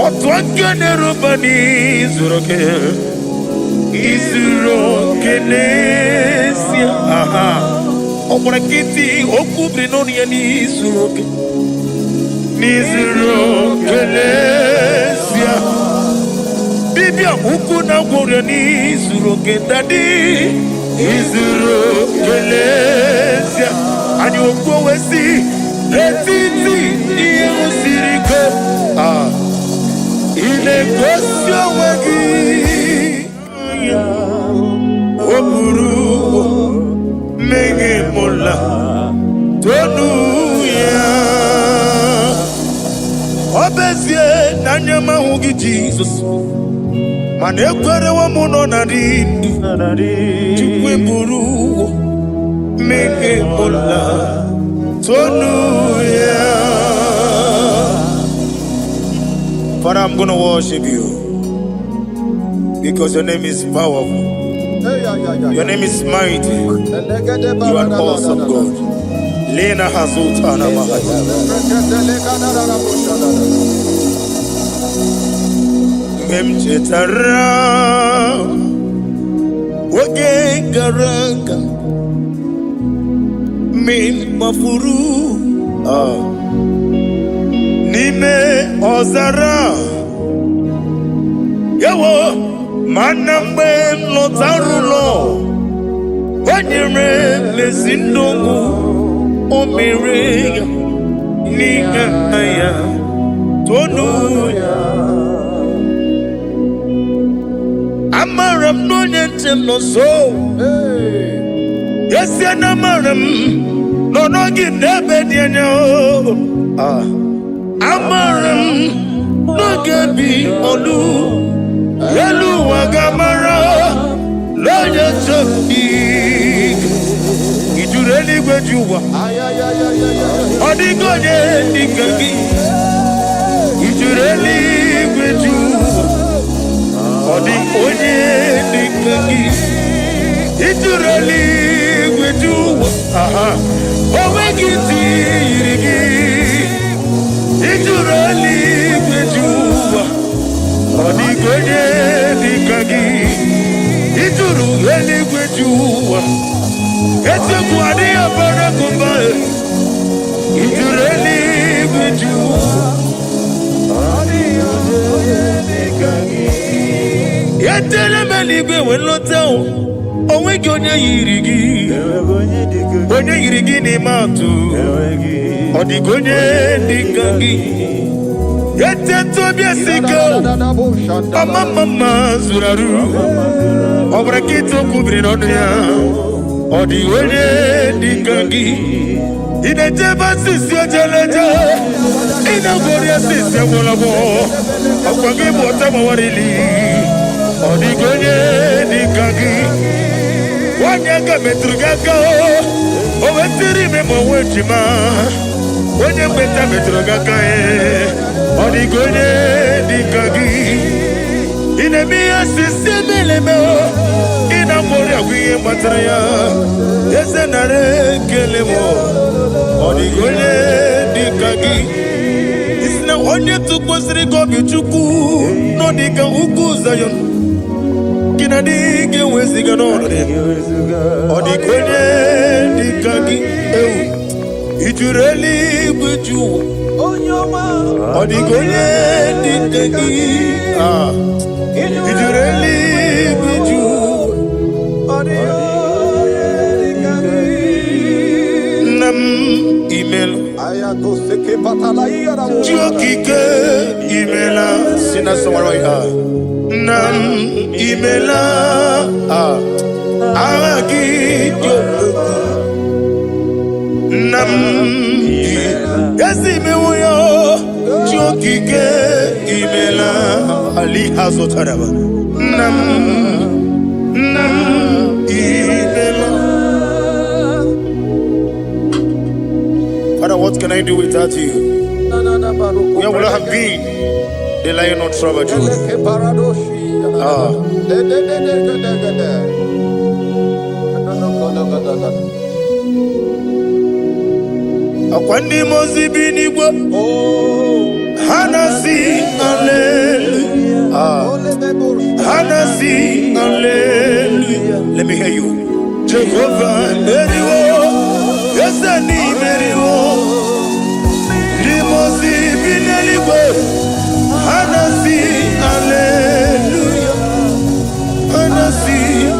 Otwakane rubani zuroke Izuro kenesia Omurakiti okubri nonia ni zuroke Nizuro kenesia Bibia ukuna wore ni zuroke dadi Izuro kenesia Ani okwesi Letiti niye usiriko Inegosyo wagi Oburu Mege mola Tonu ya Obezie Nanyama hugi Jesus Manekwere wa muno narindi Chukwe buru Mege mola Tonu ya Father, I'm going to worship you because your name is powerful. Your name is mighty. You are awesome, God. Lena Hazutana Mahaya. Memchetara Wage Garanga Min Mafuru Nime Ozara Yawo Manambe Lotarulo Wanyere Lesindongu Omire Nigaya Tonuya Amaram no Yentem no so Yes, Yanamaram No Ginebe Diano Amaram no gebi olu Yelu wagamara Loya chobi Ijureli gwejuwa Odigonye nikagi Ijureli gwejuwa Odigonye nikagi Ijureli gwejuwa Owegiti irigi Ijureli gwejuwa Odigonye nikagi Ijureli gwejuwa Eteku adiya barakumba Ijureli gwejuwa Odigonye nikagi Yetele meligwe wenlotao Owegonye yirigi Onye yirigi ni matu Odigonye nikagi Yete tobia siko Mama zuraru Obrakito kubri nonia Odigonye nikagi Inejeba sisi ojeleje Inagoria sisi wolago Okwagi bota mawarili Odigonye nikagi Wanyaga metrugaka Owetiri memo wejima Wenye mbeta metrugaka Odigonye nikagi Inemia siseme lemo Inamoria kuye matraya Yese nare kelemo Odigonye nikagi Isina onye tukwasiri kobi chuku Nodika uku zayon Kinadige weziga nore Odigonye nikagi Ijureli gwejuwa Odigonye nikagi Ijureli gwejuwa Chukike imela sina somewhere nam imela agi nam yasimewo Chukike imela ali hazotaraba nam imela. Father, what can I do without you? Where would I have been? The lion of trouble. Akwandi mozibini bo Hanasi hallelujah. Hanasi hallelujah. Let me hear you. Jehovah Meriwo Yesani Meriwo Limozibini bo Hanasi hallelujah. Hanasi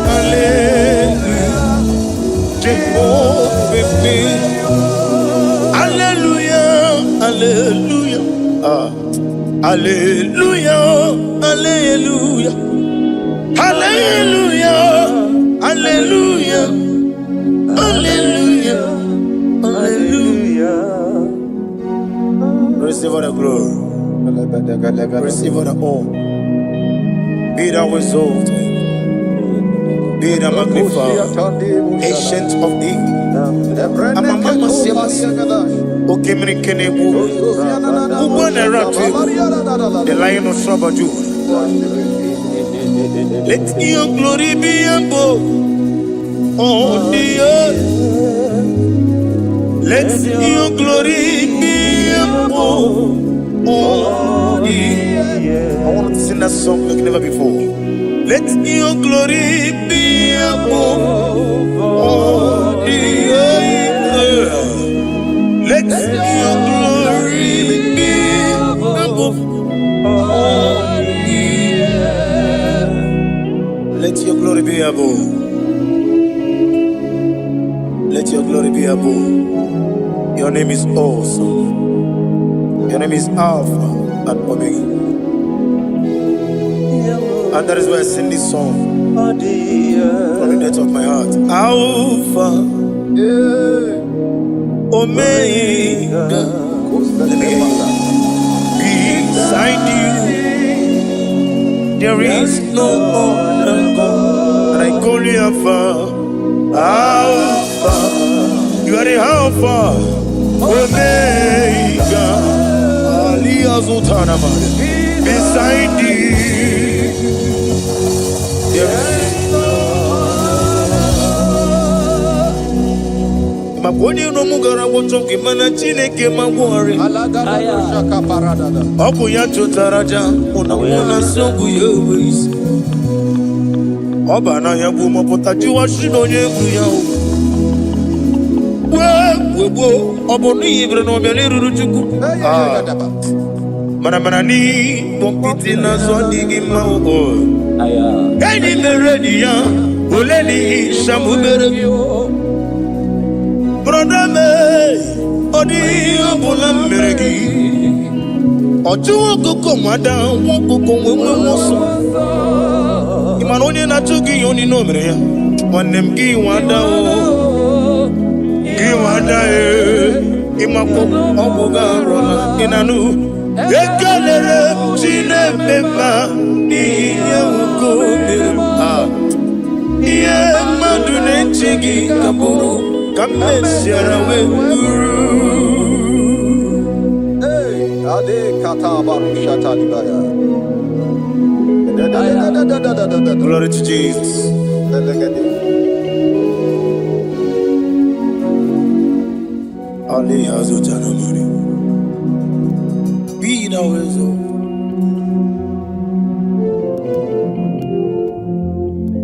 hallelujah. Jehovah Hallelujah, hallelujah, hallelujah, hallelujah, hallelujah, hallelujah, hallelujah, hallelujah. Receive all the glory, receive all the honor. Be thou exalted, be thou magnified, ancient of days. I'm a mama okay, the lion of trouble. Let your glory be above on the earth. Let your glory be above on the earth. I want to sing that song like never before. Let your glory be above on the earth. Let your glory be above all the earth. Let your glory be above. Let your glory be above. Your name is awesome. Your name is Alpha and Omega. And that is why I sing this song from the depth of my heart. Alpha. Omega, let me beside you, there is no other God. And I call you Alpha, Alpha. You are the Alpha, Omega, Aliyazutana. Beside you, there is Maboni no mugara wotoke mana chineke magwori Obu ya chotaraja Una songu yewis Oba na yabu mopota jiwa shino yebu yao Webo Obu ni ibre no mele rujuku Mana ni Pompiti na zwadi mao Kani meredi ya Uleni shamu merevyo Brother me, odi abula meregi. Oju koko mada, koko mwemoso. Imanoni na chuki yoni no mreya. Wanem gi wada o, gi wada imako obuga rola inanu. Ekalere chine bema niya uko iye madune chigi kaburu. Come let's share away. Hey, Ade Katabaru Shatalibaya. Glory to Jesus. Ali Hazutanamari. Be thou exalted.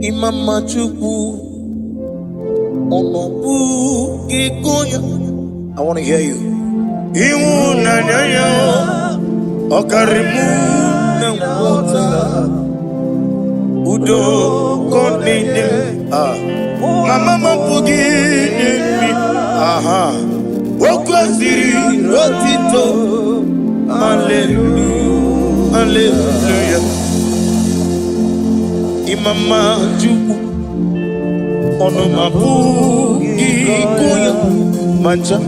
Imam Machuku. I want to hear you. Udo Mama Pugi. Aha. Wokwaziri hallelujah. Imama Juku Onomabu Ikuya Mancha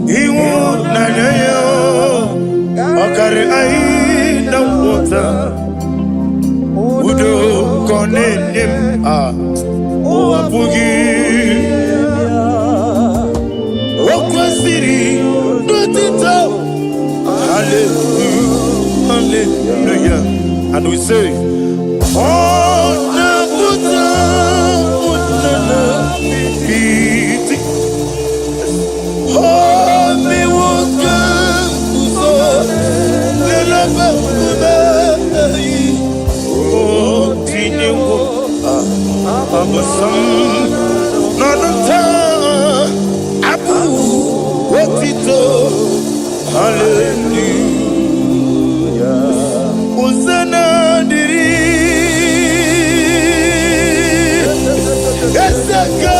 Iwo Nanayo Okare Aina Wota Udo Konenim Owabugi Okwasiri Nutito Hallelujah, hallelujah. And we say oh Nabuta Unana Biti oh me woka Uso Lelaba oh Tinyo Abasam Nanata Abu Wotito hallelujah. Uzana diri Esaka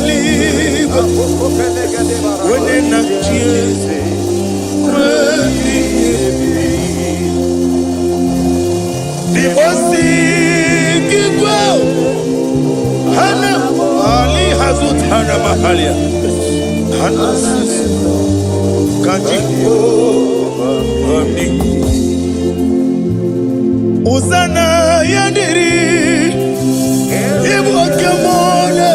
liba Wene na chiese Dibosi kikwa Hana Ali hazut hana mahalia Hana sisi Kanjiko Amni Uzana yadiri Ibu kemone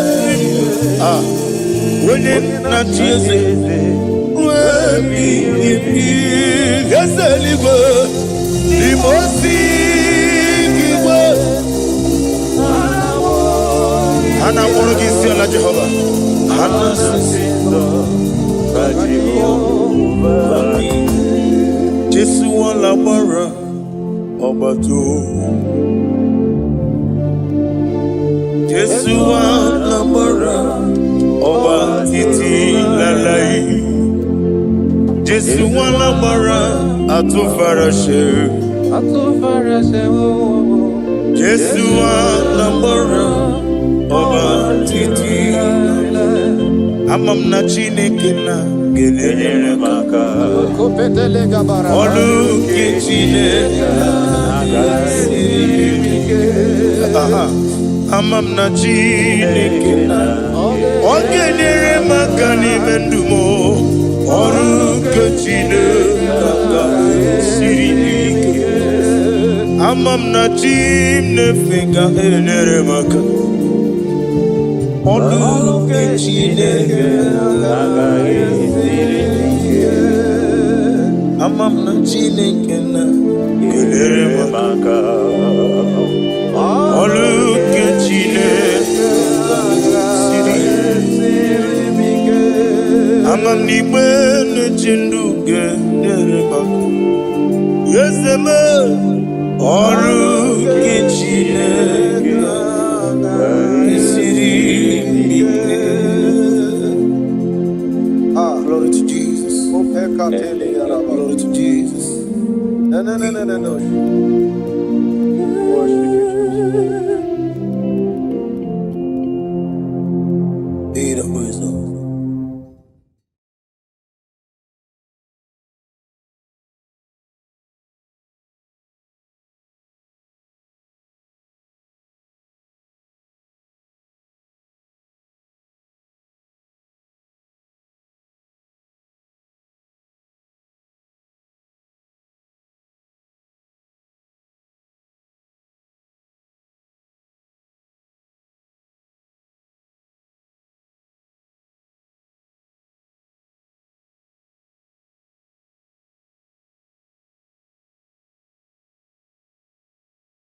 Wene na chiese Wemi Gaseligo Limosi Kiwa Hana Morogisi ala Jehovah Hana Sisindo Jesu wala bara Obato Jesu wala bara Oba titi lalai Jesu wala bara Atufarashe Jesu wala bara Oba titi Amam na Chineke na gelele maka Olu ke Chineke Amam na Chineke na Ogelele maka ni mendumo Olu ke Chineke sirike Amam na Chineke na gelele maka Olu ke Chineke Amam na Chineke na gelere maka Olu ke Chineke Amam ni bene chindu gelere maka Yeseme Olu ke Chineke Glory to Jesus. Glory to Jesus. No.